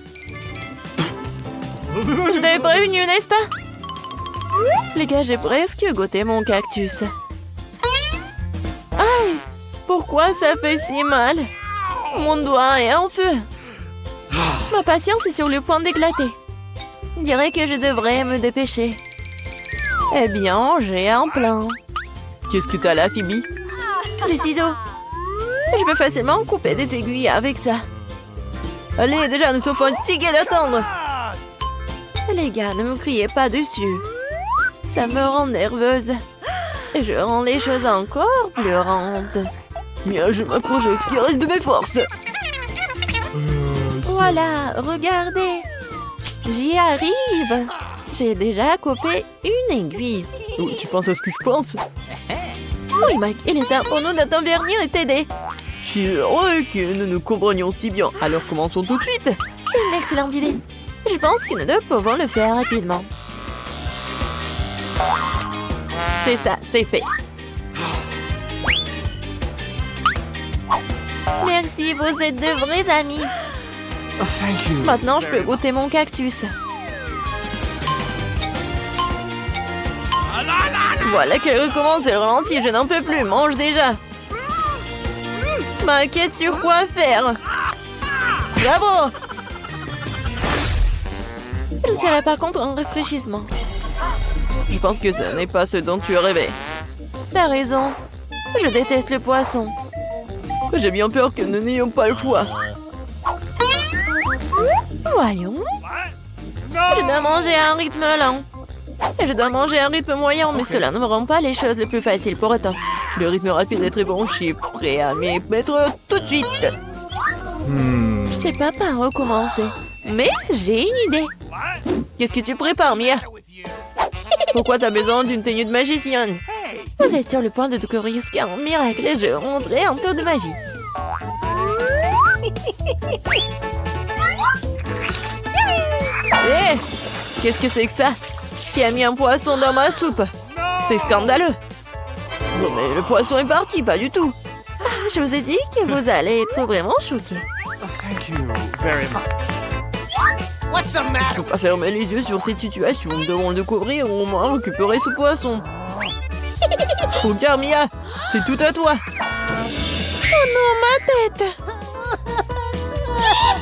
Je t'avais prévenu, n'est-ce pas? Les gars, j'ai presque goûté mon cactus. Aïe! Pourquoi ça fait si mal? Mon doigt est en feu. Ma patience est sur le point d'éclater. Je dirais que je devrais me dépêcher. Eh bien, j'ai un plan. Qu'est-ce que t'as là, Phoebe? Les ciseaux. Je peux facilement couper des aiguilles avec ça. Allez, déjà, nous sommes fatigués d'attendre. Les gars, ne me criez pas dessus. Ça me rend nerveuse. Et je rends les choses encore plus rondes. Mia, je m'accroche avec ce qui reste de mes forces. Voilà, regardez. J'y arrive. J'ai déjà coupé une aiguille. Oh, tu penses à ce que je pense? Oui, Mike, il est temps pour nous d'intervenir et t'aider. Je suis heureux que nous nous comprenions si bien. Alors commençons tout de suite. C'est une excellente idée. Je pense que nous deux pouvons le faire rapidement. C'est ça, c'est fait. Merci, vous êtes de vrais amis. Oh, thank you. Maintenant, je peux goûter mon cactus. Voilà qu'elle recommence, elle ralentit, je n'en peux plus, mange déjà. Bah, qu'est-ce que tu crois faire? Bravo! Je ne serais pas contre un rafraîchissement. Je pense que ce n'est pas ce dont tu rêvais. T'as raison. Je déteste le poisson. J'ai bien peur que nous n'ayons pas le choix. Voyons. Je dois manger à un rythme lent. Et je dois manger à un rythme moyen, mais cela ne me rend pas les choses les plus faciles pour autant. Le rythme rapide est très bon, je suis prêt à m'y mettre tout de suite. Je sais pas par où commencer. Mais j'ai une idée. Qu'est-ce que tu prépares, Mia? Pourquoi t'as besoin d'une tenue de magicienne? Vous êtes sur le point de découvrir ce qu'est un miracle et je rendrai un tour de magie. Hé! Qu'est-ce que c'est que ça? Qui a mis un poisson dans ma soupe? C'est scandaleux. Bon, mais le poisson est parti, pas du tout. Ah, je vous ai dit que vous allez être vraiment choqués. Oh, thank you very much. Je peux pas fermer les yeux sur cette situation. Nous devons le découvrir ou au moins récupérer ce poisson. Regarde, Mia, c'est tout à toi. Oh non, ma tête.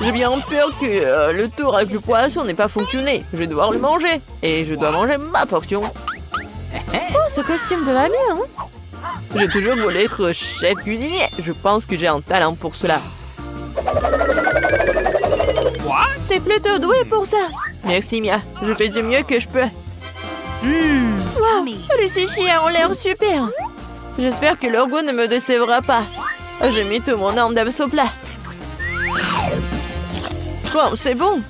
J'ai bien peur que le tour avec le poisson n'ait pas fonctionné. Je vais devoir le manger. Et je dois manger ma portion. Oh, ce costume de la mienne, hein? J'ai toujours voulu être chef cuisinier. Je pense que j'ai un talent pour cela. T'es plutôt doué pour ça. Merci, Mia. Je fais du mieux que je peux. Wow, les sushis ont l'air super. J'espère que leur goût ne me décevra pas. J'ai mis tout mon âme d'abs au plat. Bon, c'est bon.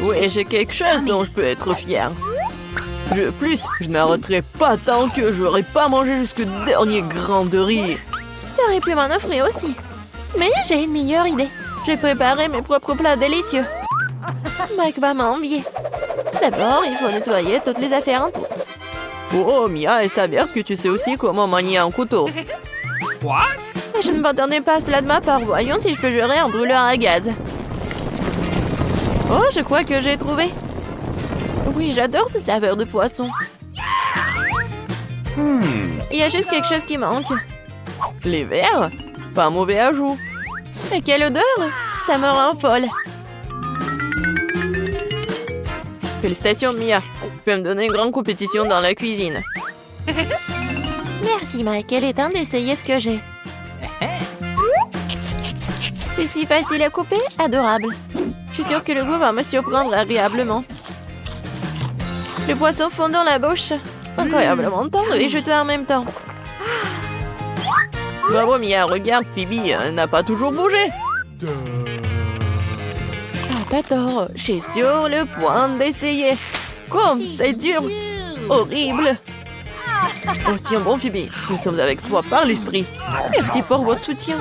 Oui, j'ai quelque chose dont je peux être fière. Je n'arrêterai pas tant que je n'aurai pas mangé jusqu'au dernier grain de riz. T'aurais pu m'en offrir aussi. Mais j'ai une meilleure idée. J'ai préparé mes propres plats délicieux. Mike va m'envier. D'abord, il faut nettoyer toutes les affaires en tout. Oh, Mia, il s'avère que tu sais aussi comment manier un couteau. What? Je ne m'attendais pas à cela de ma part. Voyons si je peux gérer un brûleur à gaz. Oh, je crois que j'ai trouvé. Oui, j'adore ce saveur de poisson. Il y a juste quelque chose qui manque. Les verres? Pas un mauvais ajout. Et quelle odeur! Ça me rend folle. Félicitations, Mia. Tu peux me donner une grande compétition dans la cuisine. Merci, Mike. Il est temps d'essayer ce que j'ai. C'est si facile à couper, adorable. Je suis sûre que le goût va me surprendre agréablement. Le poisson fond dans la bouche. Incroyablement tendre et juteux en même temps. Bravo, Mia. Regarde, Phoebe n'a pas toujours bougé. Ah, t'as tort. Je suis sur le point d'essayer. Comme c'est dur. Horrible. Oh, tiens bon, Phoebe. Nous sommes avec toi par l'esprit. Merci pour votre soutien.